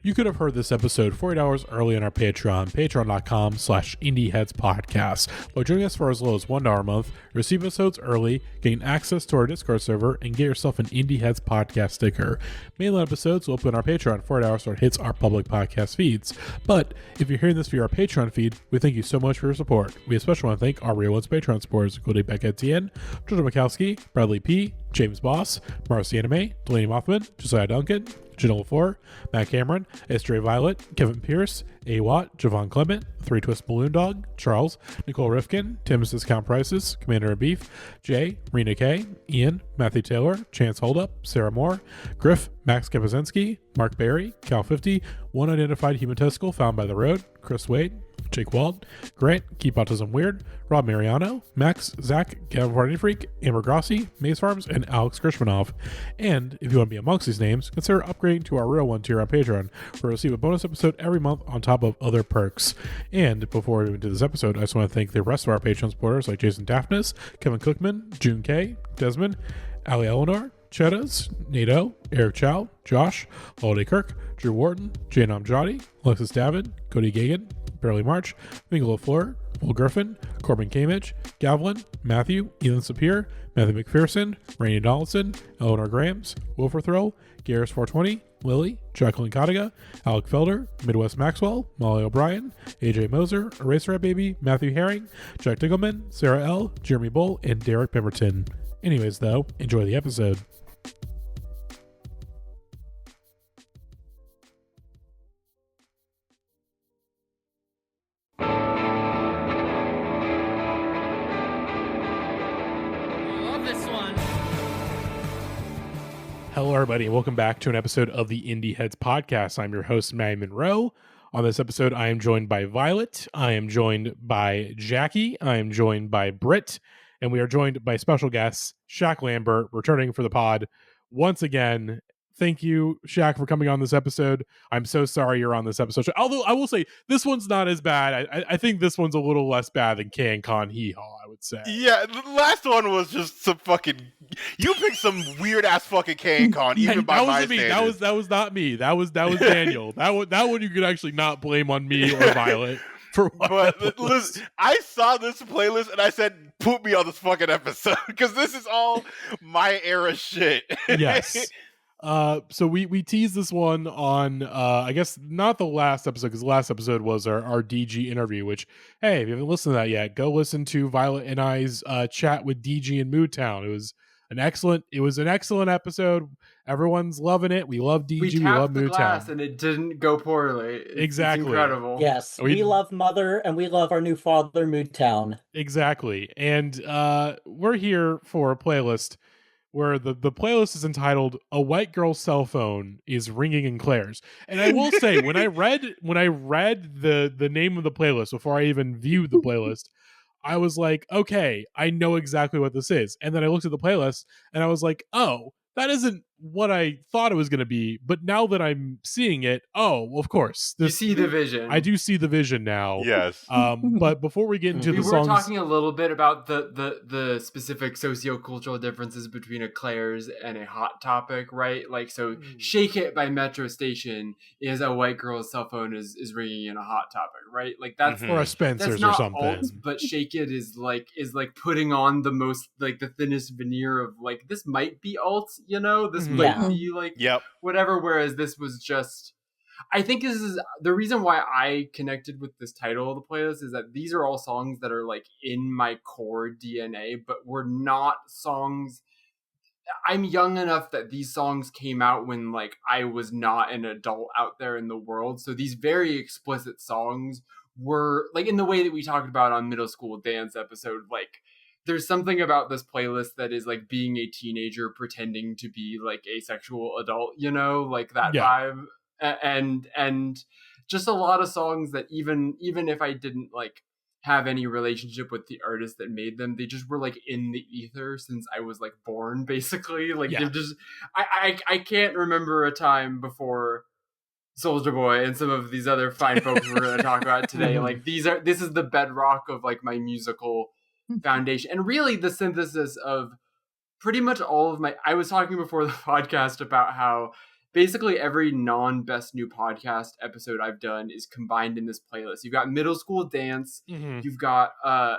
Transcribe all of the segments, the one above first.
You could have heard this episode 48 hours early on our Patreon, patreon.com/indieheadspodcast. By joining us for as low as $1 a month, receive episodes early, gain access to our Discord server, and get yourself an Indieheads podcast sticker. Mainline episodes will open our Patreon 48 hours before it hits our public podcast feeds. But if you're hearing this via our Patreon feed, we thank you so much for your support. We especially want to thank our Real Ones Patreon supporters, including Becca Etienne, Georgia Mikowski, Bradley P., James Boss, Marcy Anime, Delaney Mothman, Josiah Duncan, Janelle LaFleur, Matt Cameron, Estray Violet, Kevin Pierce, A. Watt, Javon Clement, Three Twist Balloon Dog, Charles, Nicole Rifkin, Tim's Discount Prices, Commander of Beef, Jay, Rena K, Ian, Matthew Taylor, Chance Holdup, Sarah Moore, Griff, Max Kapazinski, Mark Barry, Cal 50, One Identified Human Testicle Found by the Road, Chris Wade, Jake Wald, Grant, Keep Autism Weird, Rob Mariano, Max, Zach, Gavin Party Freak, Amber Grossi, Maze Farms, and Alex Grishmanov. And if you want to be amongst these names, consider upgrading to our Real One tier on Patreon, where you'll receive a bonus episode every month on top of other perks. And before we move into this episode, I just want to thank the rest of our Patreon supporters like Jason Daphnis, Kevin Cookman, June K, Desmond, Ali Eleanor, Chedas, Nato, Eric Chow, Josh, Holidae Kirk, Drew Wharton, Jane Amjadi, Alexis David, Cody Gagan, Barely March, Mingle LaFleur, Will Griffin, Corbin Kamich, Gavlin, Matthew, Ethan Sapir, Matthew McPherson, Rainey Donaldson, Eleanor Grahams, Wilfer Thrill, Garris 420, Lily, Jacqueline Kadiga, Alec Felder, Midwest Maxwell, Molly O'Brien, AJ Moser, Eraserhead Baby, Matthew Herring, Jack Diggleman, Sarah L., Jeremy Bull, and Derek Pemberton. Anyways, though, enjoy the episode. Hello, everybody, and welcome back to an episode of the Indieheads podcast. I'm your host, Matty Monroe. On this episode, I am joined by Violet. I am joined by Jackie. I am joined by Britt. And we are joined by special guests, Shak Lambert, returning for the pod once again. Thank you, Shak, for coming on this episode. I'm so sorry you're on this episode. Although I will say, this one's not as bad. I think this one's a little less bad than Can Con Hee Haw, I would say. Yeah, the last one was just some fucking... You picked some weird-ass fucking Can Con, even by my standards. That was not me. That was Daniel. that one you could actually not blame on me or Violet. But listen, I saw this playlist and I said, put me on this fucking episode, because this is all my era shit. Yes. So we teased this one on I guess not the last episode, because the last episode was our DG interview, which, hey, if you haven't listened to that yet, go listen to Violet and I's chat with DG in Moodtown. It was an excellent episode. Everyone's loving it. We love DG. We love the Moodtown. glass and it didn't go poorly. Exactly. It's incredible. Yes, we love Mother and we love our new father, Moodtown. Exactly. And we're here for a playlist where the playlist is entitled "A White Girl's Cell Phone is Ringing in Claire's." And I will say, when I read the name of the playlist before I even viewed the playlist, I was like, okay, I know exactly what this is. And then I looked at the playlist and I was like, oh, that isn't what I thought it was going to be. But now that I'm seeing it, oh, of course. You see the vision. I do see the vision now. Yes. But before we get into we the were songs... talking a little bit about the specific sociocultural differences between a Claire's and a Hot Topic, right? Like, so Shake It by Metro Station is a white girl's cell phone is ringing in a Hot Topic, right? Like, that's or a Spencer's or something. Alt, but Shake It is like putting on the most, like, the thinnest veneer of, like, this might be alt, you know? This might be like whatever, whereas this was just... I think this is the reason why I connected with this title of the playlist, is that these are all songs that are like in my core DNA, but were not songs. I'm young enough that these songs came out when, like, I was not an adult out there in the world. So these very explicit songs were, like, in the way that we talked about on Middle School Dance episode, like, there's something about this playlist that is like being a teenager pretending to be like a sexual adult, you know, like that vibe. And just a lot of songs that even if I didn't like have any relationship with the artist that made them, they just were like in the ether since I was like born, basically. Like they're just I can't remember a time before Soulja Boy and some of these other fine folks we're going to talk about today. Like this is the bedrock of like my musical foundation, and really the synthesis of pretty much all of my... I was talking before the podcast about how basically every non-Best New Podcast episode I've done is combined in this playlist. You've got Middle School Dance, you've got Club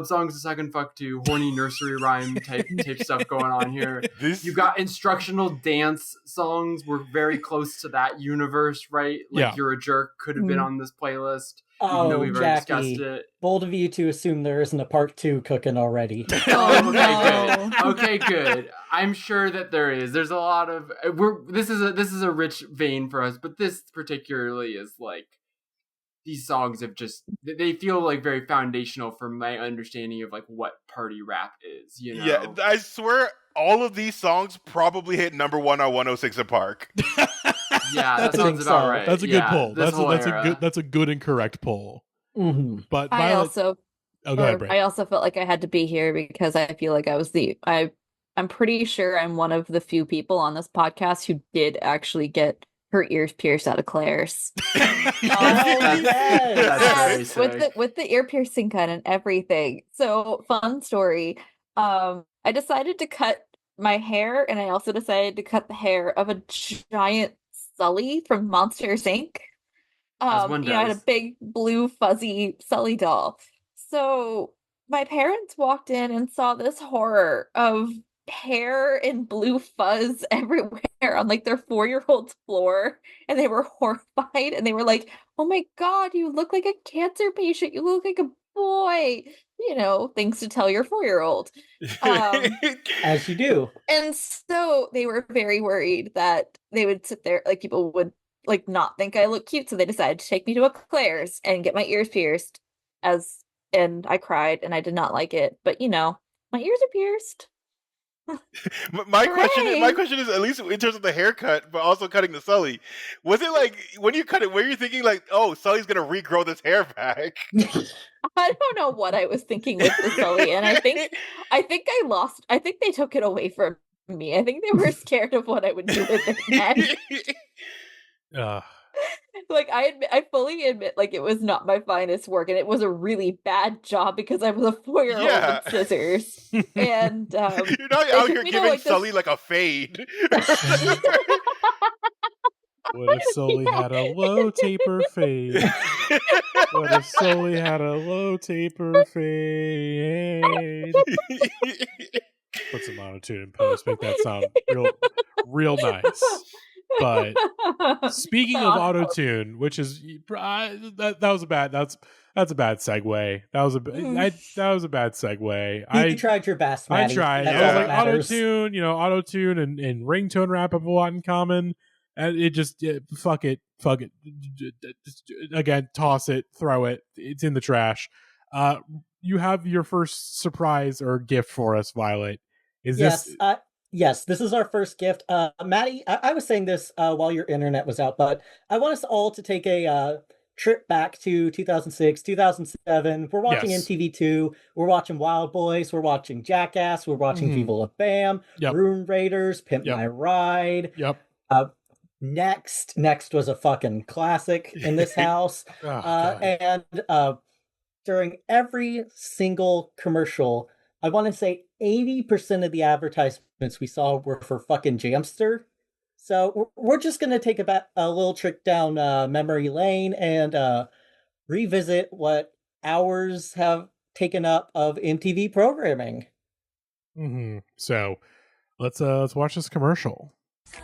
Songs to Suck and Fuck To, horny nursery rhyme type stuff going on here. You've got instructional dance songs. We're very close to that universe, right? Like You're a Jerk could have been on this playlist. Oh, we've Jackie, it. Bold of you to assume there isn't a part 2 cooking already. Okay, good. I'm sure that there is. There's a lot of this is a rich vein for us, but this particularly is like these songs have just they feel like very foundational for my understanding of like what party rap is, you know. Yeah, I swear all of these songs probably hit number 1 on 106 & Park. Yeah, that sounds about right. That's a good poll. That's a good and correct poll. Mm-hmm. But I also go ahead, Britt. I also felt like I had to be here because I feel like I was I'm pretty sure I'm one of the few people on this podcast who did actually get her ears pierced out of Claire's. That's with the ear piercing gun and everything. So fun story. I decided to cut my hair, and I also decided to cut the hair of a giant Sully from Monsters Inc. I had a big blue fuzzy Sully doll. So my parents walked in and saw this horror of hair and blue fuzz everywhere on like their 4-year-old's floor, and they were horrified, and they were like, "Oh my god, you look like a cancer patient, you look like a boy," you know, things to tell your 4-year-old. As you do. And so they were very worried that they would sit there, like people would like not think I look cute, so they decided to take me to a Claire's and get my ears pierced, and I cried and I did not like it, but you know, my ears are pierced. my question is, at least in terms of the haircut, but also cutting the Sully, was it like when you cut it, were you thinking like, oh, Sully's gonna regrow this hair back? I don't know what I was thinking with the Sully, and I think they took it away from me. I think they were scared of what I would do with it next. Like I fully admit, like it was not my finest work, and it was a really bad job because I was a 4-year-old with scissors. And you're not out here giving Sully like a fade. What if Sully had a low taper fade? What if Sully had a low taper fade? Put some auto-tune in post, make that sound real nice. But speaking of auto-tune, which is that was a bad that's a bad segue. That was a bad segue. You tried your best, Matty. I tried. Like auto-tune and ringtone rap have a lot in common. And it just fuck it. Again, toss it, throw it. It's in the trash. You have your first surprise or gift for us, Violet. Yes, this is our first gift. Matty, I was saying this while your internet was out, but I want us all to take a trip back to 2006, 2007. We're watching MTV2. We're watching Wild Boys. We're watching Jackass. We're watching Viva La Bam, Room Raiders, Pimp My Ride. Next was a fucking classic in this house. And during every single commercial, I want to say 80% of the advertisements we saw were for fucking Jamster. So we're just going to take a little trip down memory lane and revisit what hours have taken up of MTV programming. So let's watch this commercial.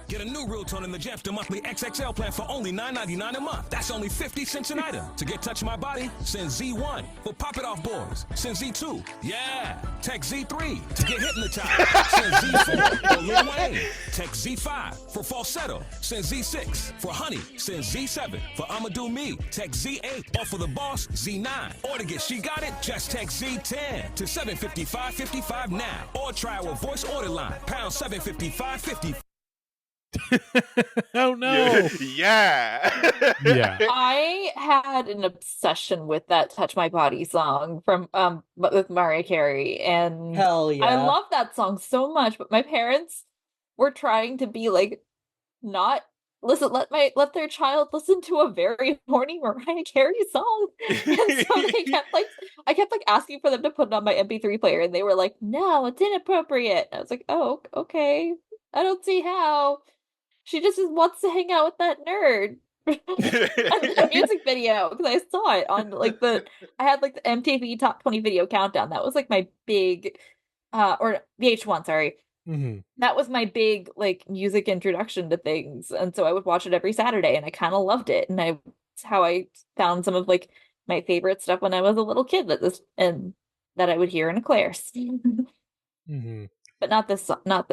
Get a new real tone in the Jeff, the monthly XXL plan for only $9.99 a month. That's only 50 cents an item. To get Touch My Body, send Z1. For Pop It Off Boys, send Z2. Yeah. Text Z3 to get hypnotized. Send Z4 for Lil Wayne. Text Z5 for Falsetto. Send Z6 for Honey. Send Z7 for I'ma Do Me. Text Z8 or for The Boss, Z9. Or to get She Got It, just text Z10 to 75555 now. Or try our voice order line, pound 75550. Oh no. Yeah. I had an obsession with that Touch My Body song from with Mariah Carey, and hell yeah, I love that song so much, but my parents were trying to be like, not listen, let their child listen to a very horny Mariah Carey song. And so I kept asking for them to put it on my MP3 player, and they were like, no, it's inappropriate. I was like, oh, okay, I don't see how. She just wants to hang out with that nerd. A music video, because I saw it on like I had like the MTV Top 20 video countdown. That was like my big or VH1, sorry. Mm-hmm. That was my big like music introduction to things, and so I would watch it every Saturday, and I kind of loved it. And that's how I found some of like my favorite stuff when I was a little kid. That I would hear in Eclairs. Mm-hmm. But not this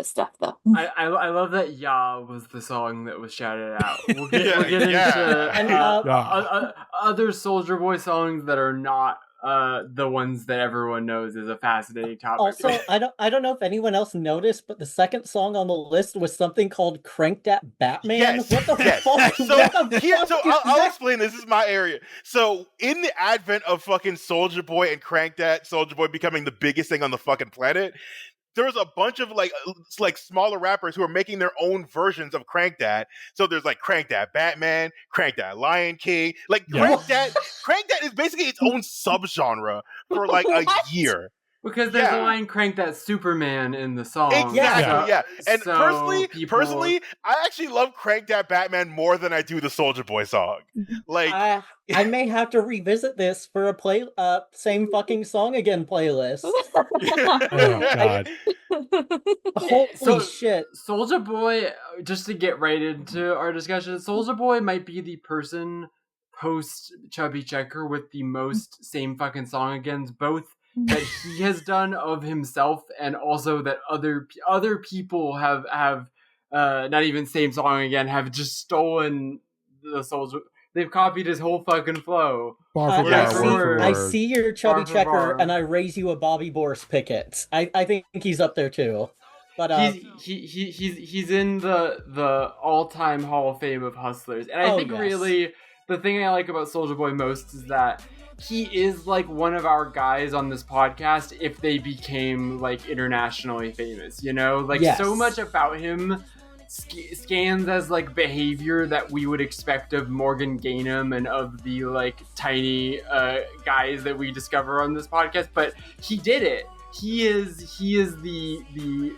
stuff though. I love that "Ya" was the song that was shouted out. We'll get into other Soulja Boy songs that are not the ones that everyone knows is a fascinating topic. Also, I don't know if anyone else noticed, but the second song on the list was something called "Crank That Batman." Yes, what the yes. fuck? So I'll explain. This is my area. So in the advent of fucking Soulja Boy and Crank That, Soulja Boy becoming the biggest thing on the fucking planet, there was a bunch of like smaller rappers who are making their own versions of Crank That. So there's like Crank That Batman, Crank That Lion King. Like Crank That is basically its own subgenre for like a year. Because there's a line "Crank That Superman" in the song. Exactly, yeah. And so personally, I actually love "Crank That Batman" more than I do the Soulja Boy song. Like, I may have to revisit this for a same fucking song again playlist. Oh God! Holy shit! Soulja Boy, just to get right into our discussion, Soulja Boy might be the person post Chubby Checker with the most same fucking song agains, both that he has done of himself, and also that other people have not even same song again, have just stolen the Soulja. They've copied his whole fucking flow. I see your Chubby Checker, and I raise you a Bobby Boris Pickett. I think he's up there too. But he's in the all-time Hall of Fame of hustlers, and I think really the thing I like about Soulja Boy most is that he is like one of our guys on this podcast if they became like internationally famous, you know? Like so much about him scans as like behavior that we would expect of Morgan Gainham and of the like tiny guys that we discover on this podcast, but he did it. He is the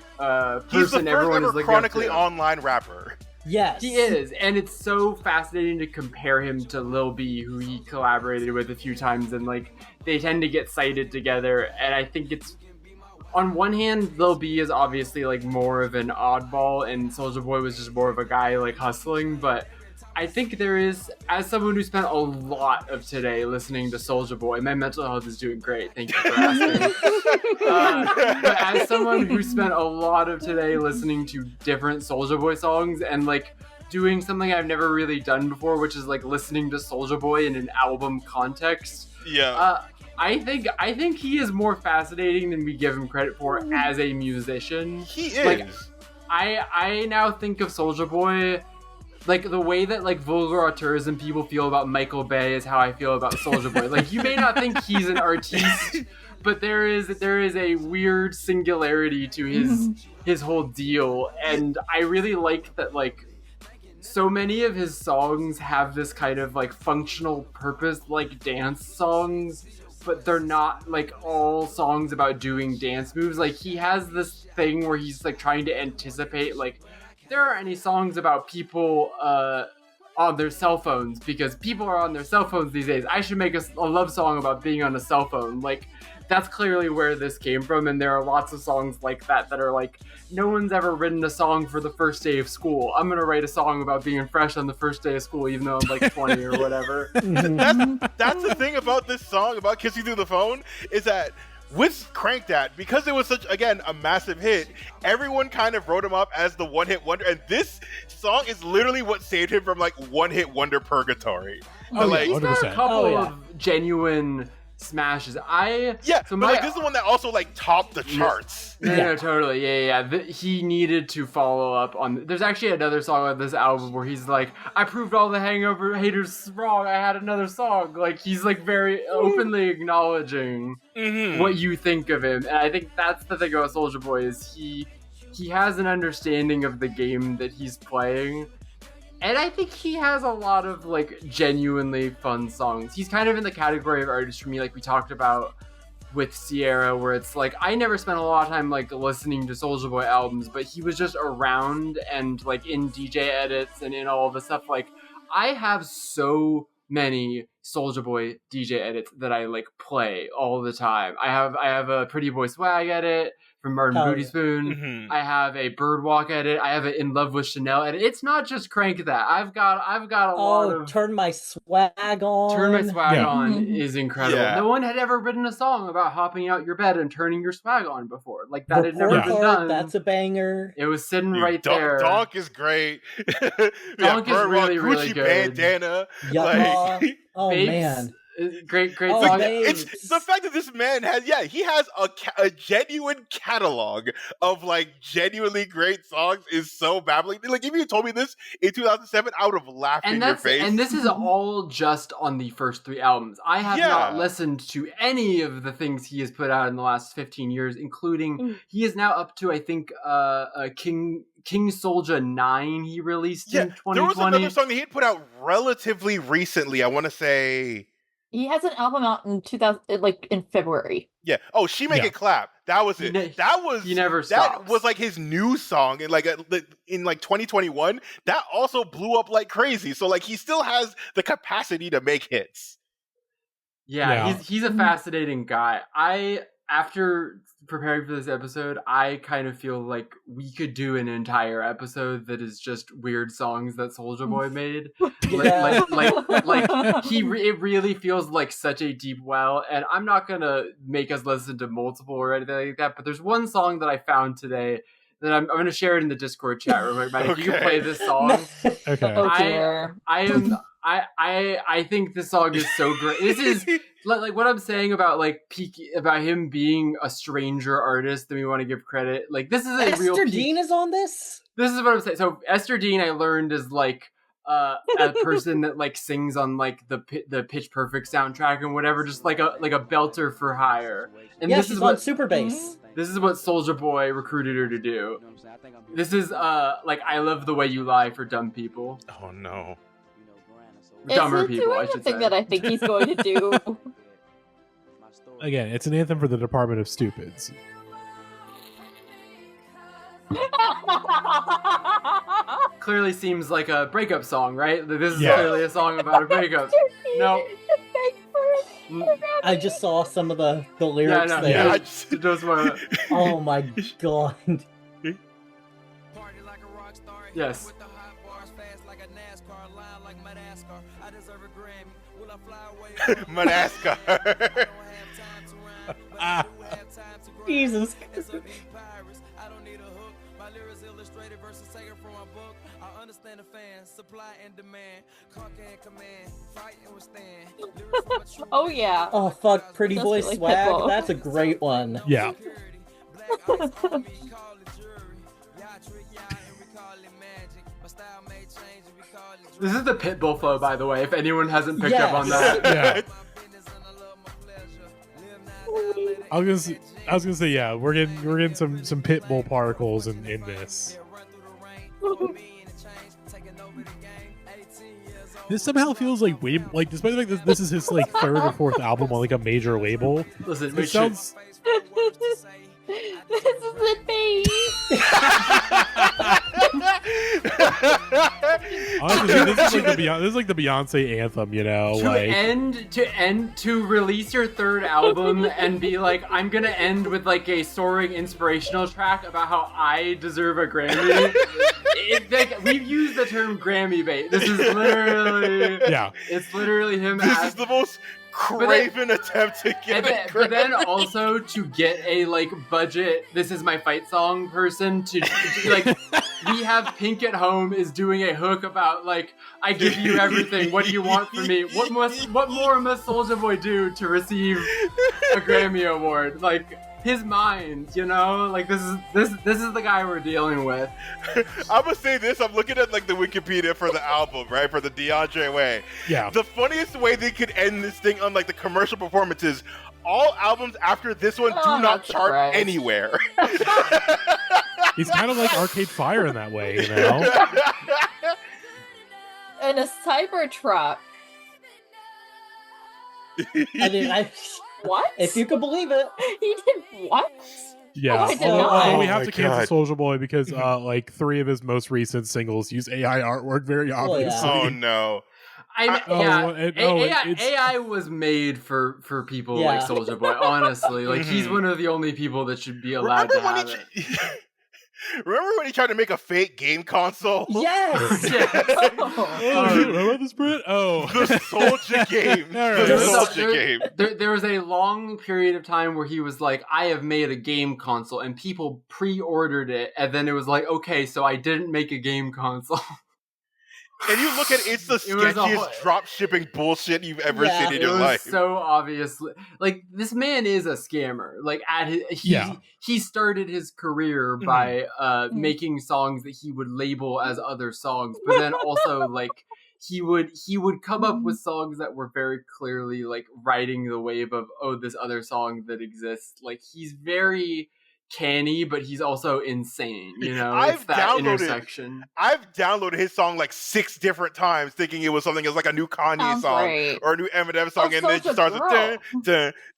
person everyone is looking chronically up to. Online rapper. Yes. He is, and it's so fascinating to compare him to Lil B, who he collaborated with a few times, and like they tend to get cited together, and I think it's, on one hand, Lil B is obviously like more of an oddball, and Soulja Boy was just more of a guy like hustling, but I think there is, as someone who spent a lot of today listening to Soulja Boy, my mental health is doing great, thank you for asking. But as someone who spent a lot of today listening to different Soulja Boy songs and like doing something I've never really done before, which is like listening to Soulja Boy in an album context. I think he is more fascinating than we give him credit for as a musician. He is. Like, I now think of Soulja Boy like the way that like vulgar auteurism people feel about Michael Bay is how I feel about Soulja Boy. Like, you may not think he's an artiste, but there is a weird singularity to his whole deal, and I really like that like so many of his songs have this kind of like functional purpose, like dance songs, but they're not like all songs about doing dance moves. Like, he has this thing where he's like trying to anticipate like, there are any songs about people on their cell phones, because people are on their cell phones these days. I should make a love song about being on a cell phone. Like, that's clearly where this came from, and there are lots of songs like that that are like, no one's ever written a song for the first day of school. I'm gonna write a song about being fresh on the first day of school, even though I'm like 20 or whatever. That's the thing about this song, about Kiss You Through the Phone, is that with Crank That, because it was such, again, a massive hit, everyone kind of wrote him up as the one-hit wonder, and this song is literally what saved him from, like, one-hit wonder purgatory. Oh, like, he's got a couple of genuine smashes. This is the one that also like topped the charts. No, totally. Yeah. He needed to follow up on. There's actually another song on this album where he's like, I proved all the Hangover haters wrong. I had another song. Like, he's like very openly acknowledging what you think of him, and I think that's the thing about Soulja Boy is he has an understanding of the game that he's playing. And I think he has a lot of, like, genuinely fun songs. He's kind of in the category of artists for me, like we talked about with Sierra, where it's like I never spent a lot of time like listening to Soulja Boy albums, but he was just around and like in DJ edits and in all the stuff. Like I have so many Soulja Boy DJ edits that I like play all the time. I have a Pretty Boy Swag edit from Martin Booty Spoon. Mm-hmm. I have a Birdwalk edit. I have an In Love with Chanel edit. It's not just Crank That. I've got a lot of Turn My Swag On. Turn My Swag On is incredible. Yeah. No one had ever written a song about hopping out your bed and turning your swag on before. Like that had never been done. That's a banger. It was sitting right there. Donk is great. Donk is really, really Gucci good. Bandana. Yeah. Oh Babes, man. Great Oh, song. It's the fact that this man he has a genuine catalog of like genuinely great songs is so babbling. Like if you told me this in 2007, I would have laughed in your face. And this is all just on the first 3 albums. I have not listened to any of the things he has put out in the last 15 years, including he is now up to I think King Soulja 9 he released in 2020. There was another song that he had put out relatively recently. I want to say. He has an album out in in February. Yeah. Oh, She Make It Clap. That was it. He never stops. That was like his new song in in 2021. That also blew up like crazy. So like he still has the capacity to make hits. Yeah. He's a fascinating guy. After preparing for this episode, I kind of feel like we could do an entire episode that is just weird songs that Soulja Boy made. It really feels like such a deep well, and I'm not gonna make us listen to multiple or anything like that, but there's one song that I found today that I'm gonna share it in the Discord chat real quick. Matt, if you can play this song. Okay. I think this song is so great. This is like what I'm saying about about him being a stranger artist that we want to give credit. Like this is a real. Esther Dean is on this. This is what I'm saying. So Esther Dean, I learned is like a person that like sings on like the Pitch Perfect soundtrack and whatever, just like a belter for hire. And yeah, this she's is on Super Bass. This is what Soulja Boy recruited her to do. This is like I Love the Way You Lie for dumb people. Oh no. Dumber people, I should say. Thing that I think he's going to do. Again, it's an anthem for the Department of Stupids. Clearly seems like a breakup song, right? This is clearly a song about a breakup. No. I just saw some of the lyrics there. I just want to... Oh my god. Yes. Madagascar. Jesus. Oh yeah. Oh fuck, Pretty Boy Really Swag. Pitbull. That's a great one. Yeah. This is the Pitbull flow, by the way, if anyone hasn't picked up on that. Yeah. I was gonna say, yeah, we're getting some Pitbull particles in this. This somehow feels like despite the fact that this is his like 3rd or 4th album on like a major label. Listen, it sounds. This isn't me. Honestly, this is like the Beyonce anthem, you know. To release your 3rd album and be like, I'm gonna end with like a soaring inspirational track about how I deserve a Grammy. We've used the term Grammy bait. This is literally, it's literally him. This is the most craven attempt to get a Grammy. But then also to get a like budget, This Is My Fight song person to like, we have Pink at Home is doing a hook about like, I give you everything. What do you want from me? What more must Soulja Boy do to receive a Grammy award? Like his mind, you know, like this is the guy we're dealing with. I'm gonna say this. I'm looking at like the Wikipedia for the album, right, for the DeAndre Way. Yeah. The funniest way they could end this thing on like the commercial performances. All albums after this one do not chart anywhere. He's kind of like Arcade Fire in that way, you know. And a Cybertruck. I mean, What? If you could believe it. He did what? Yeah, Oh, although we have to cancel Soulja Boy because like 3 of his most recent singles use AI artwork very obviously. Oh no. AI was made for people like Soulja Boy. Honestly, like he's one of the only people that should be allowed to have it. Remember when he tried to make a fake game console? Yes. How about this, Britt? Oh, the Soulja game. The Soulja game. There was a long period of time where he was like, "I have made a game console," and people pre-ordered it, and then it was like, "Okay, so I didn't make a game console." And you look at it's the sketchiest drop shipping bullshit you've ever seen in your life. So obviously, like this man is a scammer. Like he started his career by making songs that he would label as other songs, but then also like he would come up with songs that were very clearly like riding the wave of this other song that exists. Like he's very canny, but he's also insane, you know. I've downloaded his song like 6 different times thinking it was something as like a new Kanye song or a new Eminem song, and then it just starts to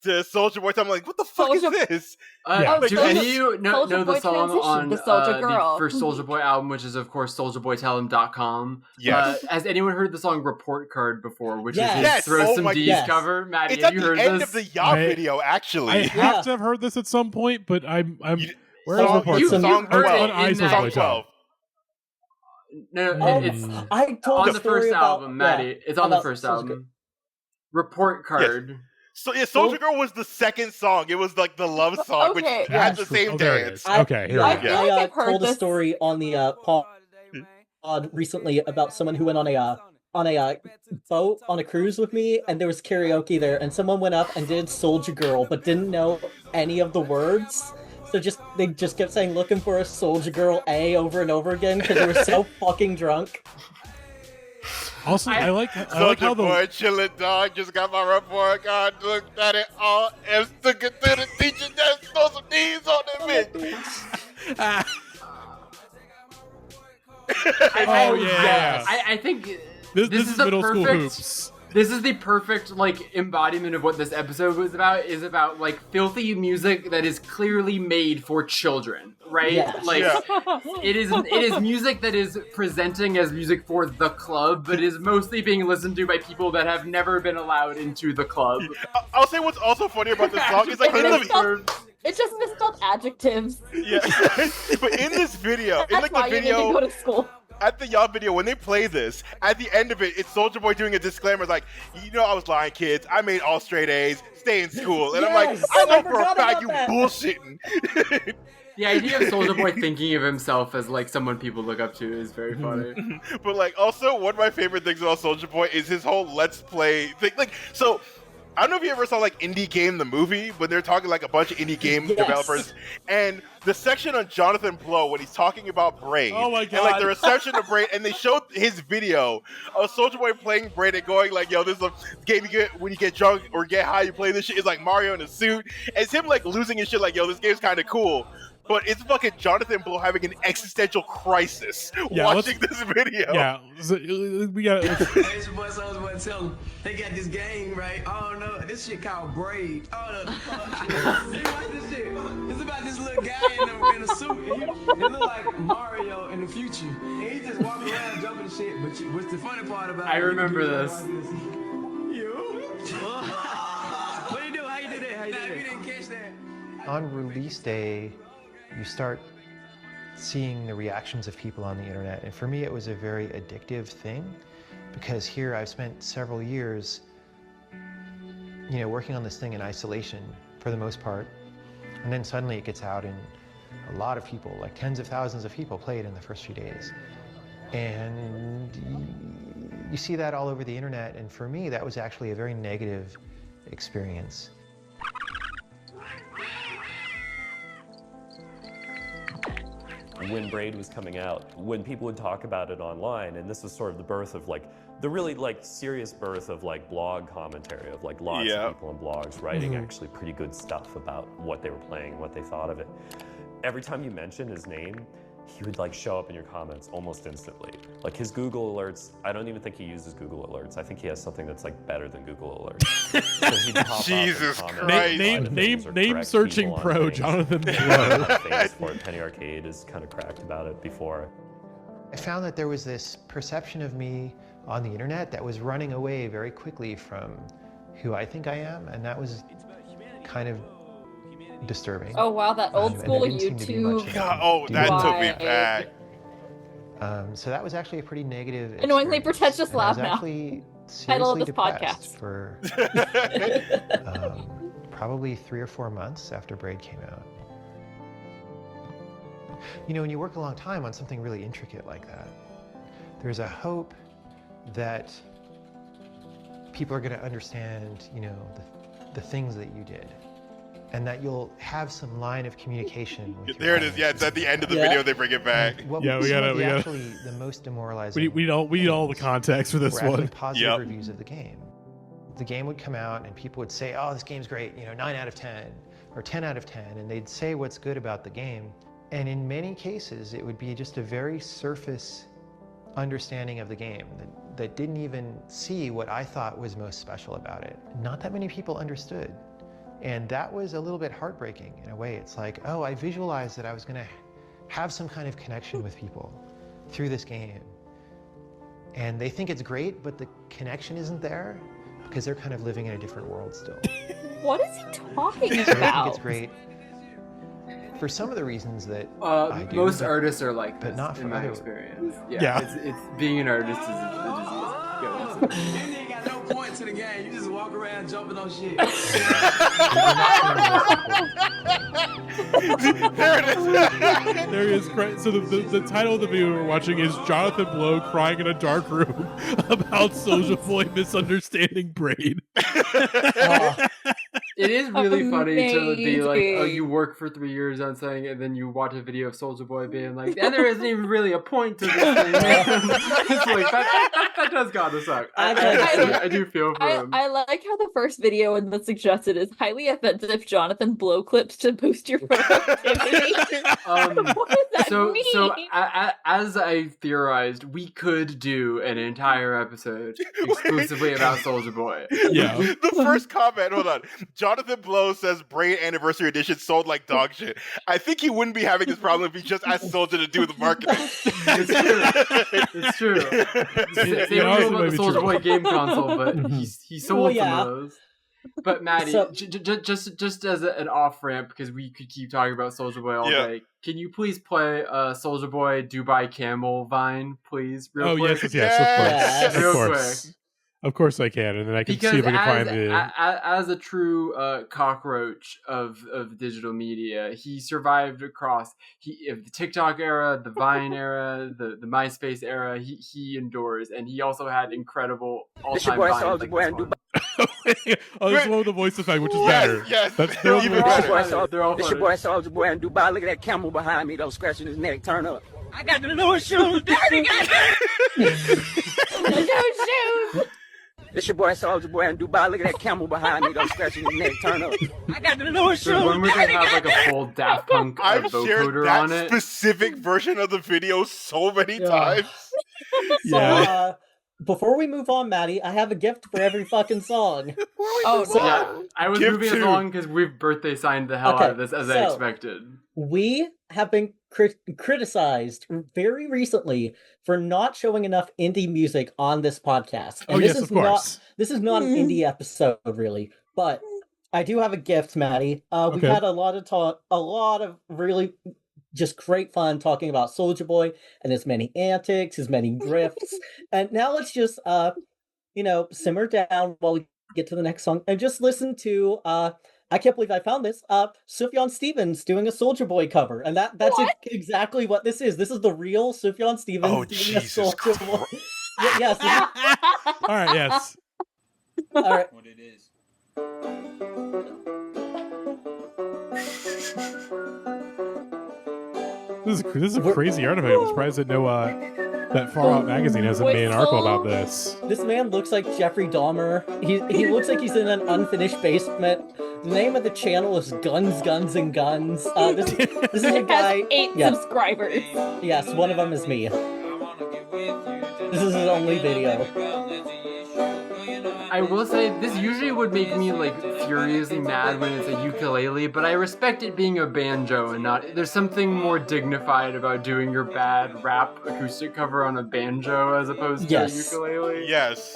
Soulja Boy. I'm like, what the fuck is this? Do any of you know the song on the Soulja first Soulja Boy album, which is of course SouljaBoyTellHim.com? Yes. Has anyone heard the song Report Card before, which is his Throw Some D's cover? Matty, it's have at you the heard end this? of the Yacht video, actually. I have to have heard this at some point, but I'm where is Report? Song 12. Song 12. No, it's I told on the first album, Matty. It's on the first album. Report Card. Yes. So Soulja Girl was the second song. It was like the love song, which had the same dance. Okay, here we go. I told a story on the pod recently about someone who went on a boat on a cruise with me, and there was karaoke there, and someone went up and did Soulja Girl, but didn't know any of the words. So they just kept saying "looking for a Soulja Girl A" over and over again because they were so fucking drunk. Also, I like how Soulja Boy chillin' dog just got my report card. Looked at it all and took it to the teacher. Just throw some D's on that bitch. I think this is middle school hoops. This is the perfect like embodiment of what this episode was about. Is about like filthy music that is clearly made for children, right? Yes. Like it is music that is presenting as music for the club, but is mostly being listened to by people that have never been allowed into the club. I'll say what's also funny about this song is like it's just misspelled adjectives. Yeah, but in this video, in like the video, you need to go to school. At the Yacht video, when they play this, at the end of it, it's Soulja Boy doing a disclaimer like, you know I was lying, kids. I made all straight A's. Stay in school. And I'm like, I know for a fact you bullshitting. The idea of Soulja Boy thinking of himself as like someone people look up to is very funny. But like, also, one of my favorite things about Soulja Boy is his whole Let's Play thing. Like, so I don't know if you ever saw like Indie Game the movie, when they're talking like a bunch of indie game developers, and the section on Jonathan Blow when he's talking about Braid. Oh my god! And like the reception of Braid, and they showed his video of Soulja Boy playing Braid and going like, "Yo, this is a game you get when you get drunk or get high. You play this shit." It's like Mario in a suit. And it's him like losing his shit. Like, "Yo, this game's kind of cool." But it's fucking Jonathan Blow having an existential crisis watching this video. Yeah, we got. Hey, your boy Soulja Boy tell him they got this game, right? Oh no, this shit called Braid. Oh no, see, watch this shit. It's about this little guy in a suit. And he look like Mario in the future. And he just walking around jumping shit. But what's the funny part about it? I remember this. You? What you do? How you do that? How you do that? You didn't catch that. On release day, you start seeing the reactions of people on the internet. And for me, it was a very addictive thing, because here I've spent several years, you know, working on this thing in isolation for the most part. And then suddenly it gets out and a lot of people, like tens of thousands of people, play it in the first few days. And you see that all over the internet. And for me, that was actually a very negative experience. When Braid was coming out, when people would talk about it online, and this was sort of the birth of like, the really like serious birth of like blog commentary, of like lots of people on blogs writing actually pretty good stuff about what they were playing, what they thought of it. Every time you mention his name, he would like show up in your comments almost instantly. Like his Google alerts, I don't even think he uses Google alerts. I think he has something that's like better than Google alerts. So he'd pop Jesus up Christ. Name searching pro Jonathan Blow. Famous for it. Penny Arcade is kind of cracked about it before. I found that there was this perception of me on the internet that was running away very quickly from who I think I am, and that was kind of disturbing. Oh wow, that old school YouTube. God, that took me back. So that was actually a pretty negative. Annoyingly, pretentious laugh now. Title of this podcast for probably 3 or 4 months after Braid came out. You know, when you work a long time on something really intricate like that, there's a hope that people are going to understand, you know, the things that you did. And that you'll have some line of communication with There it is. Yeah, it's at the end of the video. They bring it back. We gotta. Actually, the most demoralizing. We need all the context for this one. Positive reviews of the game. The game would come out and people would say, "Oh, this game's great. You know, 9 out of 10 or 10 out of 10," and they'd say what's good about the game. And in many cases, it would be just a very surface understanding of the game that didn't even see what I thought was most special about it. Not that many people understood. And that was a little bit heartbreaking in a way. It's like, oh, I visualized that I was going to have some kind of connection with people through this game. And they think it's great, but the connection isn't there because they're kind of living in a different world still. What is he talking about? I think it's great for some of the reasons that I do. Most artists are like this, but not in my others. experience. Yeah. It's being an artist is a disease. No point to the game. You just walk around jumping on shit. There it is. There he is. So the title of the video we're watching is Jonathan Blow crying in a dark room about Soulja Boy misunderstanding Braid. It is really funny to be like, oh, you work for 3 years on something, and then you watch a video of Soulja Boy being like, and there isn't even really a point to this thing. It's like, that does gotta suck. I do feel for him. I like how the first video in the suggested is highly offensive Jonathan Blow clips to boost your productivity. What does that mean? So as I theorized, we could do an entire episode exclusively about Soulja Boy. Yeah. The first comment, hold on. Jonathan Blow says Braid Anniversary Edition sold like dog shit. I think he wouldn't be having this problem if he just asked Soulja to do the marketing. It's true. Same about the Soulja Boy game console, but he sold some of those. But Matty, just as an off ramp, because we could keep talking about Soulja Boy all day. Can you please play Soulja Boy Dubai Camel Vine, please? Real quick? Yes, of course. Real quick. Of course I can, and then I can see if I can find the... As a true cockroach of digital media, he survived across the TikTok era, the Vine era, the MySpace era. He endures, and he also had incredible all-time Vines. Oh, this is one with the voice effect, which is better. Yes, they're even better. They're all This your boy Soulja Boy in Dubai. Look at that camel behind me, though, scratching his neck. Turn up. I got the new shoes, daddy. The new shoes. This your boy Soulja Boy in Dubai. Look at that camel behind me, though, scratching his neck. Turn up. I got the new shoes. There's one where they have like a full Daft Punk I've shared vocoder that on it. specific version of the video so many times. So, before we move on, Matty, I have a gift for every fucking song. I was moving it along because we've birthday signed the hell out of this, as I expected. We have been criticized very recently for not showing enough indie music on this podcast. And this is not an indie episode, really. But I do have a gift, Matty. We've had a lot of really just great fun talking about Soulja Boy and his many antics, his many grifts. And now let's just simmer down while we get to the next song and just listen to I can't believe I found this. Sufjan Stevens doing a Soulja Boy cover, and that's exactly what this is. This is the real Sufjan Stevens doing a Soulja Boy. Yes. All right. Yes. All right. What it is. This is a crazy artifact. I'm surprised that that Far Out magazine hasn't made an article about this. This man looks like Jeffrey Dahmer. He looks like he's in an unfinished basement, name of the channel is Guns, Guns, and Guns. This is a guy. It has 8 subscribers. Yes, one of them is me. This is his only video. I will say, this usually would make me, like, furiously mad when it's a ukulele, but I respect it being a banjo and not... There's something more dignified about doing your bad rap acoustic cover on a banjo as opposed to a ukulele. Yes.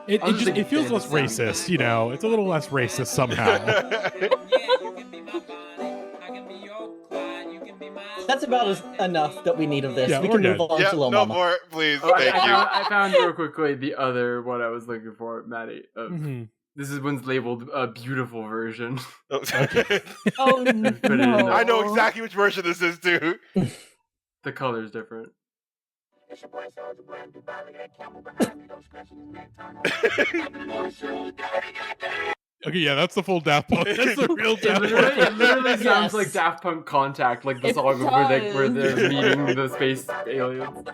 It feels less racist, you know? It's a little less racist somehow. That's about enough that we need of this. Yeah, we can move on to Lil Mama. No more, please. Oh, Thank you. I found real quickly the other one I was looking for, Matty. This is one's labeled a beautiful version. Oh, no. I know exactly which version this is, too. The color's different. Okay, yeah, that's the full Daft Punk. That's the real Daft Punk. It literally sounds like Daft Punk Contact, like the song where they're meeting the space aliens.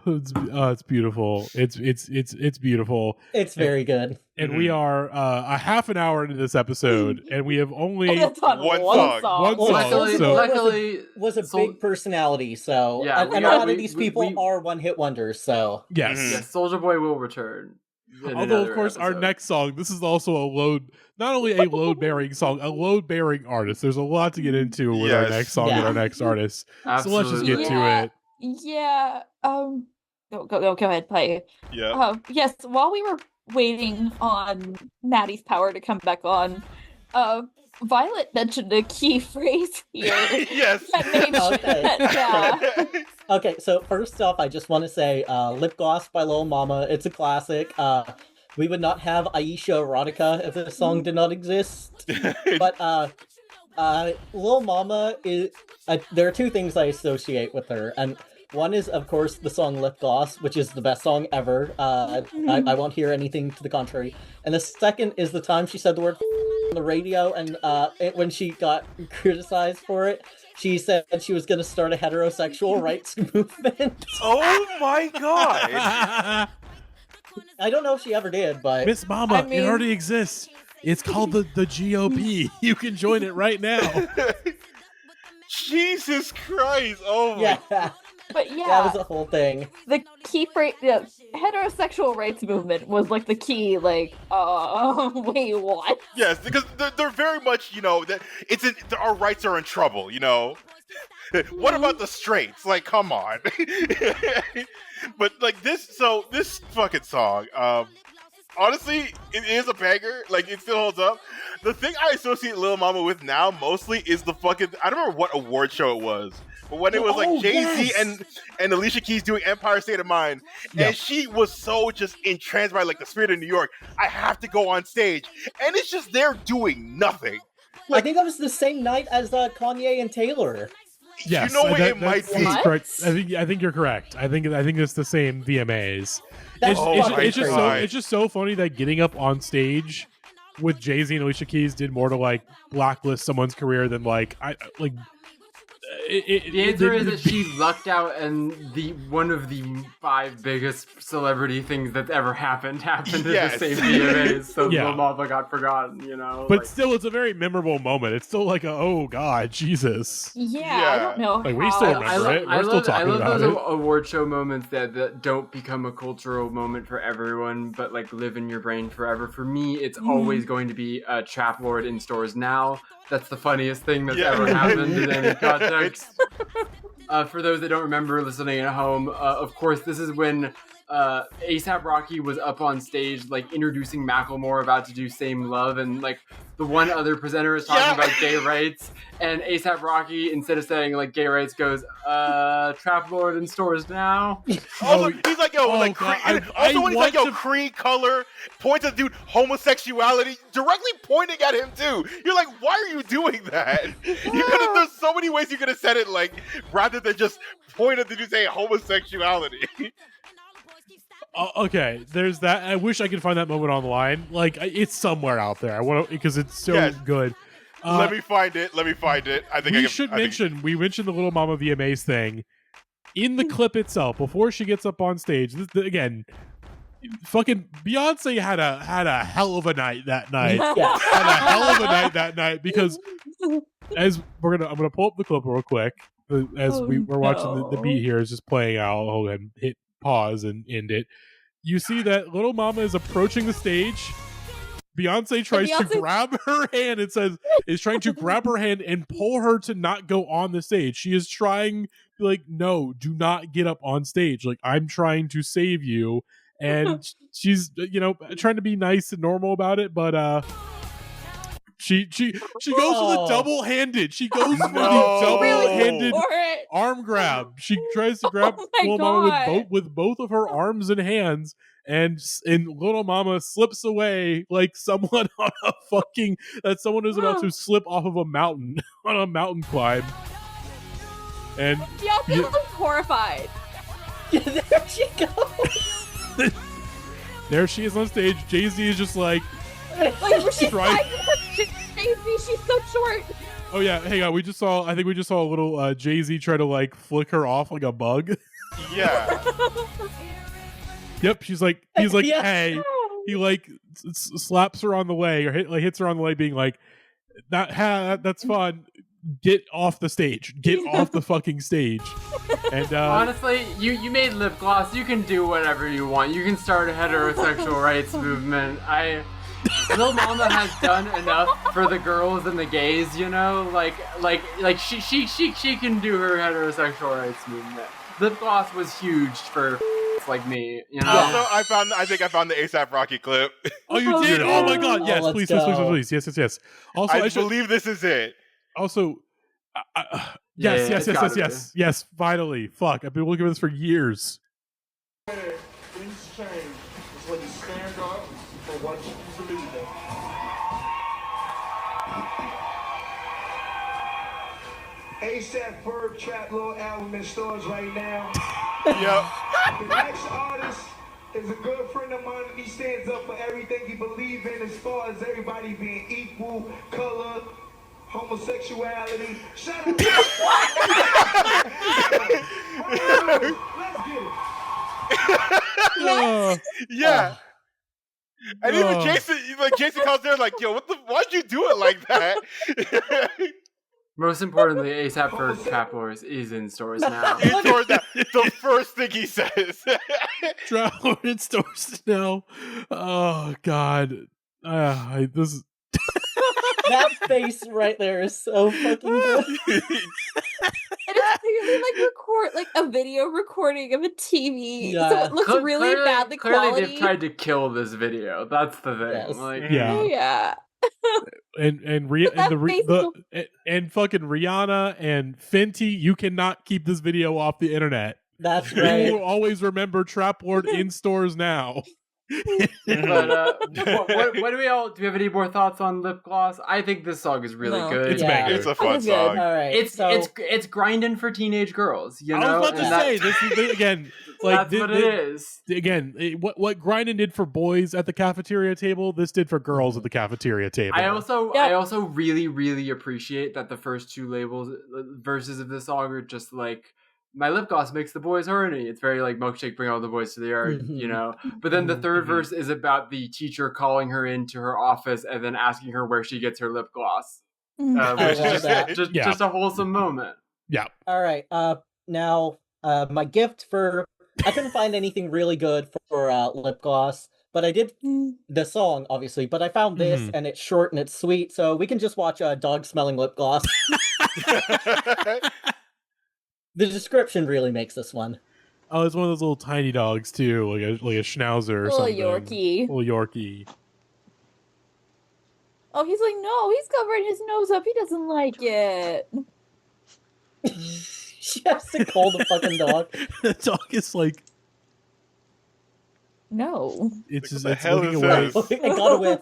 It's beautiful. It's beautiful. It's very good. And we are a half an hour into this episode, and we have only one song. Luckily, was a big personality. So, yeah, and a lot of these people are one-hit wonders. So, yes, Soulja Boy will return. Although, of course, our next song, this is also not only a load-bearing song, a load-bearing artist. There's a lot to get into with our next song and our next artist. Absolutely. So let's just get to it. Yeah. Go ahead, play. Yeah. Yes. While we were waiting on Matty's power to come back on, Violet mentioned a key phrase here. Yes. Okay, so first off, I just want to say Lip Gloss by Lil Mama. It's a classic. We would not have Aisha Erotica if this song did not exist. But Lil Mama is... there are two things I associate with her. And one is, of course, the song Lip Gloss, which is the best song ever. I won't hear anything to the contrary. And the second is the time she said the word on the radio, and when she got criticized for it, she said she was going to start a heterosexual rights movement. Oh my god! I don't know if she ever did, but... Miss Mama, it already exists. It's called the GOP. You can join it right now. Jesus Christ! Oh my... Yeah. But yeah, that was the whole thing. The key phrase, the heterosexual rights movement was like the key, like, wait, what? Yes, because they're very much, you know, that our rights are in trouble, you know. What about the straights? Like, come on. But like this fucking song, honestly, it is a banger. Like, it still holds up. The thing I associate Lil Mama with now mostly is the fucking, I don't remember what award show it was. But when it was like Jay-Z and Alicia Keys doing Empire State of Mind, and she was so just entranced by like the spirit of New York, I have to go on stage, and it's just there doing nothing. Like, I think that was the same night as Kanye and Taylor. Yes, you know what it might be. Correct. I think you're correct. I think it's the same VMAs. It's just so funny that getting up on stage with Jay-Z and Alicia Keys did more to like blacklist someone's career than like the answer is that she lucked out, and one of the 5 biggest celebrity things that's ever happened at the same VMAs, so Lil Mama got forgotten, you know. But still, it's a very memorable moment. It's still like oh god, Jesus. Yeah, I don't know. Like, we still remember it. We're still talking about it. I love those award show moments that don't become a cultural moment for everyone, but like live in your brain forever. For me, it's always going to be a Trap Lord in stores now. That's the funniest thing that's ever happened in any context. For those that don't remember listening at home, of course, this is when A$AP Rocky was up on stage, like introducing Macklemore about to do Same Love, and like the one other presenter is talking about gay rights, and A$AP Rocky, instead of saying like gay rights, goes, Trap Lord in stores now. Also, he's like, yo, like, cream color, points at dude, homosexuality, directly pointing at him too. You're like, why are you doing that? There's so many ways you could have said it, like, rather than just point at the dude saying homosexuality. Okay, there's that. I wish I could find that moment online. Like, it's somewhere out there. I want to, because it's so good. Let me find it. I think we mentioned the Little Mama VMAs thing. in the clip itself, before she gets up on stage, again, fucking Beyonce had a hell of a night that night. Yeah. Had a hell of a night that night because I'm gonna pull up the clip real quick as we're watching the beat here is just playing out. Hold on, hit pause and end it. You see that Lil Mama is approaching the stage. Beyonce tries to grab her hand and is trying to grab her hand and pull her to not go on the stage. She is trying like, no, do not get up on stage. Like, I'm trying to save you. And she's, trying to be nice and normal about it, but she goes for the double-handed. She goes for the double-handed arm grab. She tries to grab Lil Mama with both of her arms and hands, and Lil Mama slips away like someone on a someone who's about to slip off of a mountain on a mountain climb. And Beyonce looks horrified. There she goes. There she is on stage. Jay-Z is just like she's Jay-Z, she's so short. Oh yeah, hang on. I think we just saw a little Jay-Z try to like flick her off like a bug. Yeah. Yep, he's like, Yeah. hey. He like slaps her on the leg or hits her on the leg, being like, that's fun. Get off the stage. Get off the fucking stage. And honestly, you made lip gloss. You can do whatever you want. You can start a heterosexual rights movement. Lil Mama has done enough for the girls and the gays, like she can do her heterosexual rights movement. Lip gloss was huge for like me, Also, I think I found the ASAP Rocky clip. Oh, you did? Oh my god! Yes, please. Yes. Also, I believe this is it. Also, yes. Finally, fuck! I've been looking for this for years. Things change. It's when you stand up for what you believe in. ASAP Ferg Trap Little album in stores right now. Yep. The next artist is a good friend of mine, and he stands up for everything he believes in as far as everybody being equal, color, homosexuality. Shut up. Let's get it. Yeah. And even Jason calls there like, yo, why'd you do it like that? Most importantly, ASAP Ferg Trap Wars is in stores now. The first thing he says. Trap Lord in stores now. Oh God. This is that face right there is so fucking good. And it's clearly like a video recording of a TV, so it looks really badly clearly quality. They've tried to kill this video. That's the thing. Yes. Yeah. And fucking Rihanna and Fenty, you cannot keep this video off the internet. That's right. You will always remember Trap Lord in stores now. But what do we have any more thoughts on lip gloss? I think this song is really good. It's a fun song. All right, it's grinding for teenage girls. I was about to say this is again. Like, that's what it is. Again, what Grindin did for boys at the cafeteria table, this did for girls at the cafeteria table. I also really, really appreciate that the first two verses of this song are just like, my lip gloss makes the boys horny. It's very like Milkshake, bring all the boys to the yard, But then the third verse is about the teacher calling her into her office and then asking her where she gets her lip gloss, which is just a wholesome moment. Yeah. All right. Now, my gift for I couldn't find anything really good for lip gloss, but I did the song obviously. But I found this, and it's short and it's sweet, so we can just watch Dog smelling lip gloss. The description really makes this one. Oh, it's one of those little tiny dogs too, like a schnauzer or something. Little Yorkie. Oh, he's like, no, he's covering his nose up. He doesn't like it. She has to call the fucking dog. The dog is like, no. It's just the hell looking is away. this? I got a whiff.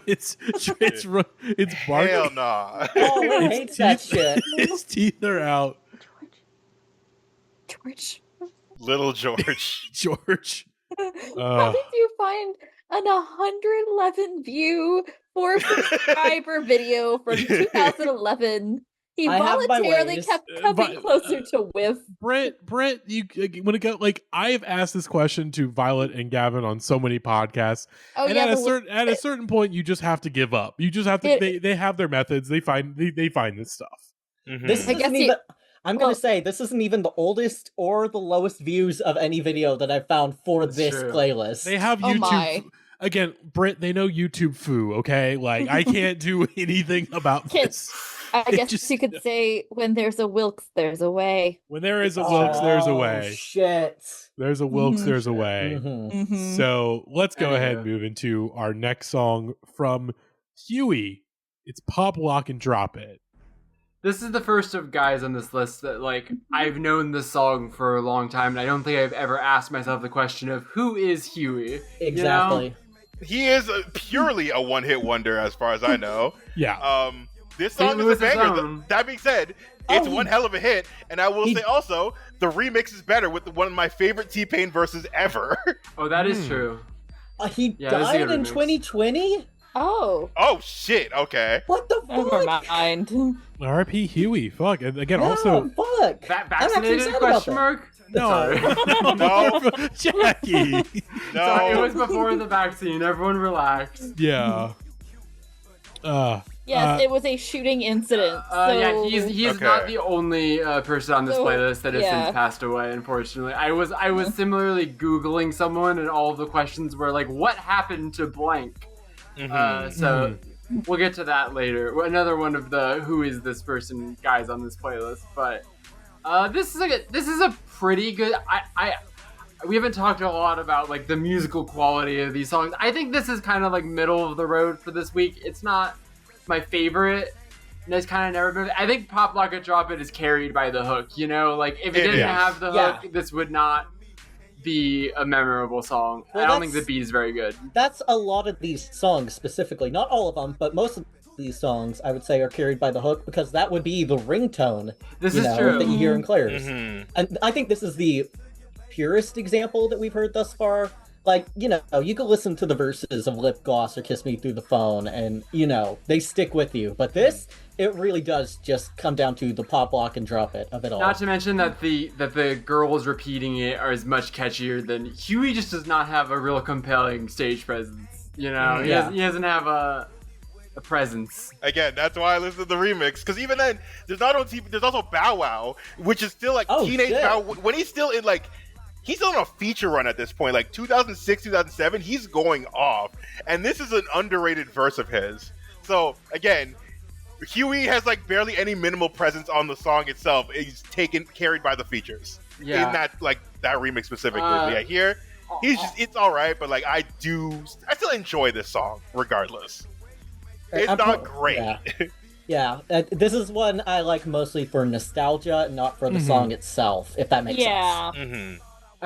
it's barking. Hell nah. Oh, I hate that shit. His teeth are out. George. Little George. George. How did you find an 111 view 4 subscriber video from 2011 He voluntarily kept coming closer to whiff. Britt, you when it got like I've asked this question to Violet and Gavin on so many podcasts, at a certain point you just have to give up. You just have to. They have their methods. They find this stuff. Mm-hmm. I'm going to say this isn't even the oldest or the lowest views of any video that I've found for this playlist. They have YouTube. Again, Britt, they know YouTube foo. Okay, like I can't do anything about this. I guess you could say, when there's a Wilkes, there's a way. When there is a Wilkes, there's a way. Shit. There's a Wilkes, there's a way. Mm-hmm. So let's go ahead and move into our next song from Huey. It's Pop, Lock, and Drop It. This is the first of guys on this list that, like, I've known this song for a long time, and I don't think I've ever asked myself the question of who is Huey? Exactly. You know? He is purely a one-hit wonder, as far as I know. Yeah. This song is a banger. That being said, it's one hell of a hit, and I will say also, the remix is better with one of my favorite T-Pain verses ever. Oh, that is true. He died in 2020? Oh. Oh, shit. Okay. What the fuck? Never mind. R.I.P. Huey. Fuck. And again, also... Fuck. Vaccinated? Question mark? No. No. Jackie. No. Sorry, it was before the vaccine. Everyone relax. Yeah. Yes, it was a shooting incident. Yeah, he's not the only person on this playlist that has since passed away, unfortunately. I was similarly Googling someone, and all of the questions were like, what happened to blank? We'll get to that later. Another one of the who is this person guys on this playlist, but this is a pretty good. We haven't talked a lot about like the musical quality of these songs. I think this is kind of like middle of the road for this week. It's not my favorite, and it's kind of never been. I think Pop, Lock, and Drop It is carried by the hook. You know, like if it didn't have the hook, this would not be a memorable song. I don't think the beat is very good. That's a lot of these songs specifically. Not all of them, but most of these songs I would say are carried by the hook, because that would be the ringtone. This is true. That you hear in Claire's. And I think this is the purest example that we've heard thus far. Like, you know, you can listen to the verses of Lip Gloss or Kiss Me Through the Phone and, you know, they stick with you. But this, it really does just come down to the pop, lock, and drop it of it all. Not to mention that the girls repeating it are as much catchier than Huey. Just does not have a real compelling stage presence. You know, he doesn't have a presence. Again, that's why I listen to the remix, because even then, there's also Bow Wow, which is still like teenage Bow Wow, when he's still in like. He's still on a feature run at this point, like 2006, 2007. He's going off, and this is an underrated verse of his. So again, Huey has like barely any minimal presence on the song itself. He's carried by the features in that remix specifically. But here it's all right, but like I still enjoy this song regardless. It's not great. Yeah, this is one I like mostly for nostalgia, not for the song itself. If that makes sense.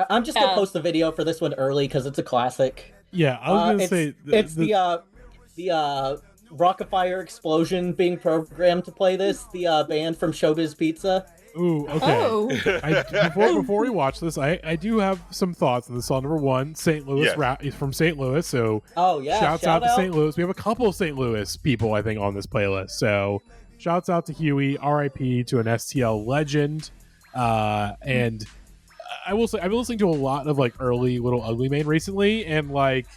I'm just gonna post the video for this one early because it's a classic. Yeah, I was gonna say it's the Rockafire Explosion being programmed to play this. The band from Showbiz Pizza. Ooh, okay. Before we watch this, I do have some thoughts on this song. Number one, St. Louis rap. He's from St. Louis, so shouts out to St. Louis. We have a couple of St. Louis people I think on this playlist. So shouts out to Huey. R.I.P. to an STL legend. And I will say I've been listening to a lot of like early Little Ugly Mane recently, and like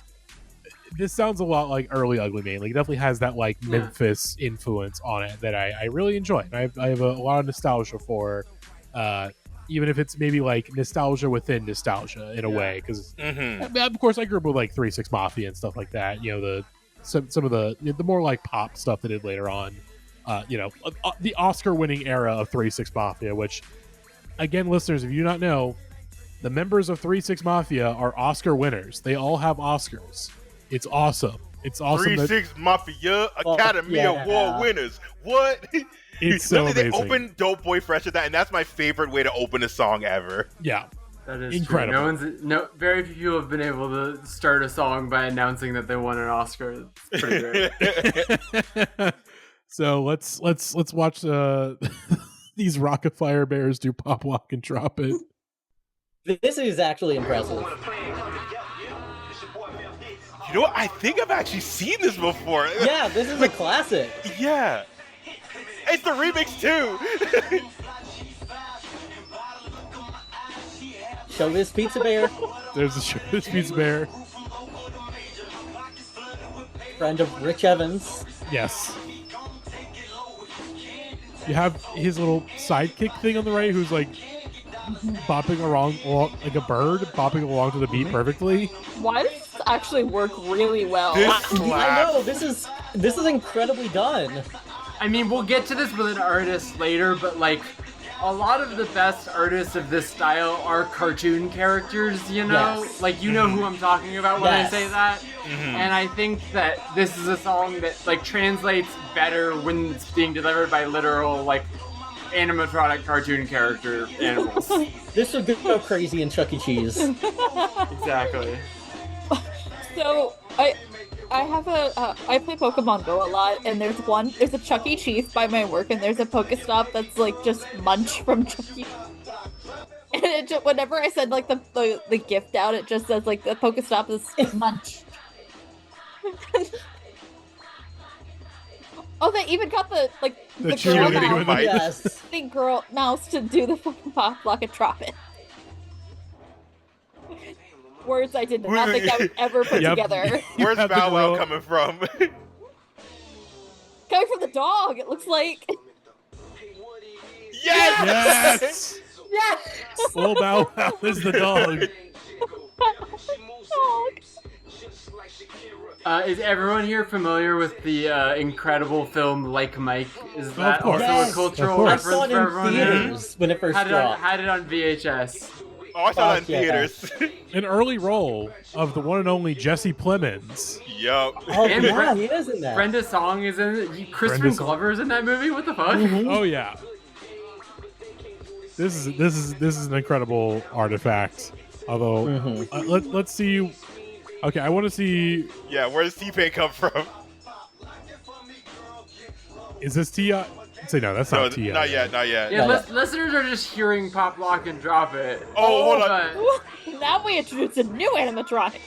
this sounds a lot like early Ugly Mane. Like it definitely has that like Memphis influence on it that I really enjoy. I have a lot of nostalgia for, even if it's maybe like nostalgia within nostalgia in a way. Because of course I grew up with like 3 6 Mafia and stuff like that. You know, some of the more like pop stuff they did later on. You know, the Oscar-winning era of 3 6 Mafia, which again, listeners, if you do not know, the members of 3 6 Mafia are Oscar winners. They all have Oscars. It's awesome. It's awesome. 3 6 Mafia Academy Award winners. What? It's so amazing. They open Dope Boy Fresh with that, and that's my favorite way to open a song ever. Yeah. That is incredible. True. Very few people have been able to start a song by announcing that they won an Oscar. It's pretty great. So let's watch these Rockafire Bears do Pop, Lock, and Drop It. This is actually impressive. You know what? I think I've actually seen this before. Yeah, this is a classic. Yeah. it's the remix too. Showbiz Pizza Bear. There's the Showbiz Pizza Bear. Friend of Rich Evans. Yes. You have his little sidekick thing on the right, who's like bopping along like a bird, bopping along to the beat perfectly. Why does this actually work really well? I know, this is incredibly done. I mean, we'll get to this with an artist later, but like a lot of the best artists of this style are cartoon characters, you know? Yes. Like, you know who I'm talking about when Yes. I say that? And I think that this is a song that, like, translates better when it's being delivered by literal, like, animatronic cartoon character animals. This would go crazy in Chuck E. Cheese. Exactly. So, I have I play Pokemon Go a lot, and there's a Chuck E. Cheese by my work, and there's a Pokestop that's like just Munch from Chuck E. And it just, whenever I send like the gift out, it just says like the Pokestop is Munch. Oh, they even got the girl cheerleading with mouse, Yes. the girl mouse to do the fucking pop lock and drop it. Words I did not think I would ever put together. Where's have the Bow Wow girl- coming from? Coming from the dog, it looks like. Yes! Yes! Little Bow Wow is the dog. Is everyone here familiar with the incredible film Like Mike? Is that course. also Yes. a cultural Of course. I reference saw it for in everyone here? theaters when it first dropped. Had it on VHS. Oh, I saw that in Fuck yeah. theaters. An early role of the one and only Jesse Plemons. Yup. Oh, And yeah, Brent- he is in that. Brenda Song is in it. Crispin Brenda Song. Glover's in that movie. What the fuck? Oh yeah. This is an incredible artifact. Although, let's see. Okay, I want to see. Yeah, where does T-Pain come from? Is this T.I.? Say no, that's not T.I. Not yet, not yet. Yeah, No, listeners are just hearing Pop Lock and Drop It. Oh, hold on. But Now we introduce a new animatronic.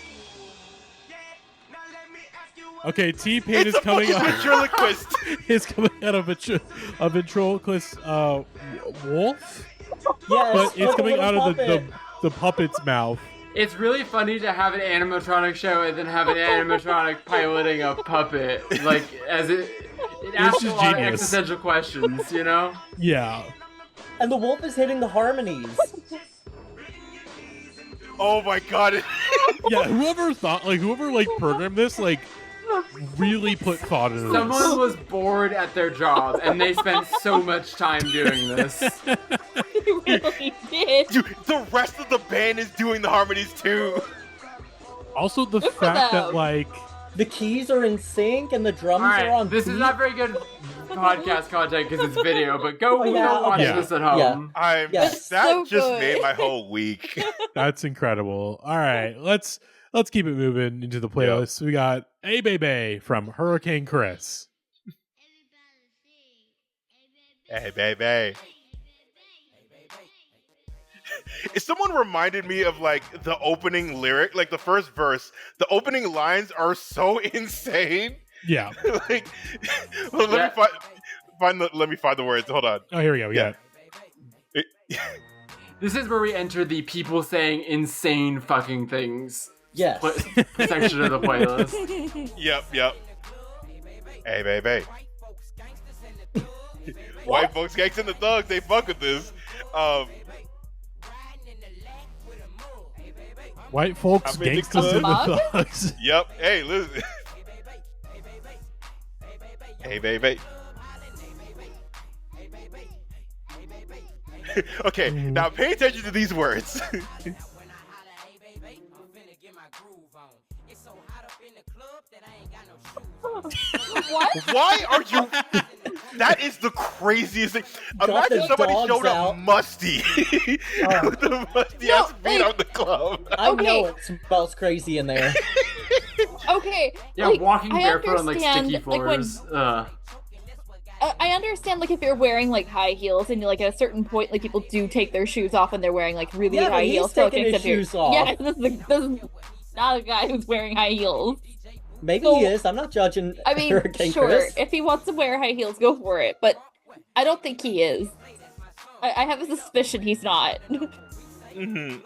Okay, T-Pain is coming out. Ventriloquist. Is coming out of a ventriloquist wolf, Yes, but it's like a coming little out of puppet. the puppet's mouth. it's really funny to have an animatronic show and then have an animatronic piloting a puppet. Like, as it asks a just lot of genius. existential questions, you know? Yeah. And the wolf is hitting the harmonies. Oh my god. Yeah, whoever programmed this, really put thought into Someone was bored at their job and they spent so much time doing this. He really did. Dude, the rest of the band is doing the harmonies too. this. Also, the Good for fact them. that, The keys are in sync and the drums are Alright, on this beat. is not very good podcast content because it's video, but go, Oh, yeah, go watch okay. this at home. Yes. That so just good. made my whole week. that's incredible. All right, let's keep it moving into the playlist. We got "Hey Baby" from Hurricane Chris. Hey, baby. Someone reminded me of the opening lyric, the first verse. The opening lines are so insane. Yeah. Let me find the words. Hold on. Oh, here we go. Yeah. This is where we enter the people saying insane fucking things Yes. section of the playlist. Yep. Hey, baby. White folks, gangs, and the thugs, they fuck with this. White folks, I'm in the gangsters, and the club. thugs. Yep. Hey, listen. Hey, baby. Okay, now pay attention to these words. What? Why are you? That is the craziest thing. Got Imagine the somebody dogs showed out. up musty with the musty ass feet on the club. I Okay. know it smells crazy in there. Okay. Yeah, walking I barefoot on understand, sticky when floors. I understand if you're wearing high heels and at a certain point people do take their shoes off and they're wearing really Yeah, but high he's heels. So taking okay, his except shoes off. Yeah, this is not a guy who's wearing high heels. Maybe So, he is. I'm not judging I mean, Hurricane sure, Chris. if he wants to wear high heels, go for it. But I don't think he is. I have a suspicion he's not. Mm-hmm.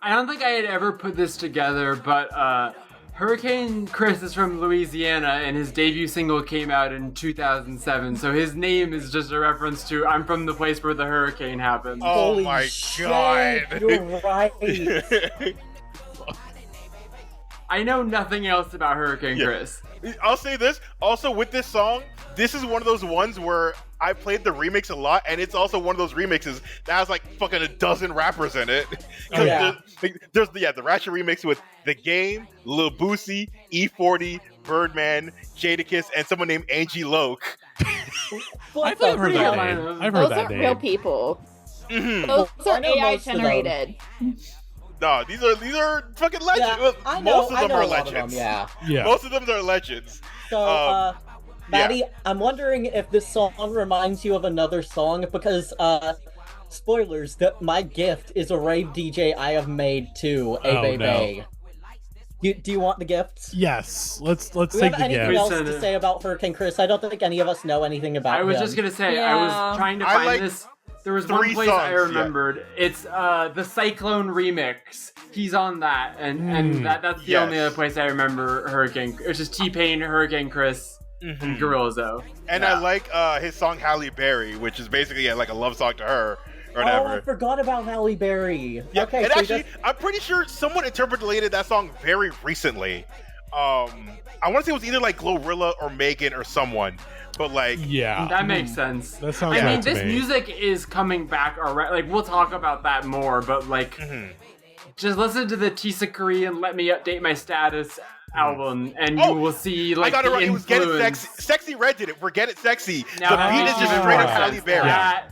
I don't think I had ever put this together, but Hurricane Chris is from Louisiana, and his debut single came out in 2007, so his name is just a reference to I'm from the place where the hurricane happened. Oh Holy my shit, god. you're right. I know nothing else about Hurricane Chris. I'll say this, also with this song, this is one of those ones where I played the remix a lot, and it's also one of those remixes that has like fucking a dozen rappers in it. Oh, yeah. There's the Ratchet remix with The Game, Lil Boosie, E40, Birdman, Jadakiss, and someone named Angie Loke. I've heard that name. I've heard Those that aren't name. real people. Mm-hmm. Those I are know AI most of them. generated. No, these are fucking legends. Yeah, I know, Most of them are a lot of legends. them, Yeah. Most of them are legends. So, Matty, I'm wondering if this song reminds you of another song, because, spoilers, that my gift is a rave DJ I have made to no. Do you want the gifts? Yes. Let's Do we take have the anything gift. else to say about Hurricane Chris? I don't think any of us know anything about him. I was just gonna say, I was trying to I find like this. There was one 3 place I songs, remembered. It's the Cyclone remix. He's on that, and that's the only other place I remember Hurricane. It's just T-Pain, Hurricane Chris, and Gorillaz. And I like his song Halle Berry, which is basically like a love song to her or Oh, whatever. I forgot about Halle Berry. Yeah, Okay, and so actually, I'm pretty sure someone interpreted that song very recently. I want to say it was either like Glorilla or Megan or someone, but like, yeah, that makes sense. That sounds I right mean, to this me. music is coming back already. Like, we'll talk about that more, but like, just listen to the Tisa Korean "Let Me Update My Status" album, and you will see like I got it the right. It was Get It influence. Sexy. Sexy Red did it. We're Get It Sexy. Now, The that beat makes is just even straight more up Halle sense. Berry.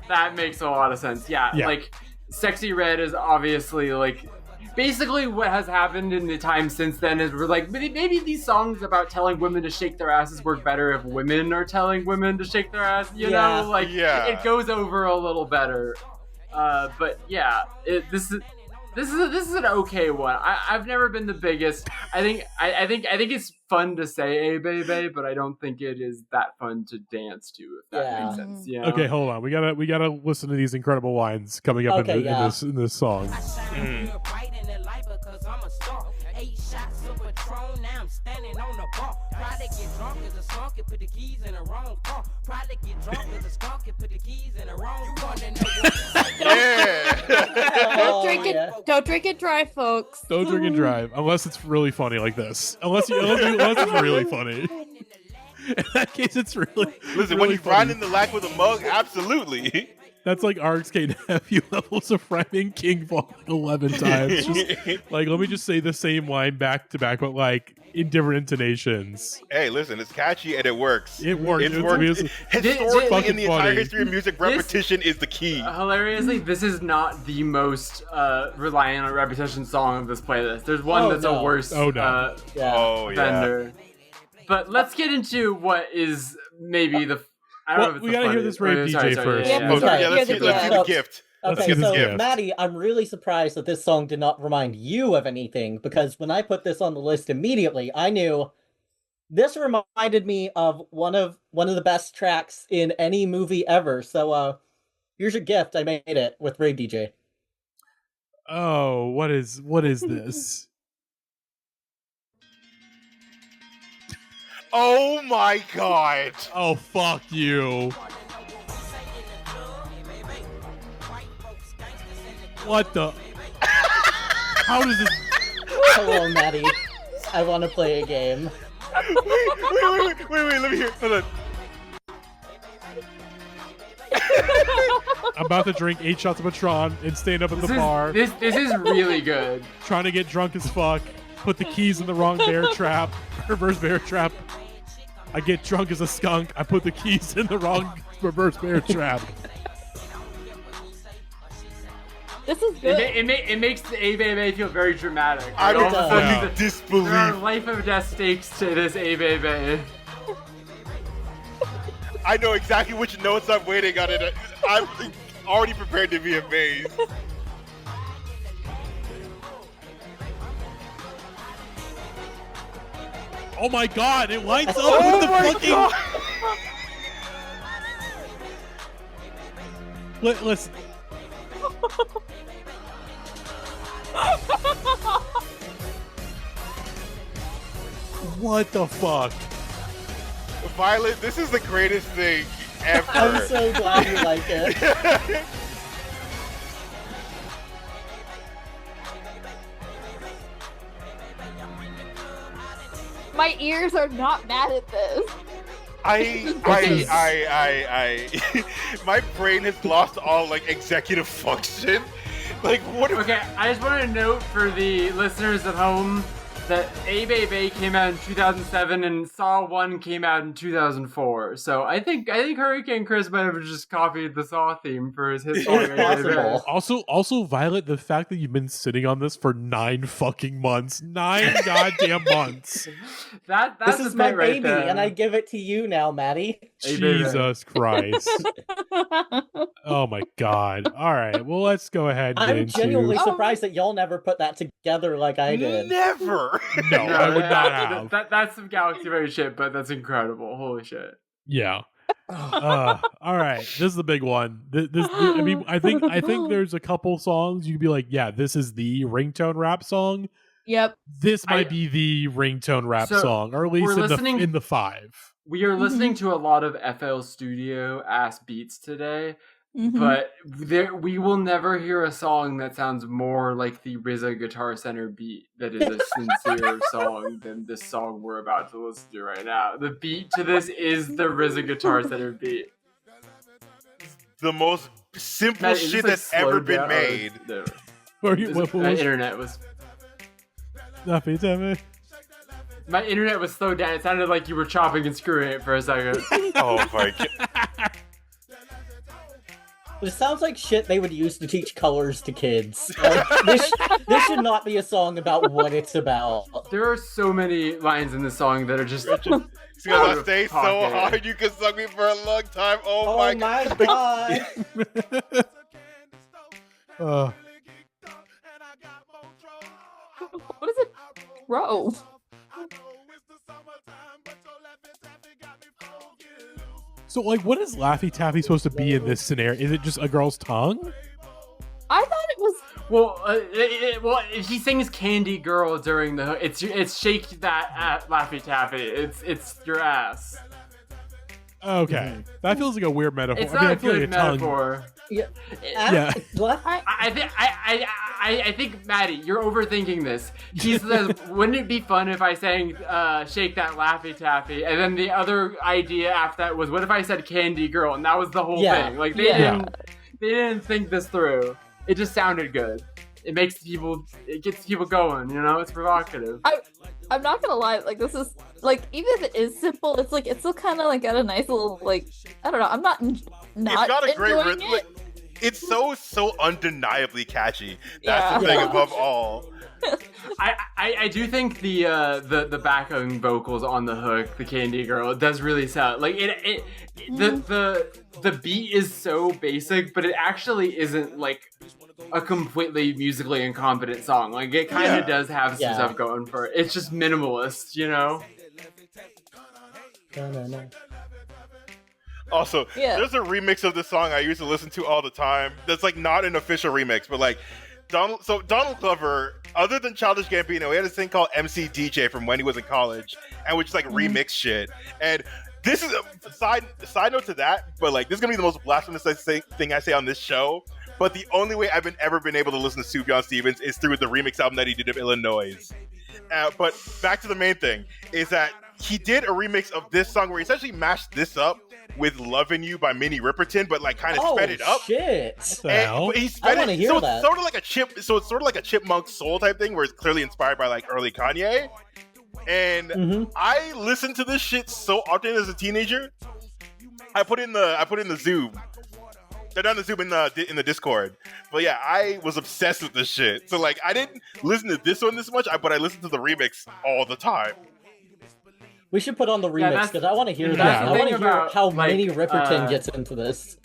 That makes a lot of sense. Yeah, like Sexy Red is obviously like basically what has happened in the time since then is we're like maybe these songs about telling women to shake their asses work better if women are telling women to shake their ass. You know, like it goes over a little better. But yeah, this is an okay one. I've never been the biggest. I think it's fun to say "Hey baby," but I don't think it is that fun to dance to. If that makes sense. Yeah. Okay, hold on. We gotta listen to these incredible lines coming up in this song. Don't drink it dry, folks. Don't drink and drive unless it's really funny like this. Unless it's really funny. In that case, it's really Listen, when you grind in the lack with a mug, absolutely. That's like RXK nephew levels of rhyming King Ball 11 times. Just, like, let me just say the same line back to back, but like in different intonations. Hey, listen, it's catchy and it works. It works. It's worked. Historically, in the entire history of music, repetition is the key. Hilariously, this is not the most reliant on repetition song of this playlist. There's one that's a worse vendor. But let's get into what is maybe the... I don't know if it's we gotta hear this rave DJ first. Let's do the gift. Okay, so Matty, I'm really surprised that this song did not remind you of anything, because when I put this on the list immediately, I knew this reminded me of one of the best tracks in any movie ever. So here's your gift. I made it with Rave DJ. Oh, what is this? Oh my god! Oh, fuck you. What the? How does this? Hello, Matty. I want to play a game. Wait, let me hear. Hold on. I'm about to drink 8 shots of Patron and stand up at the bar. This is really good. Trying to get drunk as fuck. Put the keys in the wrong bear trap. Reverse bear trap. I get drunk as a skunk. I put the keys in the wrong reverse bear trap. This is good. It makes the A Baby feel very dramatic. I don't disbelieve. There are life or death stakes to this A Baby. I know exactly which notes I'm waiting on it. I'm already prepared to be amazed. Oh my god, it lines up with the fucking... Let's. What the fuck? Violet, this is the greatest thing ever. I'm so glad you like it. My ears are not mad at this. My brain has lost all like executive function. Like what? Okay, I just want to note for the listeners at home that A Baby came out in 2007 and Saw 1 came out in 2004. So I think Hurricane Chris might have just copied the Saw theme for his hit song. Also, Violet, the fact that you've been sitting on this for 9 fucking months, 9 goddamn months. That's this is my baby, and I give it to you now, Matty. Jesus Christ. Oh my god. All right, well, let's go ahead and I'm genuinely surprised that y'all never put that together like I did. Never. No, I would not have. That's some Galaxy Raid shit, but that's incredible. Holy shit. Yeah. All right, this is the big one. I mean, I think there's a couple songs you could be like, yeah, this is the ringtone rap song. Yep. This might be the ringtone rap song, or at least in the 5. We are listening to a lot of FL Studio ass beats today. But we will never hear a song that sounds more like the RZA Guitar Center beat that is a sincere song than this song we're about to listen to right now. The beat to this is the RZA Guitar Center beat. The most simple shit that's ever been made. My internet was... Laffy Taffy. My internet was slowed down. It sounded like you were chopping and screwing it for a second. Oh my god. It sounds like shit they would use to teach colors to kids. Like, this should not be a song about what it's about. There are so many lines in this song that are just... Because I stay so hard, you can suck me for a long time. Oh my god. What is it? Bro. So, like, what is Laffy Taffy supposed to be in this scenario? Is it just a girl's tongue? I thought it was... Well, he sings "Candy Girl" during the... It's shake that at Laffy Taffy. It's your ass. Okay, that feels like a weird metaphor. It's not a good metaphor. Yeah. I think, Matty, you're overthinking this. He says, wouldn't it be fun if I sang Shake That Laffy Taffy? And then the other idea after that was, what if I said Candy Girl? And that was the whole thing. Like, they didn't think this through. It just sounded good. It gets people going, you know? It's provocative. I'm not gonna lie, like, this is, like, even if it is simple, it's like, it's still kind of, like, got a nice little, like, I don't know, I'm not it's got a great rhythm. Like, it's so undeniably catchy. That's the thing above all. I do think the backing vocals on the hook, the Candy Girl, it does really sound like the beat is so basic, but it actually isn't like a completely musically incompetent song. Like, it kind of does have some stuff going for it. It's just minimalist, you know? Also, there's a remix of this song I used to listen to all the time. That's like not an official remix, but like Donald Glover, other than Childish Gambino, he had this thing called MC DJ from when he was in college, and would just like remix shit. And this is a side note to that, but like this is gonna be the most blasphemous thing I say on this show. But the only way I've ever been able to listen to Sufjan Stevens is through the remix album that he did of Illinois. But back to the main thing is that he did a remix of this song where he essentially mashed this up with "Lovin' You" by Minnie Riperton, but like kind of sped it up. Shit! But he sped it, so it's sort of like a Chipmunk Soul type thing, where it's clearly inspired by like early Kanye. And I listened to this shit so often as a teenager. I put in the Zoom. They're down the Zoom in the Discord. But yeah, I was obsessed with this shit. So like, I didn't listen to this one this much, but I listened to the remix all the time. We should put on the remix because I want to hear that. I want to hear how Minnie Riperton gets into this.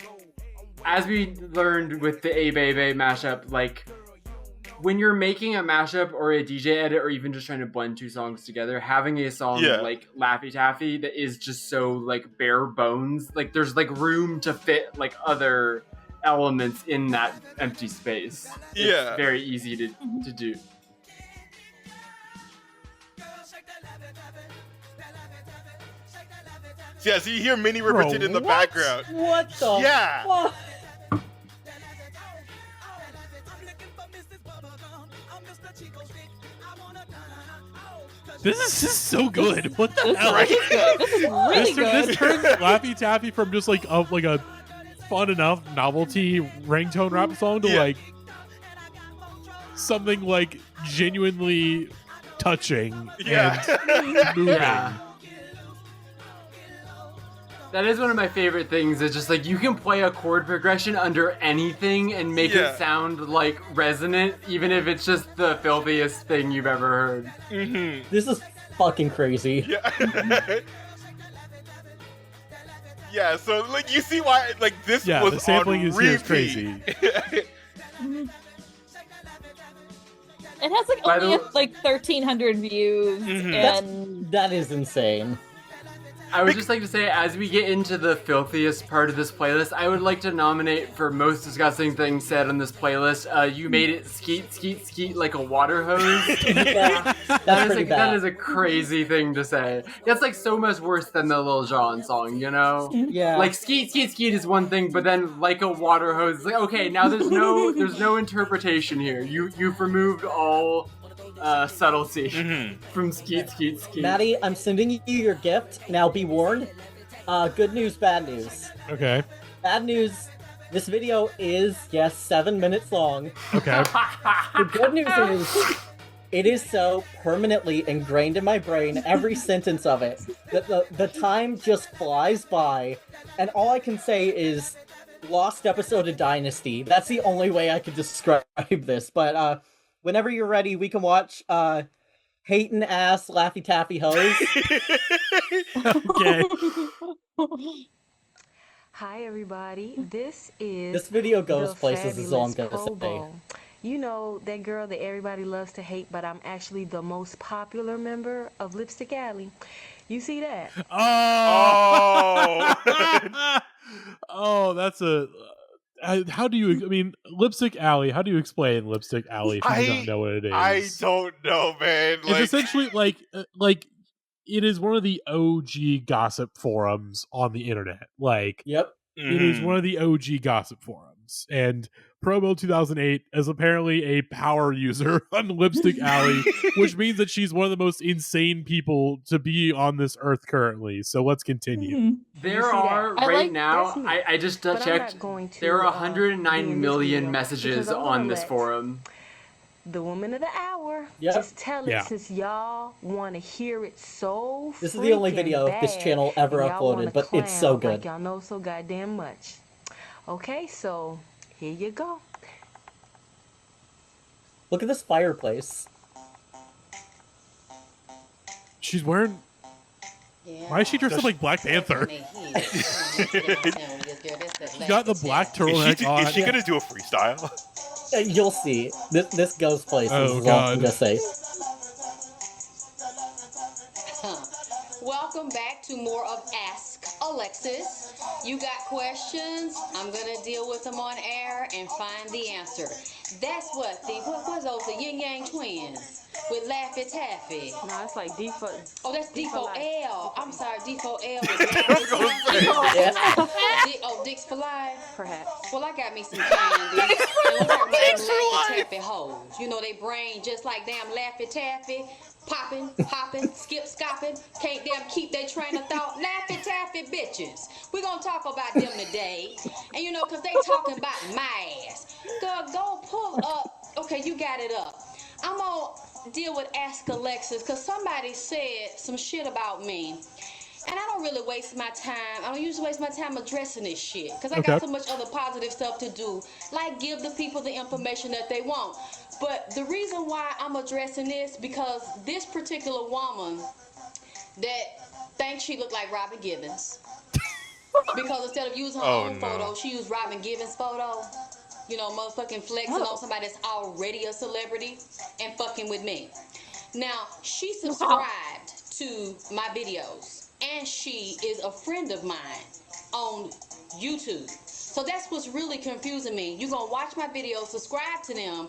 As we learned with the A Baby mashup, like when you're making a mashup or a DJ edit or even just trying to blend two songs together, having a song like Laffy Taffy that is just so like bare bones, like there's like room to fit like other elements in that empty space. Yeah. It's very easy to do. Yeah, so you hear Minnie Riperton in the background. What the Yeah. fuck? This is just so good. What the hell? This is really good. This turns Laffy Taffy from just like a fun enough novelty ringtone rap song to like something like genuinely touching and moving. Yeah. That is one of my favorite things. It's just like you can play a chord progression under anything and make it sound like resonant, even if it's just the filthiest thing you've ever heard. Mm-hmm. This is fucking crazy. Yeah. Yeah, so like you see why like this was the sampling on is repeat. crazy. It has like only like 1,300 views, and that is insane. I would just like to say, as we get into the filthiest part of this playlist, I would like to nominate for most disgusting things said on this playlist. You made it skeet, skeet, skeet like a water hose. Yeah, that's pretty bad. That is a crazy thing to say. That's like so much worse than the Lil Jon song, you know? Yeah. Like skeet, skeet, skeet is one thing, but then like a water hose is like, okay, now there's no interpretation here. You've removed all subtlety from skeet, skeet, skeet. Matty, I'm sending you your gift. Now be warned. Good news, bad news. Okay. Bad news. This video is, yes, 7 minutes long. Okay. The good news is, it is so permanently ingrained in my brain, every sentence of it, that the time just flies by, and all I can say is, lost episode of Dynasty. That's the only way I could describe this, but, whenever you're ready, we can watch Hatin' Ass Laffy Taffy Hose. Okay. Hi everybody, this This video goes the places is all I'm gonna fabulous say. Kobo. You know, that girl that everybody loves to hate, but I'm actually the most popular member of Lipstick Alley. You see that? Oh! Oh, that's a... how do you... I mean, Lipstick Alley, how do you explain Lipstick Alley if you don't know what it is? I don't know, man. It's essentially like it is one of the OG gossip forums on the internet. Like, yep. It is one of the OG gossip forums. And Promo 2008 is apparently a power user on Lipstick Alley, which means that she's one of the most insane people to be on this earth currently. So let's continue. There are, right now, I just checked, there are 109 million messages on this forum. The woman of the hour. Yep. Just tell it since y'all want to hear it so This is the only freaking video bad, this channel ever and y'all wanna uploaded, but it's so clown good. Like y'all know so goddamn much. Okay, so here you go. Look at this fireplace. She's wearing... Why is she dressed up like Black Panther? She got the black turtleneck on. Is she gonna do a freestyle? You'll see. This goes places. Oh, is all I'm God. gonna say. Welcome back to more of Ask Alexis. You got questions? I'm gonna deal with them on air and find the answer. That's what was those, the Yin Yang twins with Laffy Taffy. No, it's like D4. Oh, that's D4L. I'm sorry, D4L. Dicks for life. Perhaps. Well, I got me some candy. And we talking about Laffy Taffy hoes. You know, they brain just like damn Laffy Taffy. Popping, hopping, skip, scopping, can't damn keep their train of thought. Laffy Taffy bitches. We're gonna talk about them today. And you know, cause they talking about my ass. Girl, go pull up. Okay, you got it up. I'm gonna deal with Ask Alexis, cause somebody said some shit about me. And I don't really waste my time. I don't usually waste my time addressing this shit. Because I got so much other positive stuff to do. Like give the people the information that they want. But the reason why I'm addressing this, because this particular woman that thinks she looked like Robin Givens. Because instead of using her own photo, she used Robin Givens' photo. You know, motherfucking flexing on somebody that's already a celebrity and fucking with me. Now, she subscribed to my videos. And she is a friend of mine on YouTube. So that's what's really confusing me. You're gonna watch my videos, subscribe to them,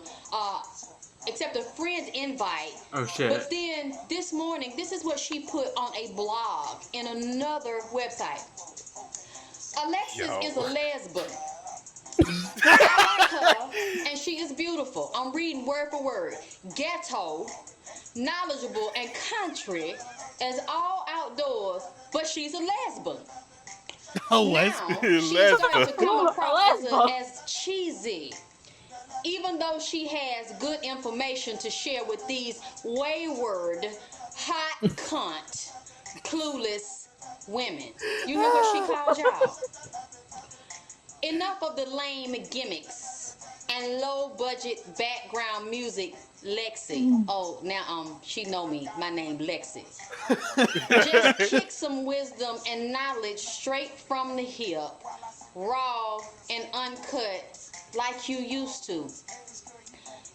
accept a friend's invite. Oh shit. But then this morning, this is what she put on a blog in another website. Alexis is a lesbian. I like her, and she is beautiful. I'm reading word for word. Ghetto, knowledgeable, and country as all outdoors, but she's a lesbian. A lesbian. She's starting to come across as cheesy. Even though she has good information to share with these wayward, hot cunt, clueless women. You know what she calls y'all? Enough of the lame gimmicks and low-budget background music, Lexi. Oh, now she know me. My name Lexi. Just kick some wisdom and knowledge straight from the hip, raw and uncut, like you used to.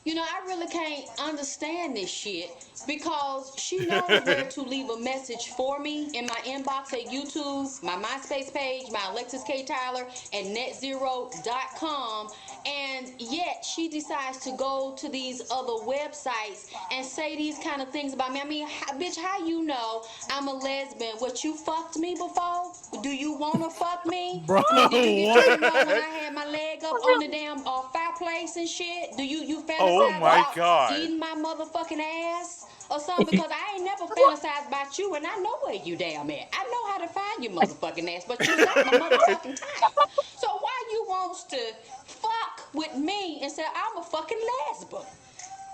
You know, I really can't understand this shit because she knows where to leave a message for me in my inbox at YouTube, my MySpace page, my Alexis K. Tyler, and netzero.com. And yet she decides to go to these other websites and say these kind of things about me. I mean, bitch, how you know I'm a lesbian? What, you fucked me before? Do you want to fuck me? Bro, I mean, did you know when I had my leg up on the damn fireplace and shit? Do you fantasize about eating my motherfucking ass or something? Because I ain't never fantasized about you, and I know where you damn at. I know how to find your motherfucking ass, but you not my motherfucking type. So why you wants to fuck with me and say I'm a fucking lesbian?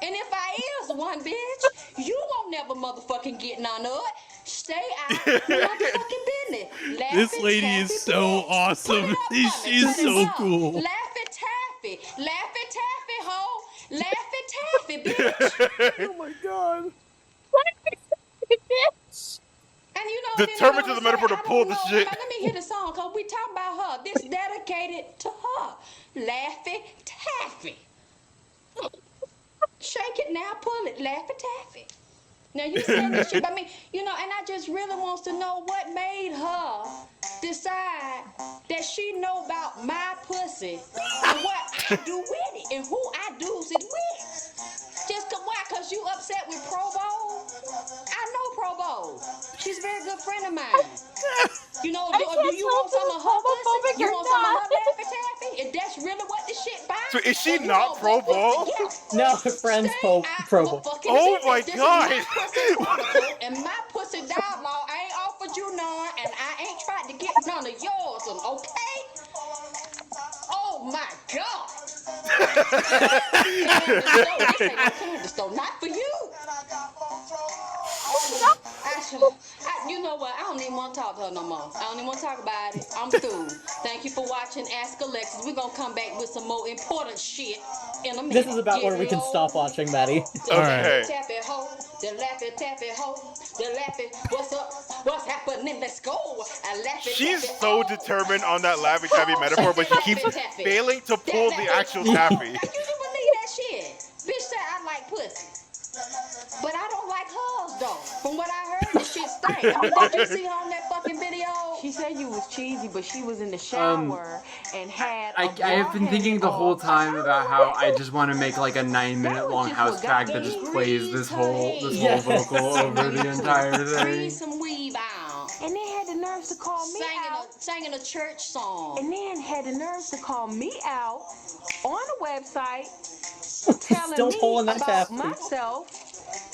And if I is one, bitch, you won't never motherfucking get none of it. Stay out of motherfucking business. This lady is so awesome. She's so cool. Laffy Taffy. Laffy Taffy, ho. Laffy Taffy, bitch. Oh my god. Bitch. And you know, determined to the metaphor to pull this shit. Let me hear the song, because we talking about her. This dedicated to her. Laffy Taffy. Shake it now, pull it. Laffy Taffy. Now you said this shit about me, you know, and I just really wants to know what made her decide that she know about my pussy and what I do with it and who I do's it with. Just why? Cause you upset with Pro Bowl? I know Pro Bowl. She's a very good friend of mine. You know, do you want some of her pussy? You want some of her Laffy Taffy? If that's really what the shit about? So is she not Pro Bowl? No, friends Pro Bowl. Oh my god! And my pussy dialogue, I ain't offered you none, and I ain't tried to get none of yours, okay? Oh my god! This ain't no candy store, not for you. You know what? I don't even want to talk to her no more. I don't even want to talk about it. I'm through. Thank you for watching Ask Alexis. We're going to come back with some more important shit in a minute. This is about where we can stop watching, Matty. All right. Taffy ho, the Laffy Taffy ho, the Laffy, what's up? What's happening? Let's go. She's so determined on that Laffy Taffy metaphor, but she keeps failing to pull the actual taffy. You believe that shit? Bitch said I like pussy. But I don't like hers though. From what I heard, this shit stank. Did you see her on that fucking video? She said you was cheesy, but she was in the shower and had. I have been thinking the whole time about how I just want to make like a 9-minute long house track that just plays this whole vocal over the entire thing. Some weave out. And then had the nerves to call me out. Singing a church song. And then had the nerves to call me out on the website, telling Still me pulling that about taffy. myself.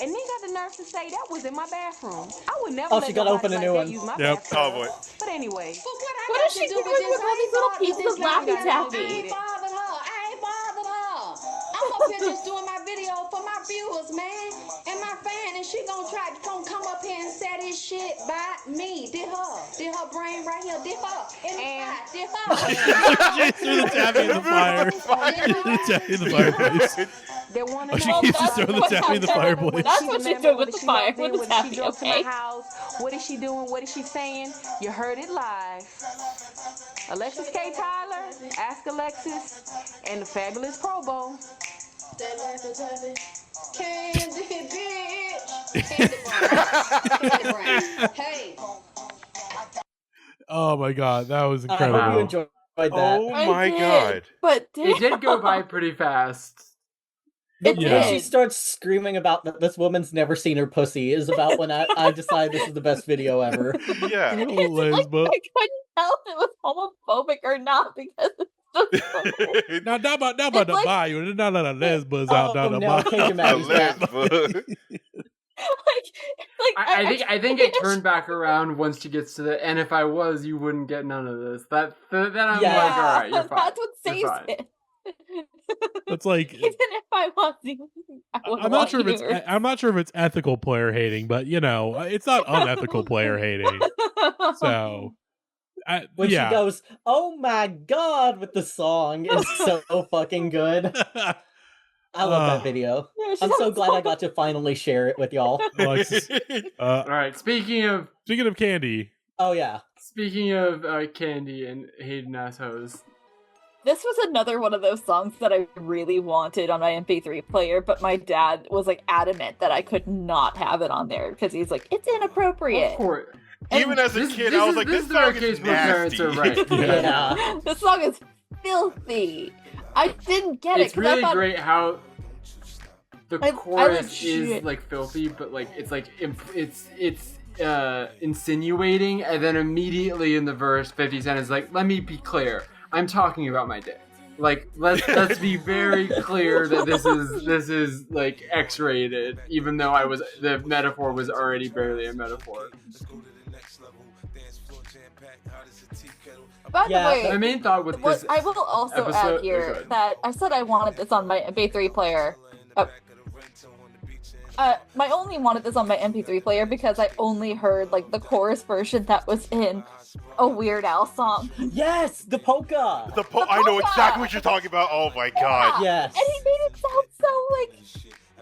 And then got the nerve to say that was in my bathroom. I would never Oh, let she gotta nobody open a like new that one. use my Yep. bathroom. Oh boy. But anyway. What is she doing with all these little pieces of Laffy Taffy? I ain't bothered her. I'm up here just doing my video for my viewers, man, and my fan, and she gonna come up here and say this shit by me. Did her brain right here? Did her in the fire? She threw the taffy in the fire. She threw the taffy in the fireplace. Oh, she keeps just throwing the taffy in the fireplace. That's what she's doing with the fire, with the taffy, okay? What is she doing? What is she saying? You heard it live. Alexis K. Tyler, Ask Alexis, and the Fabulous Pro Bowl. Candy bitch. Candy brain. Hey. Oh my god, that was I hope you incredible. enjoyed that. Oh my god! But it did go by pretty fast. When she starts screaming about that this woman's never seen her pussy is about when I decided this is the best video ever. Yeah. Like, I couldn't tell if it was homophobic or not because it's just Not about the bio. Not a lesbos out down the no, bio. can't imagine I think it turned back around once she gets to the and if I was, you wouldn't get none of this. Then I'm like, all right, you're fine. That's what saves it. It's like even if I was, I'm not sure if it's ethical player hating, but it's not unethical player hating. So when she goes, "Oh my god," with the song is so fucking good. I love that video. I'm so glad I got to finally share it with y'all. All right, speaking of candy. Oh yeah. Speaking of candy and Hayden assholes. This was another one of those songs that I really wanted on my MP3 player, but my dad was like adamant that I could not have it on there because he's like, it's inappropriate. Of course. Even as a kid, I was like, this song is nasty. Parents are right. Yeah. This song is filthy. I didn't get it. It's really great how the chorus is like filthy, but like it's insinuating, and then immediately in the verse, 50 Cent is like, "Let me be clear, I'm talking about my dick." Like let's be very clear that this is like X-rated, even though the metaphor was already barely a metaphor. By the way, my main thought with this I will also add here that I said I wanted this on my MP3 player. I only wanted this on my MP3 player because I only heard like the chorus version that was in a Weird Al song. Yes, the polka. I know exactly what you're talking about. Oh my god. Yes. And he made it sound so like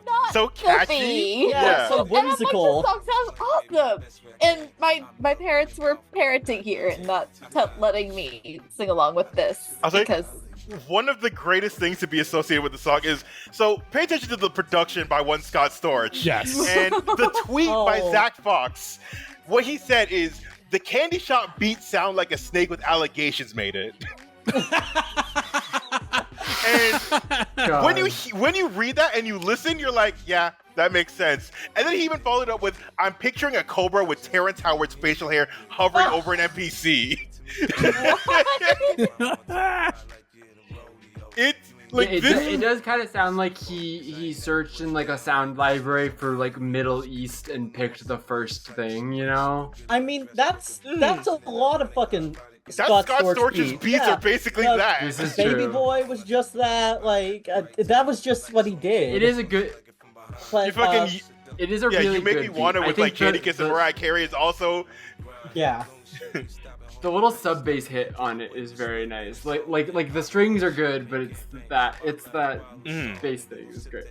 not so catchy. Filthy. Yeah, so whimsical. And I'm like, this song sounds awesome. And my parents were parenting here and not letting me sing along with this because. One of the greatest things to be associated with the song is, so pay attention to the production by one Scott Storch. Yes. And the tweet by Zach Fox, what he said is, the candy shop beats sound like a snake with allegations made it. And when you read that and you listen, you're like, yeah, that makes sense. And then he even followed up with, I'm picturing a cobra with Terrence Howard's facial hair hovering over an NPC. It does kind of sound like he searched in like a sound library for like Middle East and picked the first thing, I mean, that's a lot of fucking Scott Storch's beats are basically that. This is Baby true. Boy was just that. Like that was just what he did. It is a good. But, it is a really you make good me want it beat. with like Candy Kiss and Mariah Carey is also. Yeah. The little sub bass hit on it is very nice. Like the strings are good, but it's that bass thing is great.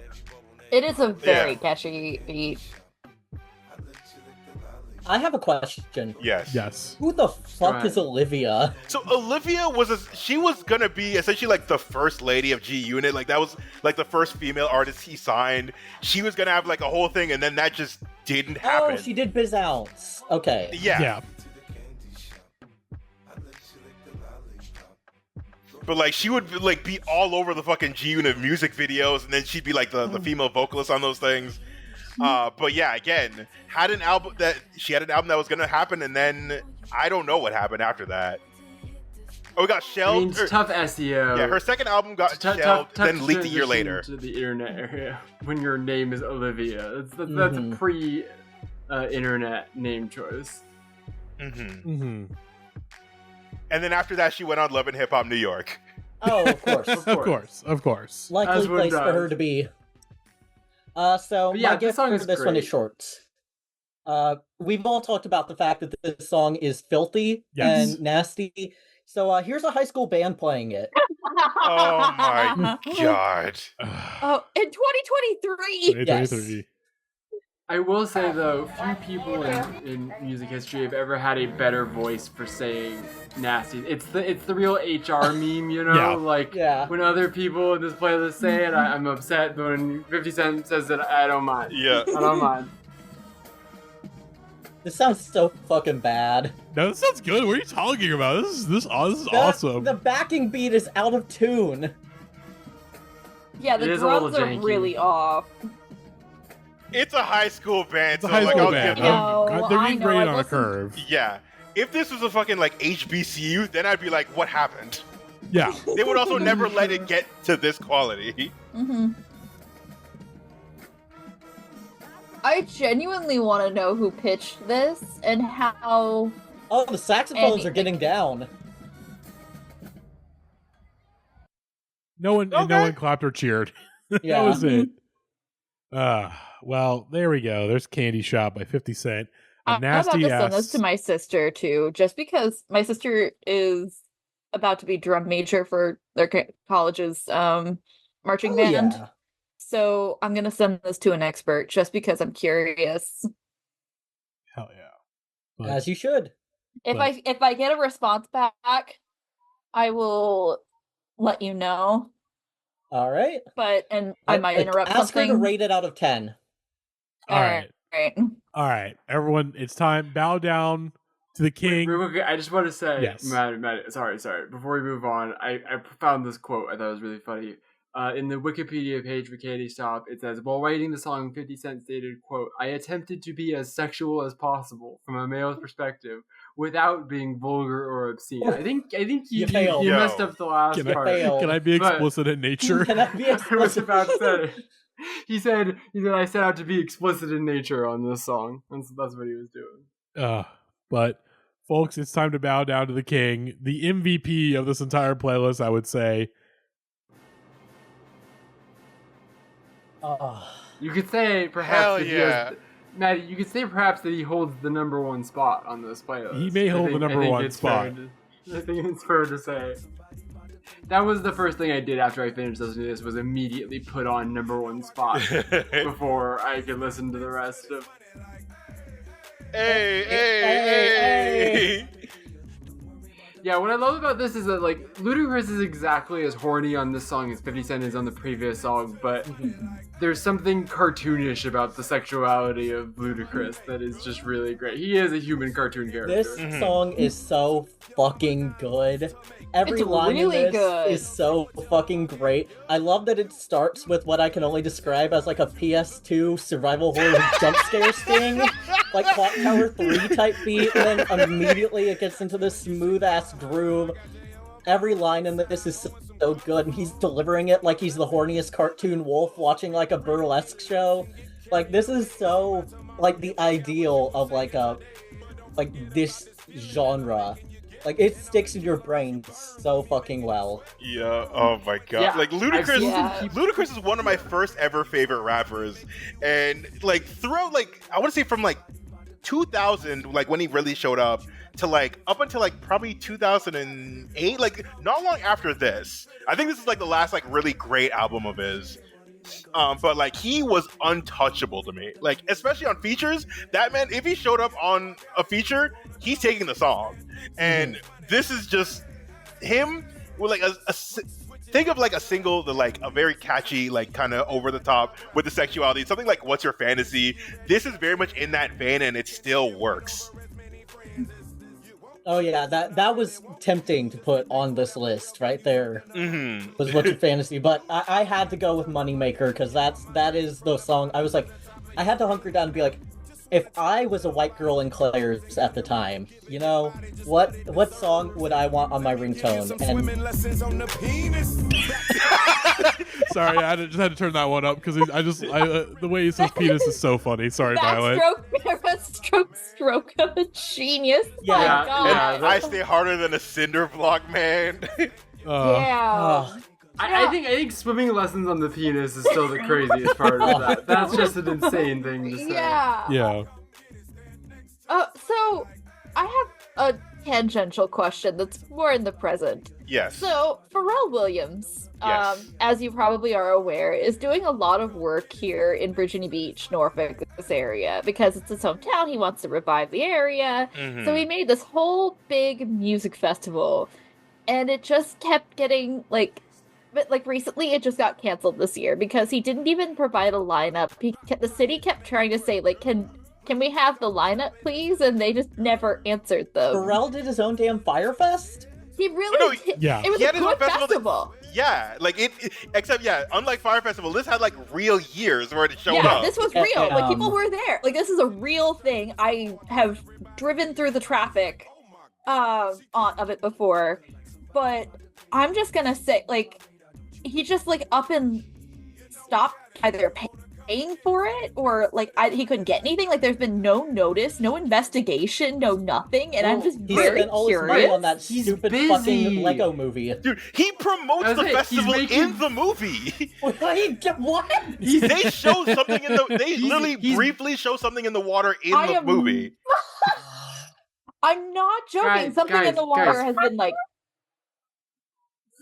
It is a very catchy beat. I have a question. Yes. Who the fuck is Olivia? So Olivia she was gonna be essentially like the first lady of G Unit. Like that was like the first female artist he signed. She was gonna have like a whole thing, and then that just didn't happen. Oh, she did Biz Ounce. Okay. Yeah. But like she would like be all over the fucking G Unit music videos, and then she'd be like the female vocalist on those things. But yeah, again, she had an album that was gonna happen, and then I don't know what happened after that. Oh, we got shelved. I mean, it's tough SEO. Yeah, her second album got shelved, then leaked a year later. To the internet area when your name is Olivia, that's a pre-internet name choice. And then after that, she went on Love and Hip Hop New York. Oh, of course. Likely place for her to be. So my gift for this one is short. We've all talked about the fact that this song is filthy and nasty. So here's a high school band playing it. Oh my god! Oh, in 2023. Yes. I will say though, few people in music history have ever had a better voice for saying nasty. It's the real HR meme, when other people in this playlist say it, I'm upset, but when 50 Cent says it, I don't mind. Yeah. I don't mind. This sounds so fucking bad. No, this sounds good. What are you talking about? This is awesome. The backing beat is out of tune. Yeah, the drums are really off. It's a high school band. It's a high school band. They're getting graded on a curve. Yeah. If this was a fucking like HBCU, then I'd be like, what happened? Yeah. They would also never let it get to this quality. Mm-hmm. I genuinely want to know who pitched this and how... Oh, the saxophones are getting down. No one clapped or cheered. Yeah. That was it. Well, there we go. There's Candy Shop by 50 Cent. I'm about to send this to my sister, too, just because my sister is about to be drum major for their college's marching band. Yeah. So I'm going to send this to an expert just because I'm curious. Hell yeah. As you should. If I get a response back, I will let you know. All right. I might interrupt ask something. Her to rate it out of 10. All right, everyone, it's time. Bow down to the king. I just want to say, yes. Matty, sorry. Before we move on, I found this quote I thought was really funny. In the Wikipedia page for Candy Stop, it says, while writing the song, 50 Cent stated, quote, I attempted to be as sexual as possible from a male's perspective without being vulgar or obscene. I think you messed up the last part. Can I be explicit in nature? Can I be explicit? I was about to say. He said, I set out to be explicit in nature on this song. That's what he was doing. But, folks, it's time to bow down to the king, the MVP of this entire playlist, I would say. You could say perhaps Matty, you could say perhaps that he holds the number one spot on this playlist. He may hold the number one spot. I think it's fair to say. That was the first thing I did after I finished listening to this, was immediately put on number one spot before I could listen to the rest of. Hey. Yeah, what I love about this is that, like, Ludacris is exactly as horny on this song as 50 Cent is on the previous song, but there's something cartoonish about the sexuality of Ludacris that is just really great. He is a human cartoon character. This song is so fucking good. Every line in this is so fucking great. I love that it starts with what I can only describe as like a PS2 survival horror jump scare sting, like Clock Tower 3 type beat, and then immediately it gets into this smooth-ass groove. Every line in this is so good, and he's delivering it like he's the horniest cartoon wolf watching like a burlesque show. Like, this is so, like, the ideal of like this genre. Like, it sticks in your brain so fucking well. Yeah, oh my god. Yeah, like, Ludacris is one of my first ever favorite rappers. And, like, throughout, like, I want to say from, like, 2000, like, when he really showed up, to, like, up until, like, probably 2008, like, not long after this. I think this is, like, the last, like, really great album of his. But, like, he was untouchable to me. Like, especially on features, that man, if he showed up on a feature, he's taking the song. And this is just him with, like, think of, like, a single that, like, a very catchy, like, kind of over the top with the sexuality. Something like What's Your Fantasy? This is very much in that vein, and it still works. Oh yeah, that was tempting to put on this list right there. Was What's Your Fantasy, but I had to go with Moneymaker because that is the song. I was like, I had to hunker down and be like, if I was a white girl in Claire's at the time, you know, what song would I want on my ringtone? And sorry, I just had to turn that one up because the way he says penis is so funny. Sorry, Violet. Stroke of a genius. Yeah, my God. And I stay harder than a cinder block, man. I think swimming lessons on the penis is still the craziest part of that. That's just an insane thing to say. Yeah. So I have a tangential question that's more in the present. Yes. So Pharrell Williams, as you probably are aware, is doing a lot of work here in Virginia Beach, Norfolk, this area, because it's his hometown. He wants to revive the area. So he made this whole big music festival, and it just kept getting but recently it just got canceled this year because he didn't even provide a lineup. The city kept trying to say, like, can can we have the lineup, please? And they just never answered them. Pharrell did his own damn Fyre Fest? He really did. Yeah. It was a good festival. Like except unlike Fyre Festival, this had like real years where it showed up. Yeah, this was real. Like people were there. Like this is a real thing. I have driven through the traffic of it before, but I'm just gonna say, like, he just like up and stopped either paying for it or like he couldn't get anything. Like there's been no notice, no investigation, no nothing, and I'm just very spent all his money on that stupid fucking Lego movie. Dude, he promotes the festival in the movie. What? They show something in the. They literally briefly show something in the water in the movie. I'm not joking. Something in the water has been like.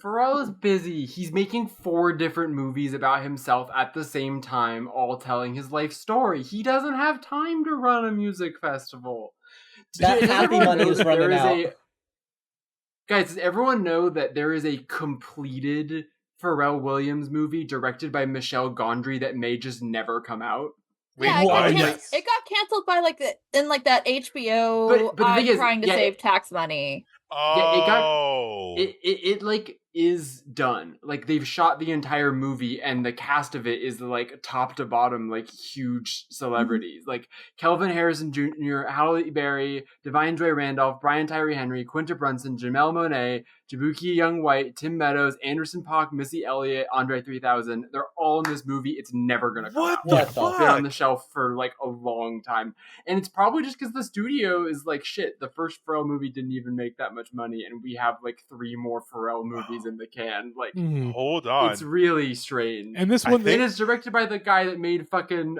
Pharrell is busy. He's making 4 different movies about himself at the same time, all telling his life story. He doesn't have time to run a music festival. That happy money is running out. Guys, does everyone know that there is a completed Pharrell Williams movie directed by Michel Gondry that may just never come out? Yeah, it got canceled by that HBO. But the thing is, trying to save tax money. It is done. Like they've shot the entire movie, and the cast of it is like top to bottom, like huge celebrities, like Kelvin Harrison Jr., Halle Berry, Divine Joy Randolph, Brian Tyree Henry, Quinta Brunson, Janelle Monáe, Jabuki Young White, Tim Meadows, Anderson Paak, Missy Elliott, Andre 3000. They're all in this movie. It's never gonna come out. What the fuck? Been on the shelf for like a long time, and it's probably just because the studio is like, shit, the first Pharrell movie didn't even make that much money, and we have like 3 more Pharrell movies in the can. Like, hold on, it's really strange. And this one, it's directed by the guy that made fucking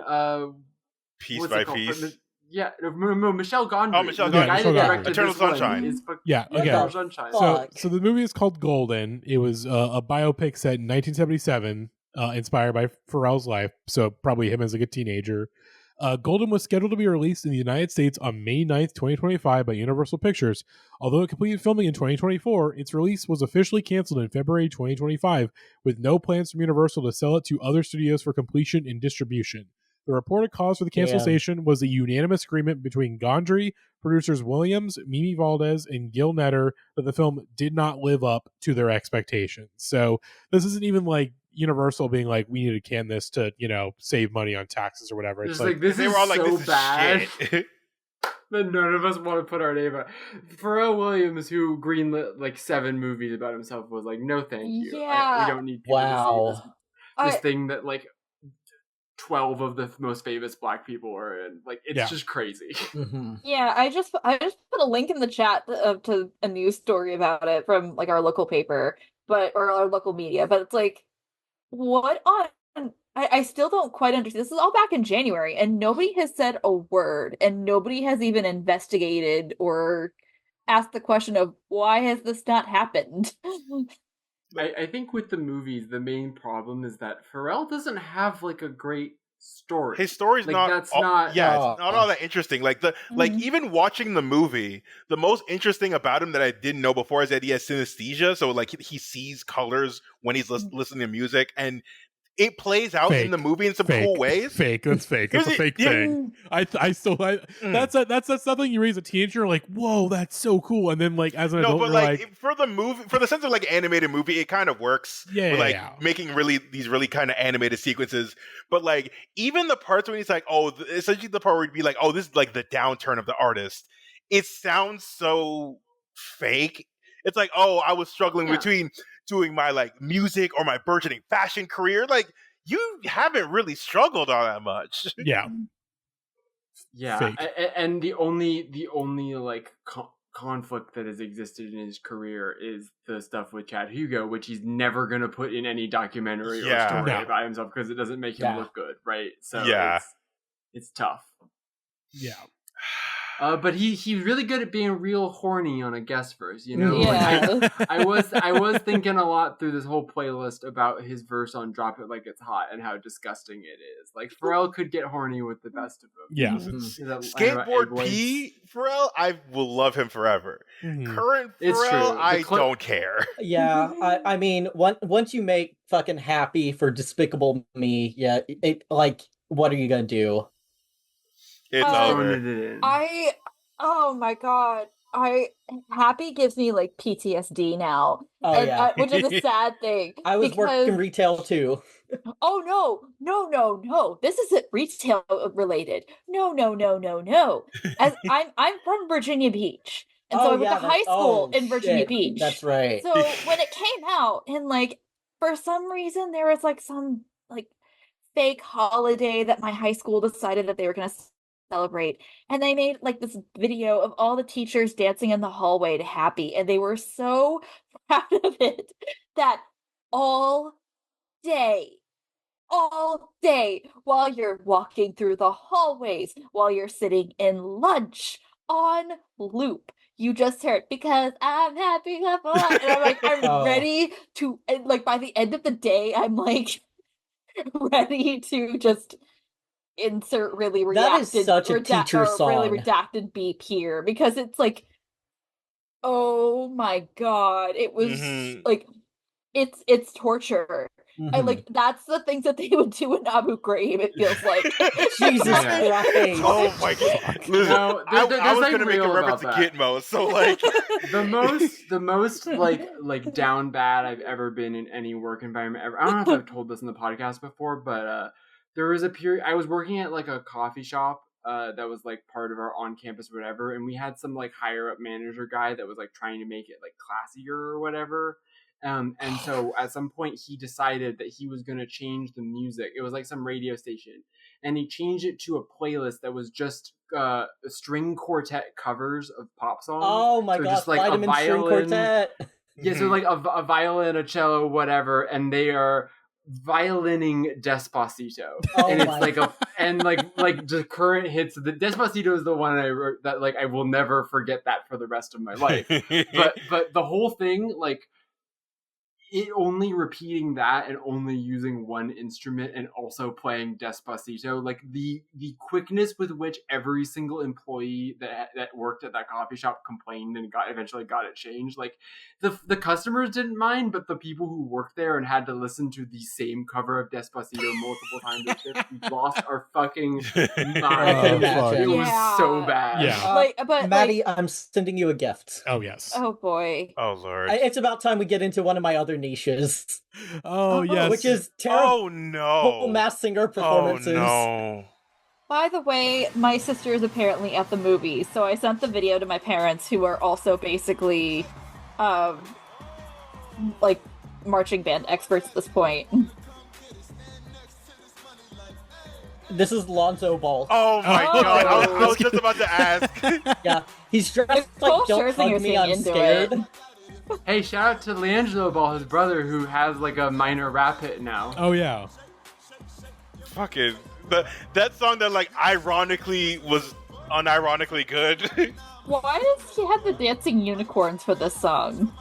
Piece by Piece. Yeah, Michel Gondry. Oh, Michel Gondry. Eternal Sunshine. Eternal Sunshine. So the movie is called Golden. It was a biopic set in 1977, inspired by Pharrell's life. So probably him as like a teenager. Golden was scheduled to be released in the United States on May 9th, 2025 by Universal Pictures. Although it completed filming in 2024, its release was officially canceled in February 2025, with no plans from Universal to sell it to other studios for completion and distribution. The reported cause for the cancellation was a unanimous agreement between Gondry, producers Williams, Mimi Valdez, and Gil Netter that the film did not live up to their expectations. So this isn't even like Universal being like, we need to can this to, save money on taxes or whatever. It's like this is so bad that none of us want to put our name on. Pharrell Williams, who greenlit like 7 movies about himself, was like, no thank you. Yeah. We don't need people to see this thing that like 12 of the most famous Black people are in. Like, it's just crazy. Yeah, I just put a link in the chat to a news story about it from like our local paper, or our local media. But it's like, what on? I still don't quite understand. This is all back in January, and nobody has said a word, and nobody has even investigated or asked the question of why has this not happened. I think with the movies, the main problem is that Pharrell doesn't have like a great story. His story's like, it's not all that interesting. Like like even watching the movie, the most interesting about him that I didn't know before is that he has synesthesia. So like he sees colors when he's listening to music, and it plays out in the movie in some cool ways. That's fake. It's a fake thing. That's something you raise a teenager like, whoa, that's so cool. And then like as an adult, but like for the movie, for the sense of like animated movie, it kind of works. Making these really kind of animated sequences. But like even the parts when he's like, essentially the part where he'd be like, oh, this is like the downturn of the artist. It sounds so fake. It's like, oh, I was struggling between doing my like music or my burgeoning fashion career. Like, you haven't really struggled all that much. And the only like conflict that has existed in his career is the stuff with Chad Hugo, which he's never gonna put in any documentary or story about himself because it doesn't make him look good, right? So it's tough. But he's really good at being real horny on a guest verse, Like, I was thinking a lot through this whole playlist about his verse on "Drop It Like It's Hot" and how disgusting it is. Like Pharrell could get horny with the best of them. Skateboard P, Pharrell, I will love him forever. Current Pharrell, I don't care. I mean, once you make fucking Happy for Despicable Me, what are you gonna do? It's over. Oh my god. Happy gives me like PTSD now. Oh yeah. Which is a sad thing. I was working retail too. Oh no. This isn't retail related. No. As I'm from Virginia Beach. And so I went to high school in Virginia Beach. That's right. So when it came out, and like for some reason there was like some like fake holiday that my high school decided that they were gonna celebrate, and they made like this video of all the teachers dancing in the hallway to Happy, and they were so proud of it that all day while you're walking through the hallways, while you're sitting in lunch on loop, you just heard because I'm happy, and I'm like, I'm ready to, and like by the end of the day, I'm like ready to just insert really redacted, that is such a teacher song. Really redacted beep here, because it's like, oh my god, it was like it's torture. And like that's the things that they would do in Abu Ghraib, it feels like. Jesus Christ. Oh my god. Listen, I was gonna make a reference to Gitmo, so like the most like down bad I've ever been in any work environment ever. I don't know if I've told this in the podcast before, but there was a period I was working at like a coffee shop that was like part of our on-campus whatever, and we had some like higher up manager guy that was like trying to make it like classier or whatever. And so at some point he decided that he was going to change the music. It was like some radio station, and he changed it to a playlist that was just string quartet covers of pop songs. Oh my god, just like Vitamin a violin, string quartet. Yeah, so like a violin, a cello, whatever, and they are violining Despacito. And it's like like the current hits. The Despacito is the one I wrote that like I will never forget that for the rest of my life. but the whole thing, like it only repeating that and only using one instrument and also playing Despacito, like the quickness with which every single employee that worked at that coffee shop complained and eventually got it changed. Like the customers didn't mind, but the people who worked there and had to listen to the same cover of Despacito multiple times a shift, we lost our fucking mind. It was so bad. Yeah. But Matty, I'm sending you a gift. Oh yes. Oh boy. Oh lord. It's about time we get into one of my other niches. Oh yes. Which is terrible. Oh no. Masked Singer performances. Oh no. By the way, my sister is apparently at the movies, so I sent the video to my parents, who are also basically like marching band experts at this point. This is Lonzo Ball. Oh my god, I was just about to ask. Yeah, he's dressed like Don't Hug Me, I'm Scared. Hey, shout out to Leangelo Ball, his brother, who has like a minor rap hit now. Oh yeah. Fucking that song that like ironically was unironically good. Why does he have the dancing unicorns for this song?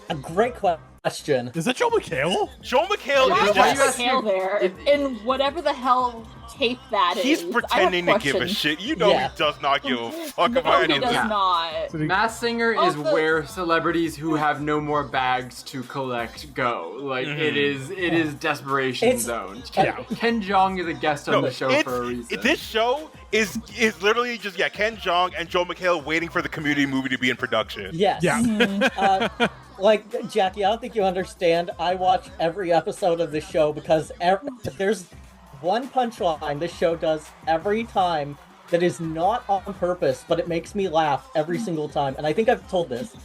A great question. Is that Joel McHale? Joel McHale Why is just McHale there in whatever the hell tape that He's is. pretending to give a shit. You know he does not give a fuck about anything. He does not. Masked Singer is where celebrities who have no more bags to collect go. Like it is desperation zone. Ken Jeong is a guest on the show for a reason. This show is literally just Ken Jeong and Joel McHale waiting for the Community movie to be in production. Yes. Yeah. Like Jackie, I don't think you understand. I watch every episode of the show because there's one punchline this show does every time that is not on purpose, but it makes me laugh every single time. And I think I've told this.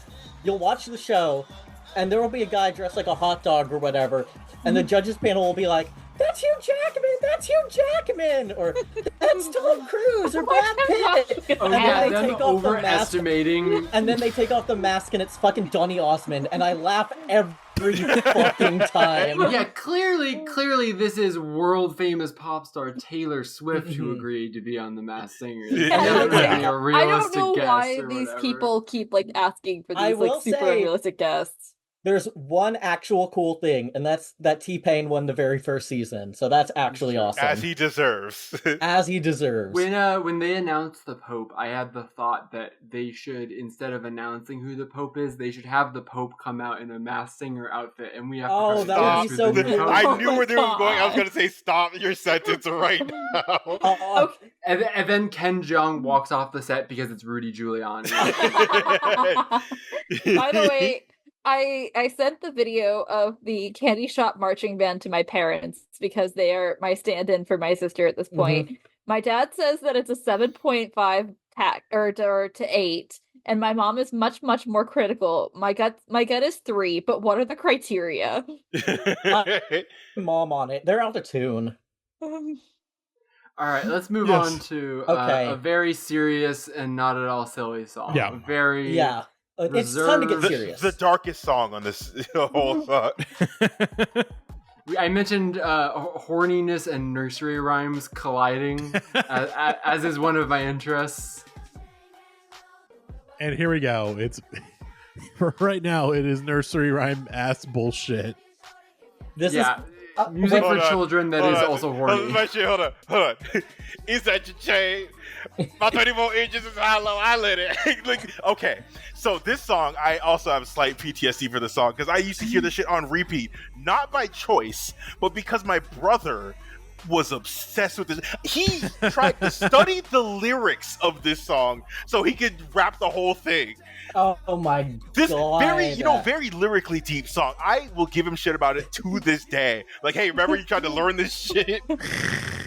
You'll watch the show, and there will be a guy dressed like a hot dog or whatever, and the judges panel will be like, "That's Hugh Jackman! That's Hugh Jackman!" Or "That's Tom Cruise!" or "Brad Pitt!" Oh, and then they take off the mask, and then they take off the mask, and it's fucking Donny Osmond, and I laugh every fucking time. Yeah, clearly, this is world famous pop star Taylor Swift who agreed to be on The Masked Singer. I don't know why these people keep like asking for these like super realistic guests. There's one actual cool thing, and that's that T-Pain won the very first season. So that's actually awesome. As he deserves. As he deserves. When they announced the Pope, I had the thought that they should, instead of announcing who the Pope is, they should have the Pope come out in a masked singer outfit, and we have to that would be so cool. I knew where they were going. I was going to say, stop your sentence right now. Okay. And then Ken Jeong walks off the set because it's Rudy Giuliani. By the way, I sent the video of the Candy Shop marching band to my parents because they are my stand-in for my sister at this point. Mm-hmm. My dad says that it's a 7.5 to 8, and my mom is much more critical. My gut is 3, but what are the criteria? Mom on it. They're out of tune. All right, let's move on to a very serious and not at all silly song. Yeah. It's time to get serious. The darkest song on this whole thought. I mentioned horniness and nursery rhymes colliding, as is one of my interests. And here we go. It's right now. It is nursery rhyme ass bullshit. This is music for children that is also horny. Hold on. Is that your chain? My 24 inches is hollow. I let it. Okay. So this song, I also have slight PTSD for the song because I used to hear this shit on repeat, not by choice, but because my brother was obsessed with this. He tried to study the lyrics of this song so he could rap the whole thing. Oh my god. This very lyrically deep song. I will give him shit about it to this day. Like, hey, remember you tried to learn this shit?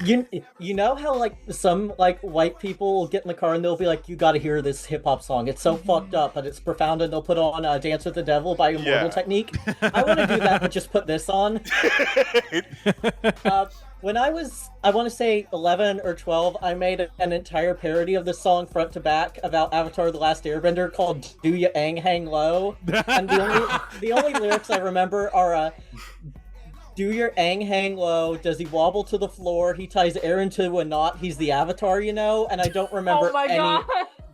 You know how some white people will get in the car and they'll be like, you gotta hear this hip hop song. It's so fucked up, but it's profound, and they'll put on Dance with the Devil by Immortal Technique. I want to do that, but just put this on. When I was, I want to say 11 or 12, I made an entire parody of this song front to back about Avatar: The Last Airbender called "Do Ya Aang Hang Low," and the only lyrics I remember are "Do your Aang hang low? Does he wobble to the floor? He ties air into a knot. He's the Avatar, you know." And I don't remember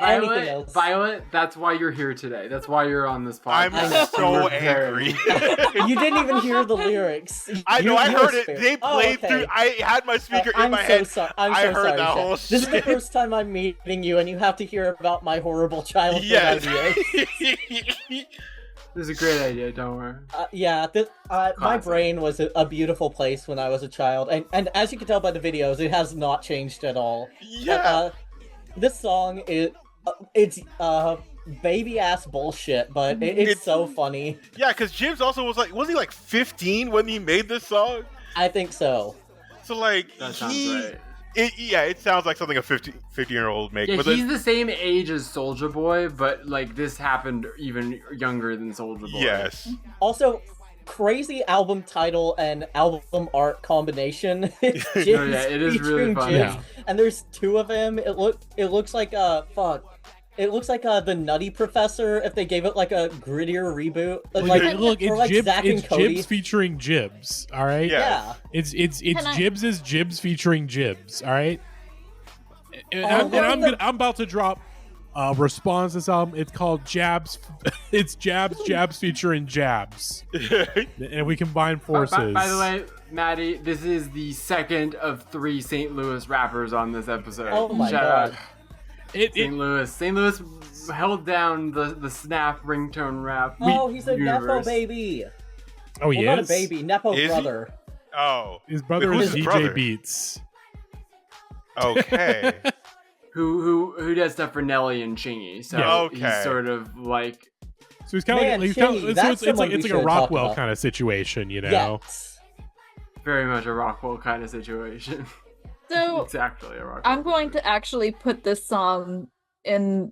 anything else. Violet, that's why you're here today. That's why you're on this podcast. I'm so angry. You didn't even hear the lyrics. I know, I heard it. They played through. I had my speaker in my head. I heard that whole shit. This is the first time I'm meeting you, and you have to hear about my horrible childhood ideas. This is a great idea, don't worry. My brain was a beautiful place when I was a child, and as you can tell by the videos, it has not changed at all. Yeah. This song it's baby ass bullshit, but it's so funny. Yeah, because Jibbs also was he 15 when he made this song? I think so. So that sounds right. It sounds like something a 15-year-old make. Yeah, but he's the same age as Soulja Boy, but this happened even younger than Soulja Boy. Yes. Also, crazy album title and album art combination. It's Jibbs it is really fun. Jibbs, and there's 2 of them. It looks like It looks like the Nutty Professor if they gave it a grittier reboot. It's Jibbs featuring Jibbs. All right. Yeah. It's Jibbs featuring Jibbs. All right. I'm about to drop a response to this album. It's called Jabs. It's Jabs featuring Jabs, and we combine forces. By the way, Matty, this is the second of 3 St. Louis rappers on this episode. Oh my god. St. Louis held down the Snap ringtone rap. He's a Nepo baby. Oh, he is? Not a baby, Nepo brother. Oh, his brother is DJ brother? Beats. Okay. who does stuff for Nelly and Chingy? So he's sort of like. So he's kind of it's like a Rockwell kind of situation, you know. Yes. Very much a Rockwell kind of situation. So exactly a Rockwell. I'm going to actually put this song in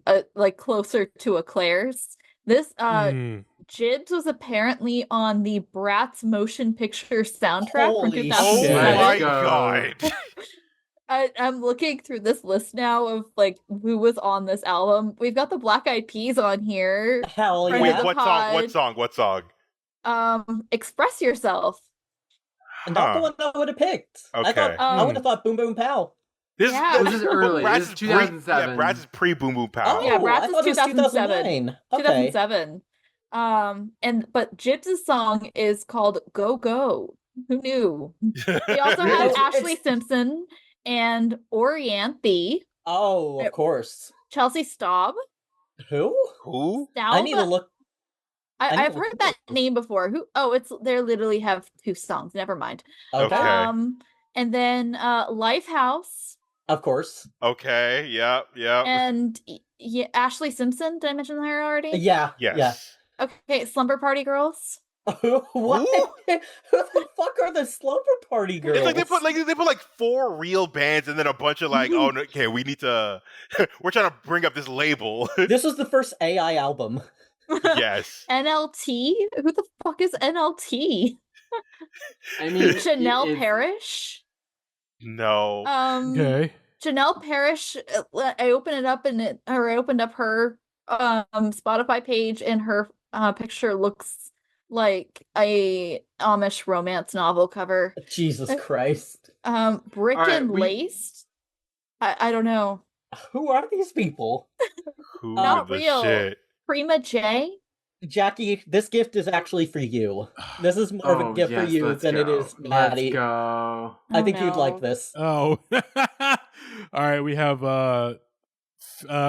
closer to a Claire's. This Jibbs was apparently on the Bratz motion picture soundtrack from 2007. Oh my god. I'm looking through this list now of who was on this album. We've got the Black Eyed Peas on here. Hell yeah. Wait, what song? Express Yourself. Not the one I would have picked. Okay. I would have thought Boom Boom Pow. This is early. This is 2007. Bratz is pre Boom Boom Pow. Yeah, Bratz is 2007. 2009. Okay. 2007. But Jibbs' song is called Go Go. Who knew? We also have Ashley Simpson and Orianthe. Oh, of course. Chelsea Staub. Who? Who? Staub? I need to look. I've heard that name before. Who? Oh, they literally have 2 songs. Never mind. Okay. And then Lifehouse. Of course. Okay. Yeah. And Ashley Simpson. Did I mention her already? Yeah. Yes. Yeah. Okay, Slumber Party Girls. What? Who the fuck are the Slumber Party Girls? It's like they put like 4 real bands and then a bunch of like, oh, no, okay, we need to. We're trying to bring up this label. This was the first AI album. Yes. NLT. Who the fuck is NLT? I mean, Chanel Parrish. No. Okay. Chanel Parrish. I opened up her Spotify page, and her picture looks like a Amish romance novel cover. Jesus Christ. Brick and Laced. I don't know. Who are these people? Who Not the real. shit? Prima J. Jackie, this gift is actually for you. This is more of a gift for you than it is Matty. Let's go. I think you'd like this. Oh. All right, we have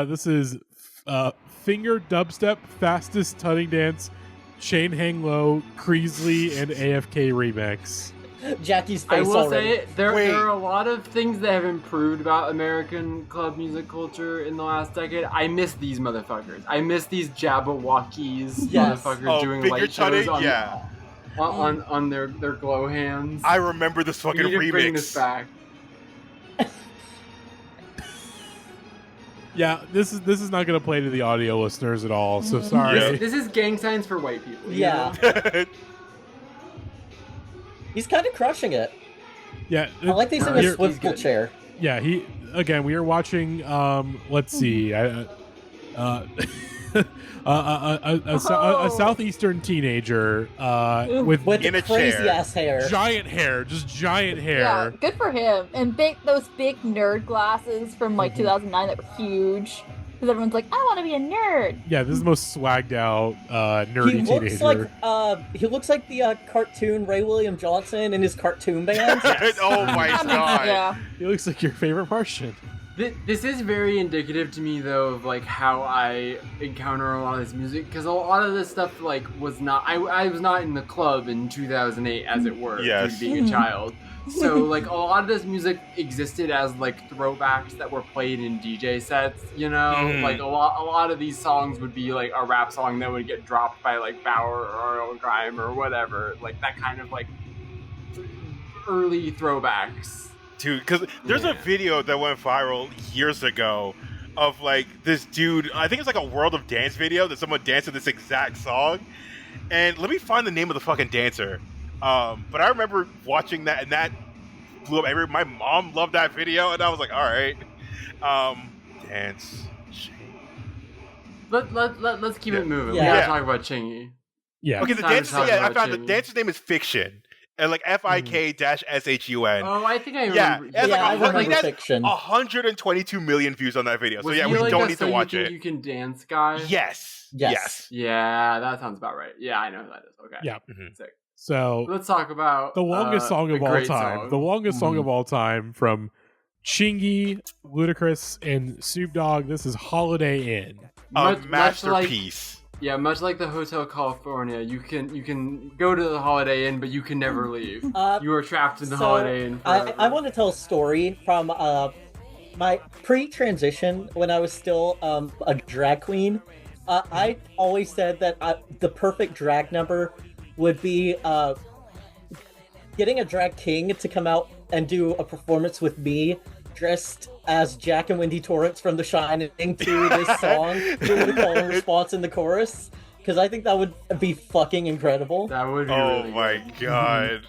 this is Finger Dubstep Fastest Tutting Dance Chain Hang Low Creasley and AFK Remix. Jackie's face I will already. say there are a lot of things that have improved about American club music culture in the last decade. I miss these motherfuckers. I miss these Jabberwockies motherfuckers doing light shows on their glow hands. I remember this fucking we need to remix. Bring this back. Yeah, this is not going to play to the audio listeners at all, so sorry. Yeah. This is gang signs for white people. Yeah. He's kind of crushing it. Yeah. I like these in a swivel chair. Yeah, we are watching, let's see, a southeastern teenager with in a crazy ass hair. Giant hair, just giant hair. Yeah, good for him. And those big nerd glasses from like 2009 that were huge. Because everyone's like, I want to be a nerd. Yeah, this is the most swagged out nerdy teenager. He looks like the cartoon Ray William Johnson in his cartoon band. Oh my god. Yeah. He looks like your favorite Martian. This is very indicative to me, though, of like how I encounter a lot of this music, because a lot of this stuff like was not. I was not in the club in 2008, as it were, due to being a child. So like a lot of this music existed as like throwbacks that were played in DJ sets. You know, like a lot of these songs would be like a rap song that would get dropped by like Bauer or Earl Grime or whatever, like that kind of like early throwbacks. Dude, because there's a video that went viral years ago of like this dude, I think it's like a World of Dance video that someone danced to this exact song. And let me find the name of the fucking dancer. But I remember watching that, and that blew up. My mom loved that video, and I was like, all right. Dance. Let's keep it moving. Yeah. We gotta talk about Chingy. Yeah. Okay, the dancer, I found the dancer's name is Fiction. And like FIK-SHUN. Oh, I think I remember. Yeah, I remember that's Fiction. 122 million views on that video. Was so yeah, he we like don't a need So to watch You it. Think You Can Dance guy? Yes. Yeah, that sounds about right. Yeah, I know who that is. Okay. Yeah. Sick. So let's talk about the longest song of all time. Song. The longest song of all time from Chingy, Ludacris, and Snoop Dogg. This is Holiday Inn. Masterpiece. Much like the Hotel California, you can go to the Holiday Inn, but you can never leave. You are trapped in the Holiday Inn forever. I want to tell a story from my pre-transition when I was still a drag queen. I always said that the perfect drag number would be getting a drag king to come out and do a performance with me dressed as Jack and Wendy Torrance from The Shining to this song, doing the call and response in the chorus, because I think that would be fucking incredible. That would be really my good. god.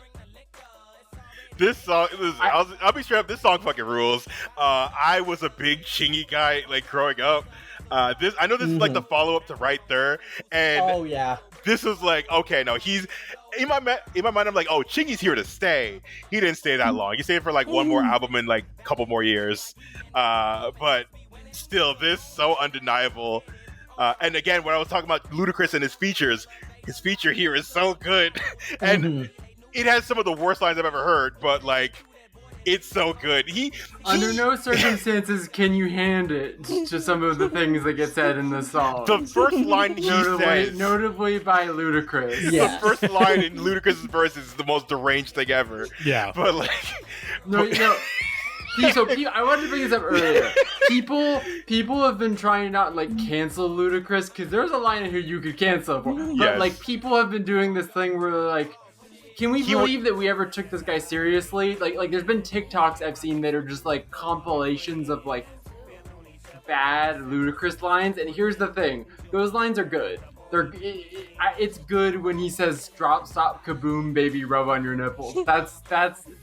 This song, I'll be straight up, this song fucking rules. I was a big Chingy guy, like, growing up. I know this is like the follow-up to Right There, and this was like, okay, no, he's in my mind. I'm like, oh, Chingy's here to stay. He didn't stay that long. He stayed for like one more album and like a couple more years. But still, this so undeniable. And again, when I was talking about Ludacris and his feature here is so good. And it has some of the worst lines I've ever heard, but like, it's so good. Under no circumstances can you hand it to some of the things that get said in the song. The first line he says, notably by Ludacris. The first line in Ludacris' verse is the most deranged thing ever. Yeah, but like, I wanted to bring this up earlier. People have been trying to not like cancel Ludacris because there's a line in here you could cancel for. But like people have been doing this thing where they're like, can we believe that we ever took this guy seriously? Like there's been TikToks I've seen that are just like compilations of like bad Ludacris lines, and here's the thing: those lines are good. It's good when he says "drop, stop, kaboom, baby, rub on your nipples." That's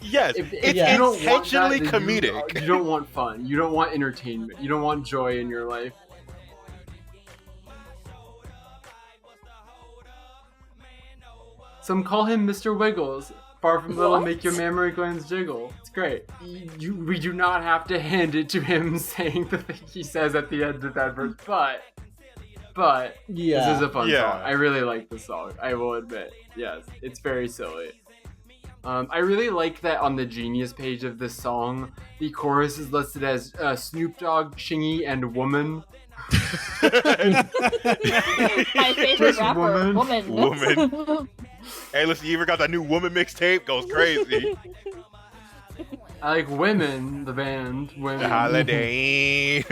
yes. If it's you don't intentionally want that, comedic. You don't want fun. You don't want entertainment. You don't want joy in your life. Some call him Mr. Wiggles. Far from little, make your mammary glands jiggle. It's great. We do not have to hand it to him saying the thing he says at the end of that verse, but this is a fun song. I really like the song. I will admit. Yes, it's very silly. I really like that on the Genius page of this song, the chorus is listed as Snoop Dogg, Chingy, and Woman. My favorite rapper, Woman. Hey, listen, you ever got that new Woman mixtape? Goes crazy. I like Women, the band. Women. Holidae.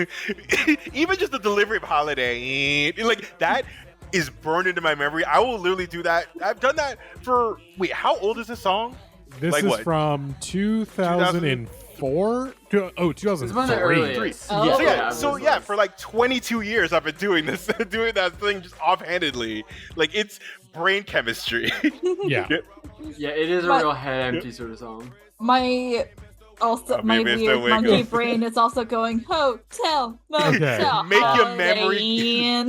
Even just the delivery of Holidae. Like, that is burned into my memory. I will literally do that. I've done that for... Wait, how old is this song? This is from 2004? 2003. So for like 22 years I've been doing this, doing that thing just offhandedly. Like, it's brain chemistry. Yeah, it is a real head empty sort of song. My weird monkey brain is also going hotel, motel. Make your memory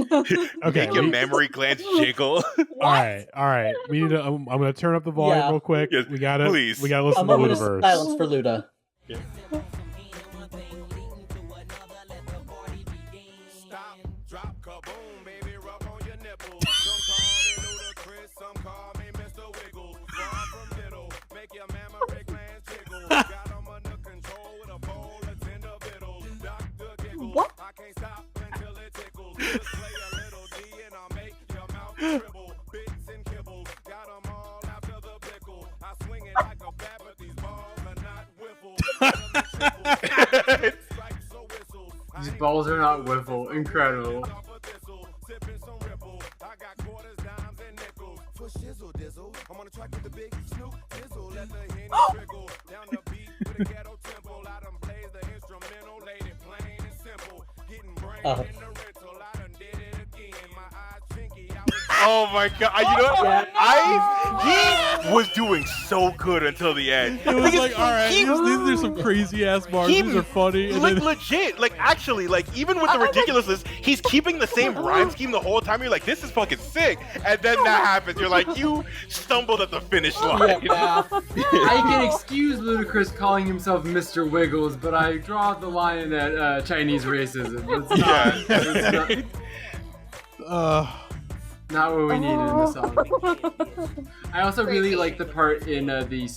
make your memory glands jiggle. All right. We need to. I'm gonna turn up the volume real quick. Yes, we gotta please. listen to Ludaverse. Silence for Luda. Yeah. What? These balls are not wiffle. Incredible. Oh my god! You know what? He was doing so good until the end. It was like, all right, these are some crazy ass bars. These are funny. And like legit, like actually, like even with the ridiculousness, he's keeping the same rhyme scheme the whole time. You're like, this is fucking sick. And then that happens. You're like, you stumbled at the finish line. I can excuse Ludacris calling himself Mr. Wiggles, but I draw the line at Chinese racism. It's not what we needed in the song. I also really like the part in the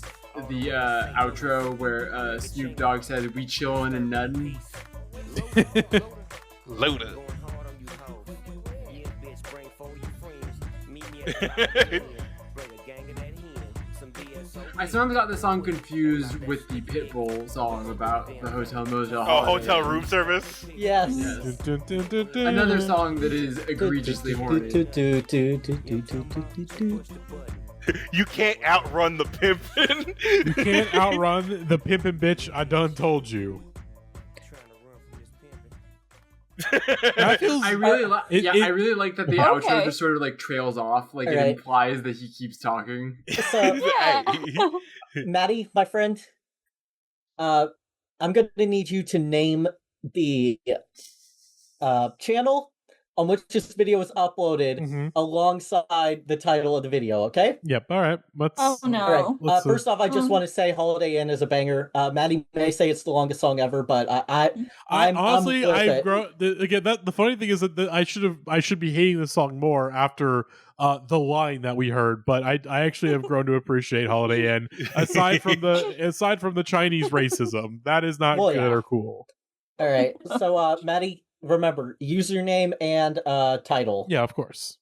outro where Snoop Dogg said, "We chillin' and nuttin'." Loaded. I sometimes got this song confused with the Pitbull song about the Hotel Motel. Oh, hotel room service? Yes. Another song that is egregiously horny. You can't outrun the pimpin'. You can't outrun the pimpin' bitch. I done told you. I really like that the outro just sort of like trails off, like it implies that he keeps talking. So, Matty, my friend, I'm gonna need you to name the channel on which this video was uploaded alongside the title of the video, okay? Yep, all right. Oh, no. All right. First off, I just want to say Holidae In is a banger. Matty may say it's the longest song ever, but I'm honestly, I've grown again. The funny thing is that I should be hating this song more after the line that we heard, but I actually have grown to appreciate Holiday In aside from the Chinese racism. That is not good or cool. All right. So Matty, remember, username and title. Yeah, of course.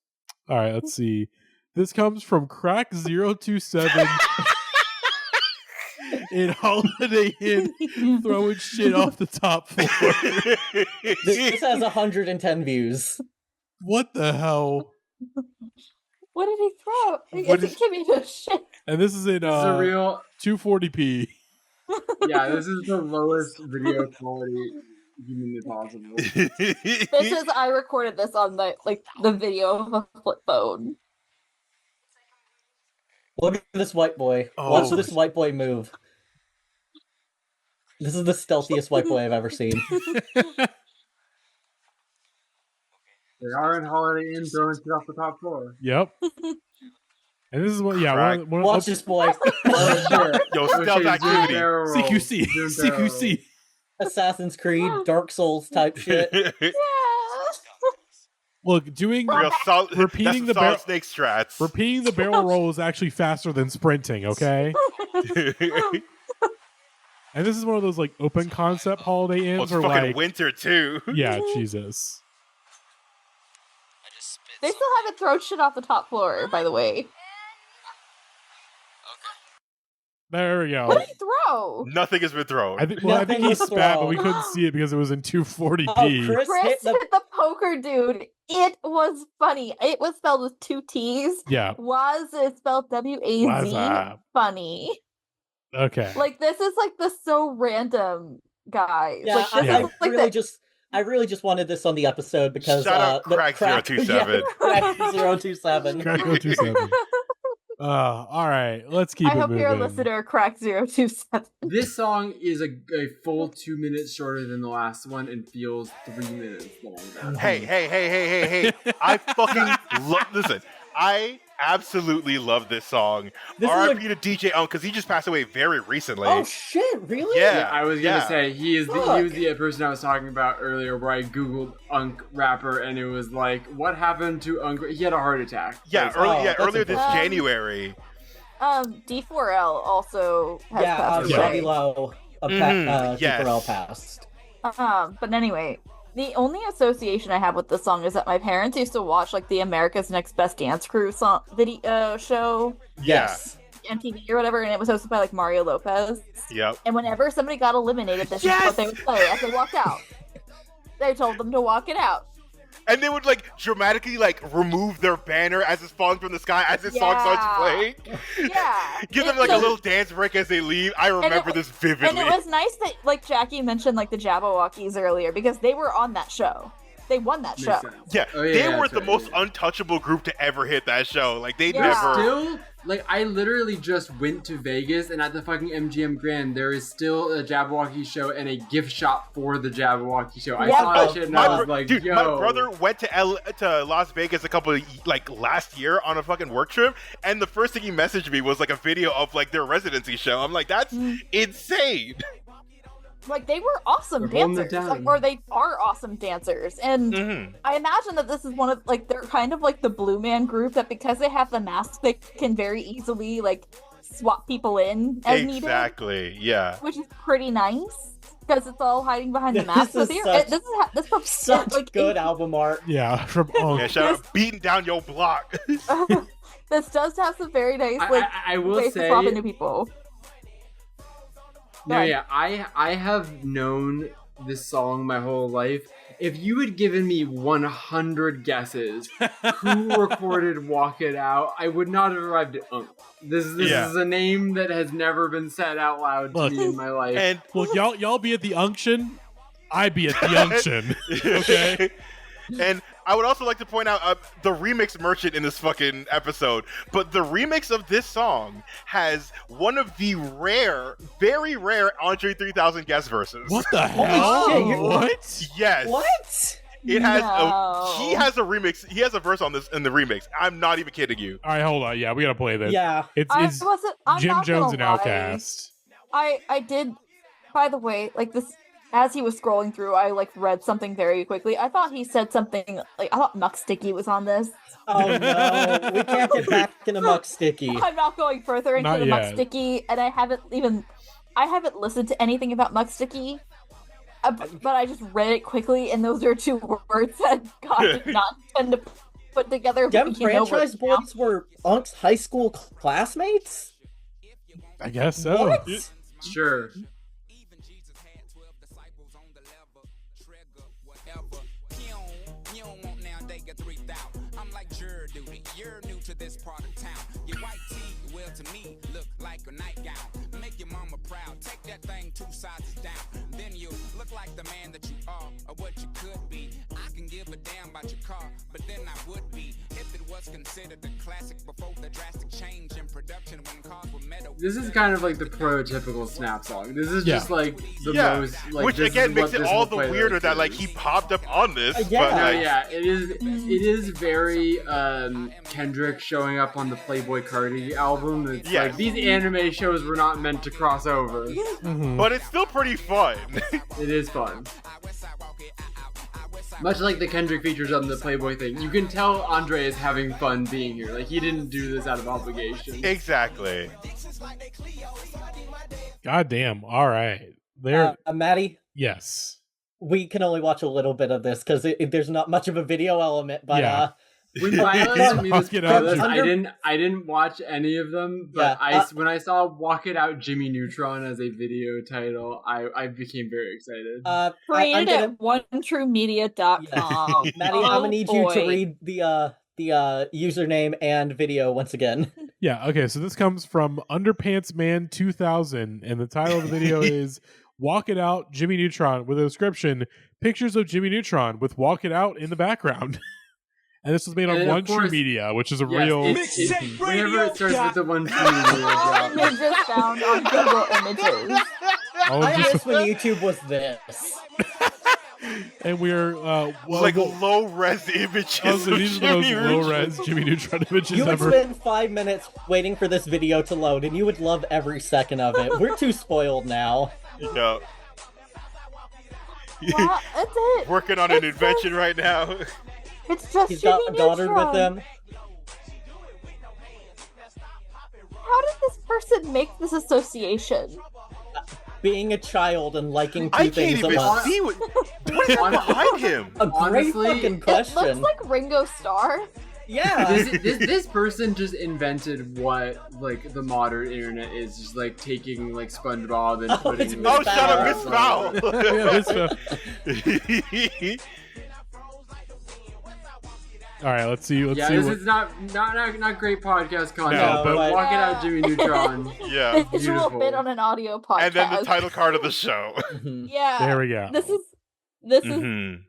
All right, let's see. This comes from Crack027 in Holiday In, throwing shit off the top floor. This has 110 views. What the hell? What did he throw? Give me the shit. And this is in a real 240p. Yeah, this is the lowest video quality humanly possible. This is I recorded this on the video of a flip phone. Look at this white boy. Watch this white boy move. This is the stealthiest white boy I've ever seen. They are in Holiday Inn throwing shit off the top floor. Yep. And this is what, watch this boy. Yo, stealth activity. CQC. Assassin's Creed, Dark Souls type shit. Look, doing repeating the snake strats. Repeating the barrel roll is actually faster than sprinting. Okay. And this is one of those like open concept Holiday Inns, or fucking like winter too. Yeah, Jesus. They still haven't thrown shit off the top floor, by the way. There we go. What did he throw? Nothing has been thrown. I think he spat, but we couldn't see it because it was in 240p. Chris hit the poker dude. It was funny. It was spelled with 2 T's. Yeah. Was it spelled W-A-Z? Funny. Okay. Like, this is like the so random, guys. Yeah, I really just wanted this on the episode because shout out Crack027. Crack027. Crack027. All right, let's keep it moving. I hope you're a listener, Crack027. This song is a full 2 minutes shorter than the last one and feels 3 minutes longer. Hey. I fucking listen. I absolutely love this song. R.I.P. to DJ Unk, because he just passed away very recently. Oh shit, really? Yeah, I was gonna say he was the person I was talking about earlier, where I googled Unk rapper and it was like, what happened to Unk? He had a heart attack. Yeah, earlier this January. D4L also has passed away. D4L passed. But anyway, the only association I have with this song is that my parents used to watch like the America's Next Best Dance Crew video show. Yes. MTV or whatever, and it was hosted by like Mario Lopez. Yep. And whenever somebody got eliminated, this is what they would play as they walked out. They told them to walk it out. And they would like dramatically like remove their banner as it's falling from the sky as this song starts playing. Yeah. Give them like a little dance break as they leave. I remember this vividly. And it was nice that like Jackie mentioned like the Jabberwockies earlier because they were on that show. They won that show. Yeah, they were the most untouchable group to ever hit that show. Like they never. Still, like I literally just went to Vegas, and at the fucking MGM Grand, there is still a Jabberwocky show and a gift shop for the Jabberwocky show. I saw that shit and I was like, yo. My brother went to Las Vegas a couple of, like last year on a fucking work trip, and the first thing he messaged me was like a video of like their residency show. I'm like, that's insane. Like, they were awesome dancers, or they are awesome dancers, and I imagine that this is one of, like, they're kind of like the Blue Man Group, that because they have the mask, they can very easily, like, swap people in as needed. Exactly, yeah. Which is pretty nice, because it's all hiding behind the mask. This is such like, good album art. Yeah, from yeah, shout out beating down your block. This does have some very nice, like, I will ways to swap into people. No, yeah, I have known this song my whole life. If you had given me 100 guesses who recorded Walk It Out, I would not have arrived at Unk. This is a name that has never been said out loud to me in my life. And look, y'all be at the unction, I be at the unction. Okay? And I would also like to point out the remix merchant in this fucking episode, but the remix of this song has one of the very rare Andre 3000 guest verses. What the hell? Shit, what? Yes. What? It has he has a remix. He has a verse on this in the remix. I'm not even kidding you. All right, hold on. Yeah, we gotta play this. Yeah, it's Jim Jones and Outkast. I did. By the way, like this, as he was scrolling through, I like read something very quickly. I thought he said something like I thought Muck Sticky was on this. Oh no, we can't get back into Muck Sticky. I'm not going further into the Muck Sticky, and I haven't listened to anything about Muck Sticky. But I just read it quickly, and those are two words that God did not tend to put together. Them Franchize boys were Unk's high school classmates? I guess so. What? Sure. You're new to this part of town. Your white tee will to me look like a nightgown. Make your mama proud. Take that thing 2 sizes down. Then you look like the man that you are or what you could be. I can give a damn about your car, but then I would be if it was considered a classic before the drastic change in production when cars were metal. This is kind of like the prototypical Snap song. This is just like the most like, which again makes it all the weirder that like he popped up on this. But, it is very Kendrick showing up on the Playboi Carti album. It's like these anime shows were not meant to cross over. But it's still pretty fun. It is fun. Much like the Kendrick features on the Playboy thing, you can tell Andre is having fun being here. Like, he didn't do this out of obligation. Exactly. God damn. All right. There. Matty? Yes. We can only watch a little bit of this because there's not much of a video element, but when Violet sent me this playlist, I didn't watch any of them, but when I saw "Walk It Out" Jimmy Neutron as a video title, I became very excited. Created at onetruemedia.com. Maddie, I'm gonna need you to read the username and video once again. Yeah. Okay. So this comes from Underpants Man 2000, and the title of the video is "Walk It Out" Jimmy Neutron with a description: pictures of Jimmy Neutron with "Walk It Out" in the background. And this was made on One True Media, which is a real... Whenever it starts with the One True Media. Images found on Google Images. I miss when YouTube was this. And we're... like low-res images. These are those low-res Jimmy Neutron images You would ever. spend 5 minutes waiting for this video to load, and you would love every second of it. We're too spoiled now. Yeah. Wow, that's it. Working on an invention right now. It's just He's got a Goddard with him. How did this person make this association? Being a child and liking two things at once. I can't even see what is behind him. A great fucking question. It looks like Ringo Starr. Yeah. This person just invented what like the modern internet is, just like taking like SpongeBob and putting. Shut up, Miss Fowl. All right, let's see. This is not great podcast content, but Walk It Out, Jimmy Neutron. Yeah, visual bit on an audio podcast, and then the title card of the show. Yeah, there we go. This is.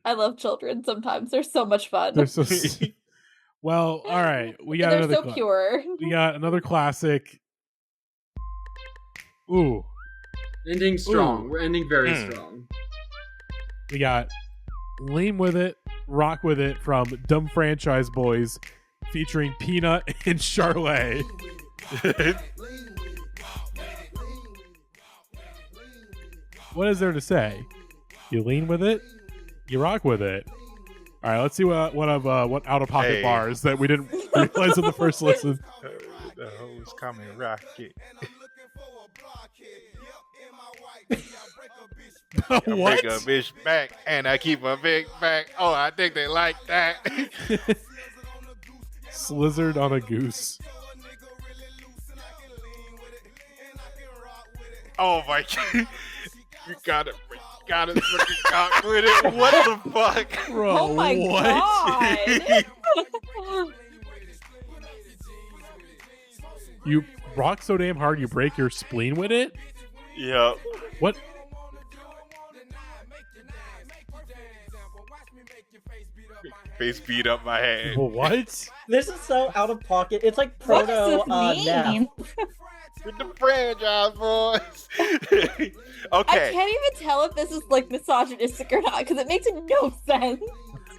I love children. Sometimes they're so much fun. They're so. Well, all right, we got another. They're so pure. We got another classic. Ooh, ending strong. We're ending very strong. We got Lean With It, Rock With It from Dumb Franchize Boys featuring Peanut and Charlay. What is there to say? You lean with it, you rock with it. All right, let's see what out of pocket bars that we didn't realize in the first listen. The hoes coming rocket. What? I bring a bitch back and I keep a big back. Oh, I think they like that. Slizzard on a goose. Oh my god. You got it fucking cock with it. What the fuck? Bro, oh my god. You rock so damn hard you break your spleen with it? Yeah. What? Face beat up my head. What? This is so out of pocket. It's like proto Nap. With the franchise boys. Okay. I can't even tell if this is like misogynistic or not because it makes no sense.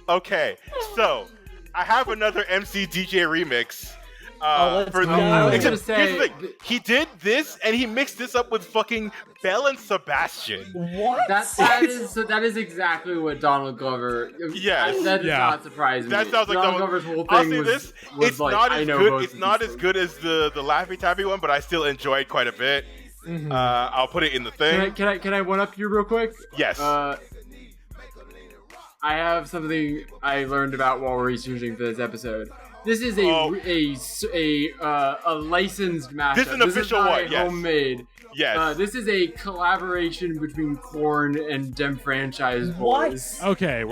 Okay, so I have another MC DJ remix. I was gonna say, here's the thing. He did this, and he mixed this up with fucking Belle and Sebastian. What? That is exactly what Donald Glover. Yes, that does not surprise me. That sounds like Donald Glover's whole thing. I'll say this: it's like, not as good. It's not as good as the Laffy Taffy one, but I still enjoyed quite a bit. Mm-hmm. I'll put it in the thing. Can I one up you real quick? Yes. I have something I learned about while researching for this episode. This is a licensed mashup. This is an official one. Yes. Homemade. Yes. This is a collaboration between Korn and Dem Franchize Boyz. Okay,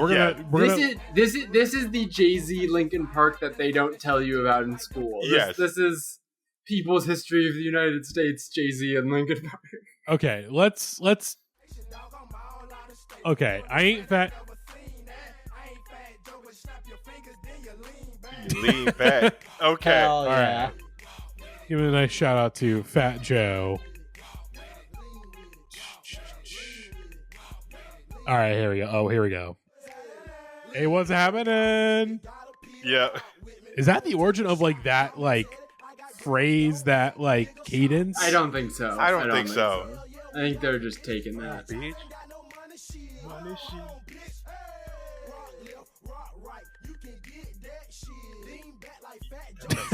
This is the Jay-Z Linkin Park that they don't tell you about in school. This is people's history of the United States. Jay-Z and Linkin Park. Okay, let's. Okay, I ain't fat. Lean back. Okay. All right. Give it a nice shout out to Fat Joe. All right, here we go. Oh, here we go. Hey, what's happening? Yeah. Is that the origin of like that phrase, that cadence? I don't think so. I don't think so. I think they're just taking that.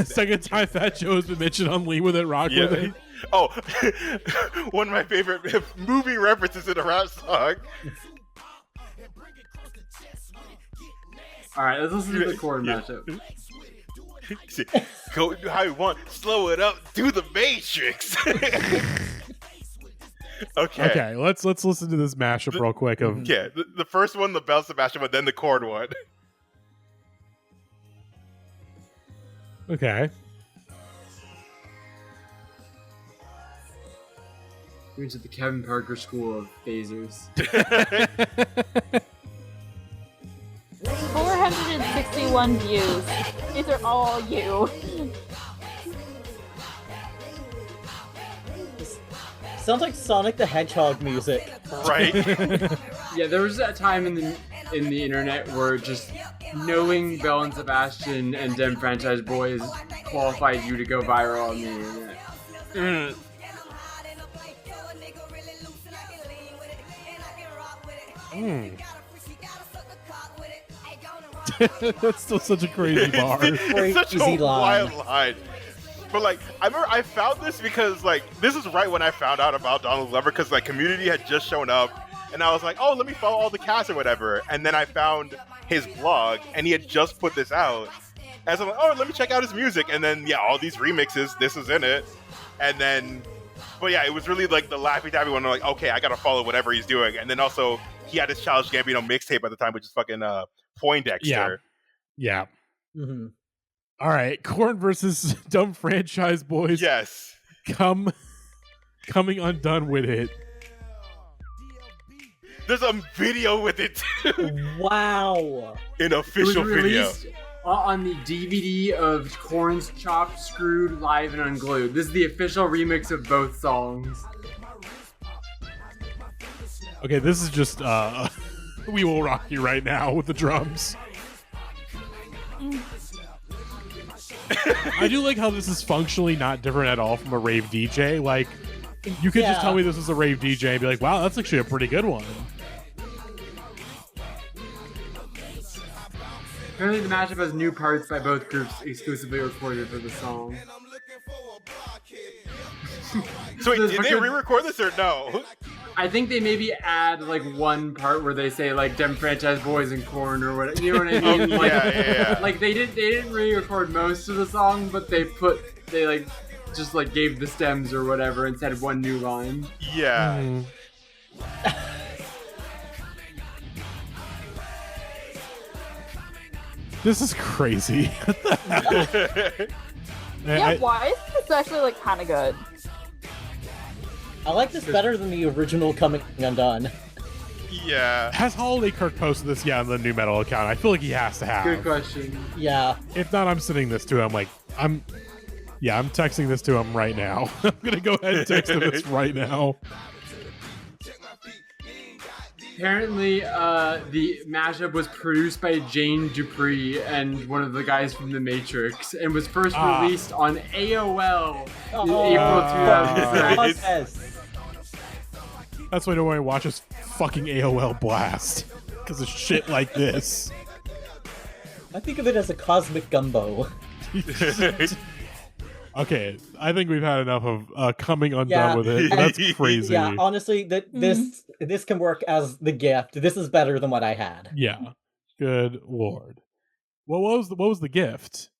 Second time Fat Joe has been mentioned on Lean With It, Rock With It. Oh, one of my favorite movie references in a rap song. All right, let's listen to the Korn mashup. Go how you want, slow it up, do the Matrix. Okay, let's listen to this mashup real quick. The first one, the Belle Sebastian one, then the Korn one. Okay. We went to the Kevin Parker School of Phasers. 461 views. These are all you. Sounds like Sonic the Hedgehog music. Right? Yeah, there was a time in the internet where just knowing Belle and Sebastian and Dem Franchize Boyz qualified you to go viral on the internet. That's still such a crazy bar. It's such a wild line. But I remember I found this because this is right when I found out about Donald Glover, because Community had just shown up, and I was like, oh, let me follow all the cast or whatever. And then I found his blog, and he had just put this out. And so I'm like, oh, let me check out his music. And then all these remixes, this is in it. And then, but it was really the Laffy Taffy one. I'm like, okay, I gotta follow whatever he's doing. And then also he had his Childish Gambino mixtape at the time, which is fucking Poindexter. Yeah. Mm-hmm. All right, Korn versus Dem Franchize Boyz. Yes. Coming undone with it. There's a video with it too. Wow. An official video. On the DVD of Korn's Chopped, Screwed, Live, and Unglued. This is the official remix of both songs. Okay, this is just We Will Rock You right now with the drums. I do like how this is functionally not different at all from a rave DJ. You could just tell me this was a rave DJ and be like, wow, that's actually a pretty good one. Apparently the mashup has new parts by both groups exclusively recorded for the song. So wait, did they re-record this or no? I think they maybe add one part where they say Dem Franchize Boyz and Korn or whatever. You know what I mean? Yeah. They didn't re-record most of the song, but they just gave the stems or whatever and said one new line. Yeah. This is crazy. Why is this actually kind of good? I like this better than the original Coming Undone. Yeah. Has Holidae Kirk posted this on the New Metal account? I feel like he has to have. Good question. Yeah. If not, I'm sending this to him. I'm texting this to him right now. I'm gonna go ahead and text him this right now. Apparently, the mashup was produced by Jane Dupree and one of the guys from The Matrix, and was first released on AOL in April 2006. That's why nobody watches fucking AOL Blast, because of shit like this. I think of it as a cosmic gumbo. Okay, I think we've had enough of coming undone with it. That's crazy. Yeah, honestly, this can work as the gift. This is better than what I had. Yeah, good lord. What was the gift?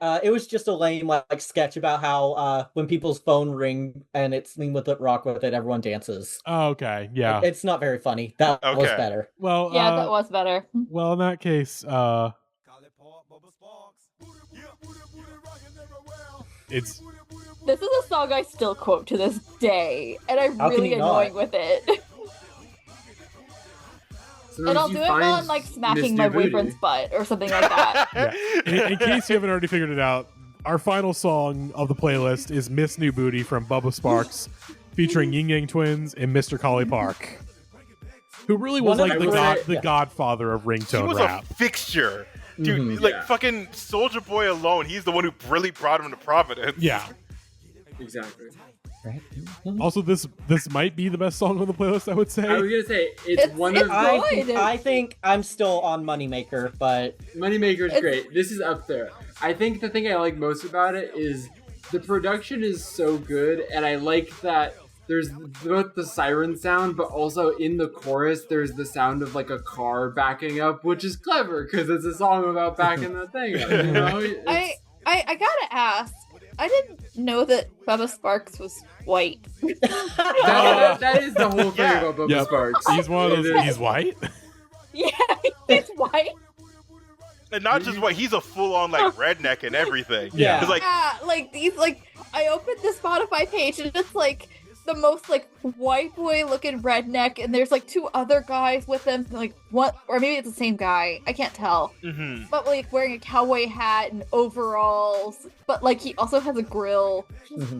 It was just a lame like sketch about how when people's phone ring and it's Lean With It, Rock With It, everyone dances. Oh, okay, yeah. It's not very funny. That was better. Well, yeah, that was better. Well, in that case, this is a song I still quote to this day, and I'm really annoying with it. And I'll do it while I'm like smacking my boyfriend's butt or something like that. Yeah. In case you haven't already figured it out, our final song of the playlist is Miss New Booty from Bubba Sparxxx, featuring Ying Twins and Mr. Collipark, who really was like the godfather of ringtone he was rap. A fixture. Dude, fucking Soulja Boy alone, he's the one who really brought him to Providence. Yeah. Exactly. Also, this might be the best song on the playlist, I would say. I was gonna say, it's one of... I think I'm still on Moneymaker, but... Moneymaker's great. This is up there. I think the thing I like most about it is the production is so good, and I like that there's both the siren sound, but also in the chorus, there's the sound of like a car backing up, which is clever because it's a song about backing the thing up. You know? I gotta ask. I didn't know that Bubba Sparxxx was white. that is the whole thing about Bubba Sparxxx. He's one of those. He's white. Yeah, he's white. And not just white, he's a full-on like redneck and everything. Yeah. I opened the Spotify page and it's like the most like white boy looking redneck, and there's like two other guys with him, like what, or maybe it's the same guy, I can't tell. But like wearing a cowboy hat and overalls, but like he also has a grill.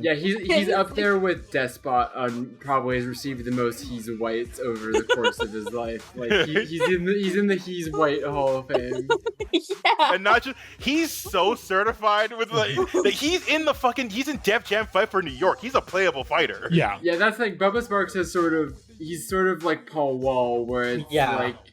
Yeah, he's up there with Despot on probably has received the most he's whites over the course of his life. Like he's in the he's white Hall of Fame. Yeah. And not just he's so certified with like he's in Def Jam Fight for New York. He's a playable fighter. Yeah. Yeah, that's like Bubba Sparxxx has he's sort of like Paul Wall, where it's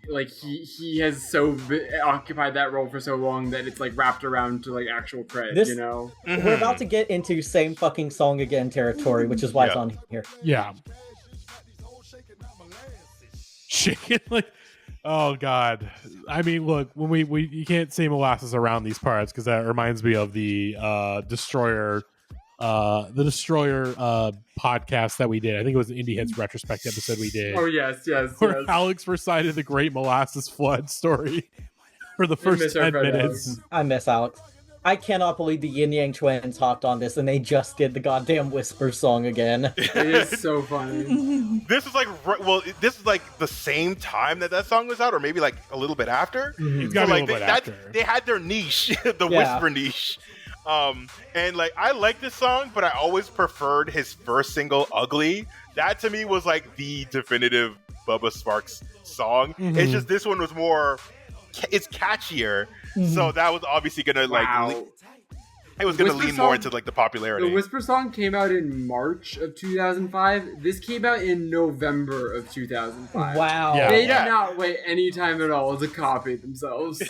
like he has occupied that role for so long that it's like wrapped around to like actual cred, you know? We're about to get into same fucking song again territory, which is why it's on here. Yeah. Shaking like, oh god. I mean, look, when you can't say molasses around these parts because that reminds me of the Destroyer podcast that we did. I think it was the Indieheads retrospect episode we did. Oh yes. Where Alex recited the Great Molasses Flood story for the first 10 minutes. I miss Alex. I cannot believe the Yin Yang Twins hopped on this and they just did the goddamn Whisper song again. It is so funny. This is like the same time that song was out, or maybe like a little bit after. It's gotta be a little bit after. They had their niche, the Whisper niche. And like I like this song, but I always preferred his first single, Ugly. That to me was like the definitive Bubba Sparxxx song. It's just this one was more, it's catchier. So that was obviously gonna it was gonna lean more into like the popularity. The Whisper song came out in March of 2005. This came out in November of 2005. Wow. Yeah. They did not wait any time at all to copy themselves.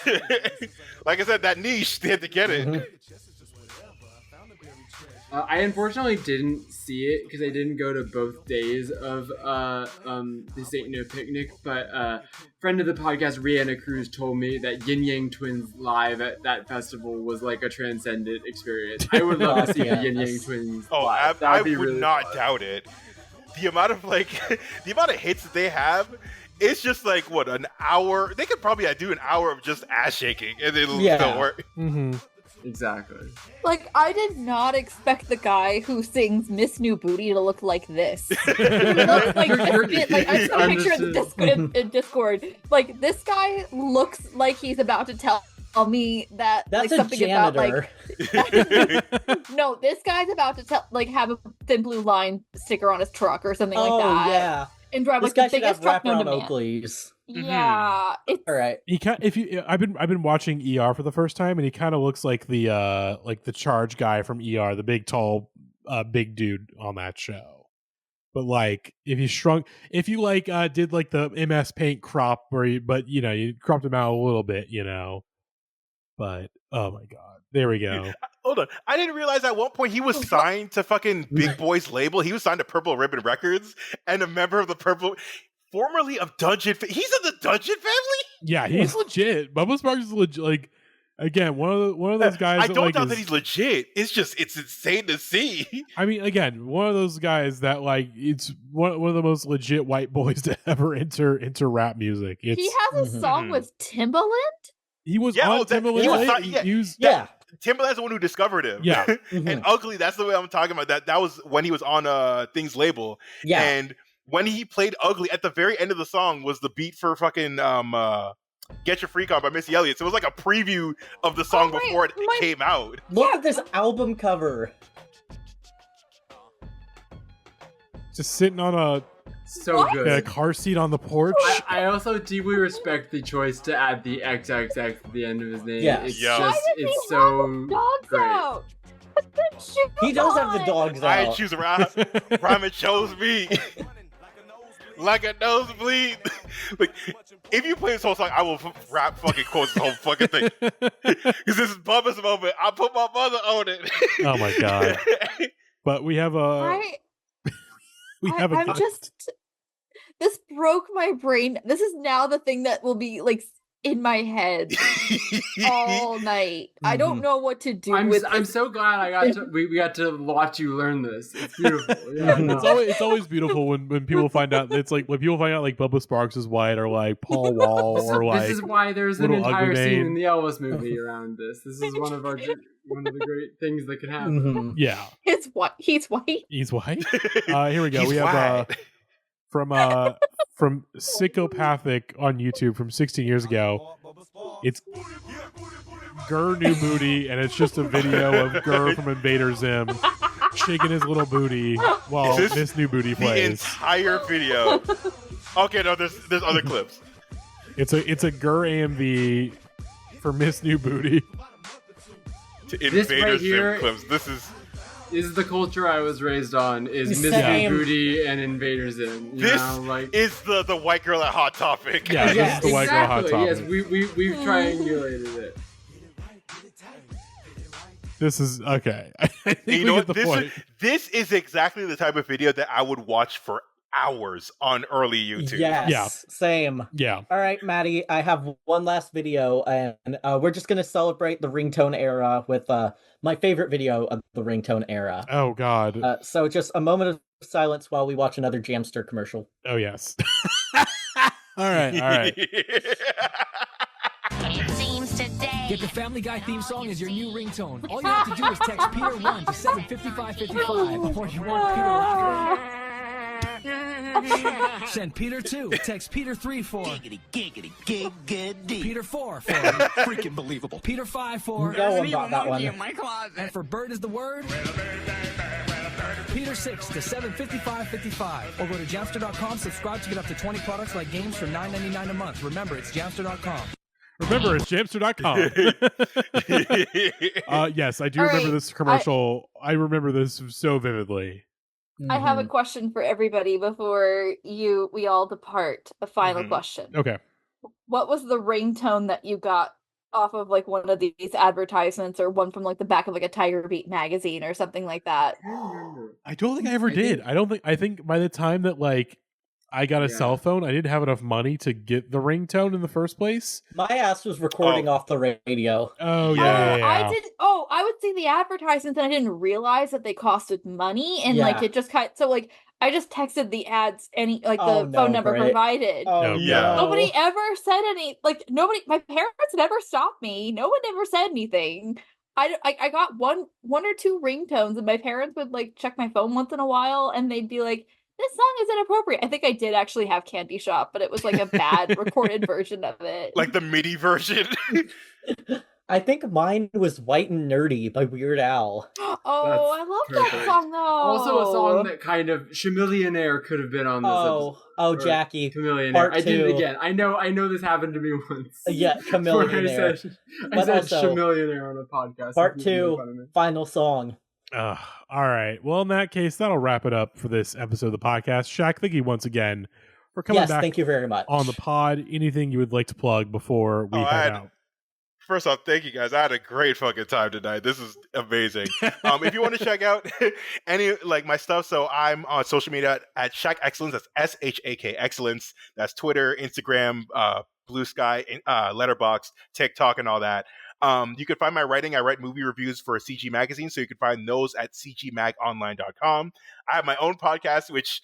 Like I said, that niche, they had to get it. I unfortunately didn't see it because I didn't go to both days of This Ain't No Picnic, but friend of the podcast, Rihanna Cruz, told me that Yin Yang Twins live at that festival was like a transcendent experience. I would love to see the Yin Yang Twins live. I would really not doubt it. The amount of hits that they have, it's just like what, an hour? They could probably do an hour of just ass shaking and it'll still work. Exactly. Like, I did not expect the guy who sings Miss New Booty to look like this. He looks like I saw a picture in Discord. Like, this guy looks like he's about to tell me that that's like, something janitor. About like no, this guy's about to have a Thin Blue Line sticker on his truck or something like that. Yeah. and drive This like guy the should have biggest truck known to wraparound man. Oakleys. Yeah, it's All right. I've been watching ER for the first time, and he kind of looks like the charge guy from ER, the big tall big dude on that show. But like, if you did like the MS Paint crop but you cropped him out a little bit, But oh my god, there we go. Hold on, I didn't realize at one point he was signed to fucking Big Boy's label. He was signed to Purple Ribbon Records and a member of the formerly of Dungeon. He's in the Dungeon family. Yeah, he's legit. Bubba Sparxxx is legit. Like, again, one of those guys. I don't doubt that he's legit. It's insane to see. I mean, again, one of those guys that it's one of the most legit white boys to ever enter into rap music. He has a song with Timbaland. He was on Timbaland. He was Timbaland's the one who discovered him. Yeah. And Ugly, that's the way I'm talking about that. That was when he was on Things label. Yeah. And when he played Ugly, at the very end of the song was the beat for fucking Get Your Freak On by Missy Elliott. So it was like a preview of the song before it came out. Look at this album cover. Just sitting on a good. A car seat on the porch. I also deeply respect the choice to add the XXX at the end of his name. Yeah. It's so great. Out? He does have the dogs out. I choose Rhyme chose me. Like a nosebleed. Like, if you play this whole song, I will rap fucking quotes this whole fucking thing. Because this is Bubba's moment. I put my mother on it. Oh my god. But we have this broke my brain. This is now the thing that will be like in my head all night. I don't know what to do with it. I'm so glad we got to watch you learn this. It's beautiful. Yeah, it's always beautiful when people find out. It's like when people find out like Bubba Sparxxx is white, or like Paul Wall, or like this is why there's an entire scene in the Elvis movie around this. This is one of the great things that can happen. Yeah, it's what he's white. He's white. Here we go. We have from Psychopathic on YouTube from 16 years ago. It's Gurr New Booty, and it's just a video of Gurr from Invader Zim shaking his little booty while this New Booty plays. The entire video. Okay, no, there's other clips. It's a Gurr AMV for Miss New Booty. To Invader Zim clips. This is the culture I was raised on. Is Miss New Booty and Invader Zim. This is the white girl at Hot Topic. Yeah, this is the white girl at Hot Topic. Yes, we've triangulated it. This is okay. I think you know what? This is exactly the type of video that I would watch for hours on early YouTube. Yes, yeah. Same. Yeah. All right, Matty, I have one last video, and we're just going to celebrate the ringtone era with my favorite video of the ringtone era. Oh, God. So just a moment of silence while we watch another Jamster commercial. Oh, yes. All right. Get the Family Guy theme song as your new ringtone. All you have to do is text Peter 1 to 75555, or you want Peter Locker. Send Peter 2. Text Peter 3 for giggity. Peter 4 for freaking believable. Peter 5 for no one got that one. And for bird is the word. Peter 6 to 75555. Or go to jamster.com, subscribe to get up to 20 products like games for $9.99 a month. Remember, it's jamster.com. Remember, it's jamster.com. Yes, I do remember this commercial. I remember this so vividly. I have a question for everybody before we all depart. A final question. Okay. What was the ringtone that you got off of like one of these advertisements, or one from like the back of like a Tiger Beat magazine or something like that? I don't think I ever did. I think by the time that like I got a cell phone, I didn't have enough money to get the ringtone in the first place. My ass was recording off the radio. Oh, yeah. I did. Oh, I would see the advertisements and I didn't realize that they costed money. And like it just so like I just texted the ads the phone number provided. Oh, yeah. Nobody ever said my parents never stopped me. No one ever said anything. I got one or two ringtones, and my parents would like check my phone once in a while, and they'd be like, "This song is inappropriate." I think I did actually have Candy Shop, but it was like a bad recorded version of it. Like the MIDI version. I think mine was White and Nerdy by Weird Al. Oh, I love that song though. Also a song that kind of Chameleonaire could have been on this episode. Oh, Jackie. Chameleonaire. I did it again. I know this happened to me once. Yeah, Chameleonaire. I said Chameleonaire on a podcast. Part 2, final song. All right. Well, in that case, that'll wrap it up for this episode of the podcast. Shaq, thank you once again for coming back. Thank you very much. On the pod. Anything you would like to plug before we head out? First off, thank you guys. I had a great fucking time tonight. This is amazing. If you want to check out any my stuff, so I'm on social media at Shak Excellence. That's SHAK Excellence. That's Twitter, Instagram, Blue Sky, Letterboxd, TikTok, and all that. You can find my writing. I write movie reviews for a CG magazine, so you can find those at cgmagonline.com. I have my own podcast, which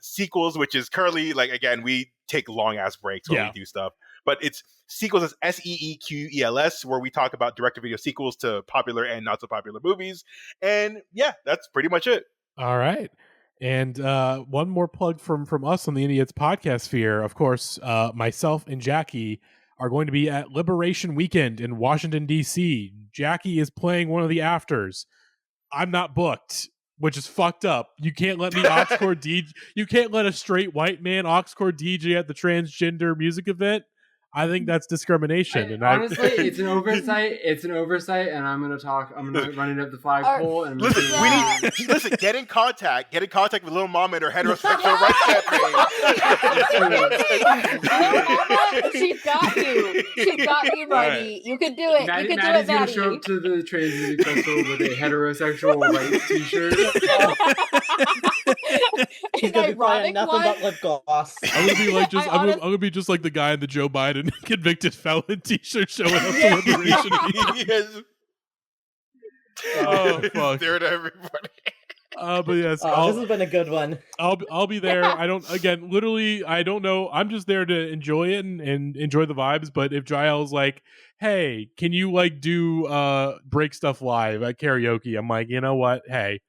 Sequels, which is currently again, we take long ass breaks when we do stuff. But it's Sequels, is SEEQELS, where we talk about direct-to-video sequels to popular and not so popular movies. And yeah, that's pretty much it. All right. And one more plug from us on the Indieheads podcast sphere. Of course, myself and Jackie are going to be at Liberation Weekend in Washington, D.C. Jackie is playing one of the afters. I'm not booked, which is fucked up. You can't let me aux-core DJ. You can't let a straight white man aux-core DJ at the transgender music event. I think that's discrimination. Honestly, it's an oversight. It's an oversight, and I'm gonna run it up the flagpole. And listen. Get in contact. Get in contact with Lil Mama and her heterosexual rights campaign. Lil Mama, she's got you. She's got you, Marty. Right. You can do it. Maddie, you can Maddie's do it, gonna Maddie. show up to the trans music festival with a heterosexual rights t-shirt. He's gonna be playing nothing but lip gloss. I'm gonna be I'm gonna be just like the guy in the Joe Biden convicted felon t-shirt showing up to Liberation Weekend. Yes. Oh fuck! There to everybody. But yes, this has been a good one. I'll be there. I don't know. I'm just there to enjoy it and enjoy the vibes. But if Jael's like, hey, can you do break stuff live at karaoke? I'm like, you know what? Hey,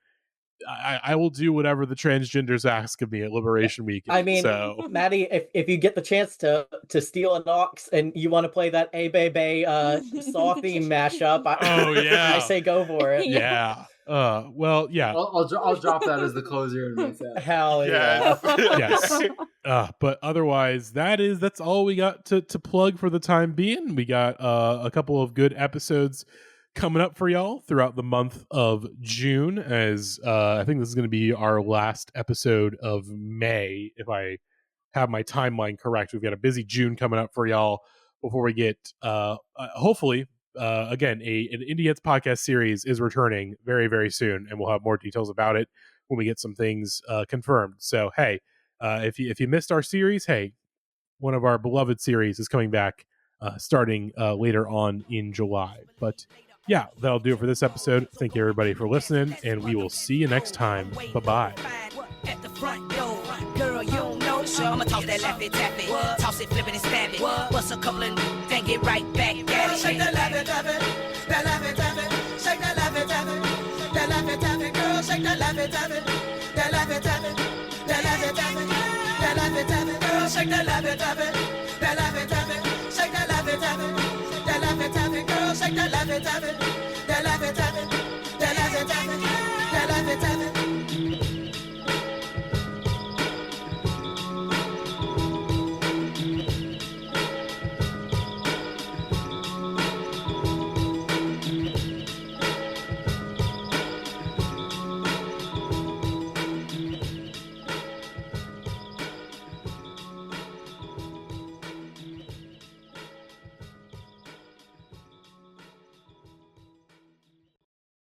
I will do whatever the transgenders ask of me at Liberation Weekend. I mean, Matty, if you get the chance to steal an aux and you want to play that A Bay Saw theme mashup, I say go for it. Yeah. Well, yeah. I'll drop that as the closer in my set. Hell yeah. Yes. But otherwise, that's all we got to plug for the time being. We got a couple of good episodes coming up for y'all throughout the month of June, as I think this is going to be our last episode of May, if I have my timeline correct. We've got a busy June coming up for y'all before we get hopefully again an Indieheads podcast series is returning very, very soon, and we'll have more details about it when we get some things confirmed. So hey, if you missed our series, hey, one of our beloved series is coming back starting later on in July. But yeah, that'll do it for this episode. Thank you everybody for listening, and we will see you next time. Bye-bye. At the front door, girl, you don't know, so I'ma toss that Laffy Taffy, toss it, flip it and stab it, bust a couple and then get right back at it. Shake that Laffy Taffy, that Laffy Taffy, shake that Laffy Taffy, that Laffy Taffy, girl, shake that Laffy Taffy, that Laffy Taffy, that Laffy Taffy, that Laffy Taffy, girl, shake that Laffy Taffy, that Laffy Taffy, shake that Laffy Taffy, that Laffy Taffy, girl, shake that Laffy Taffy.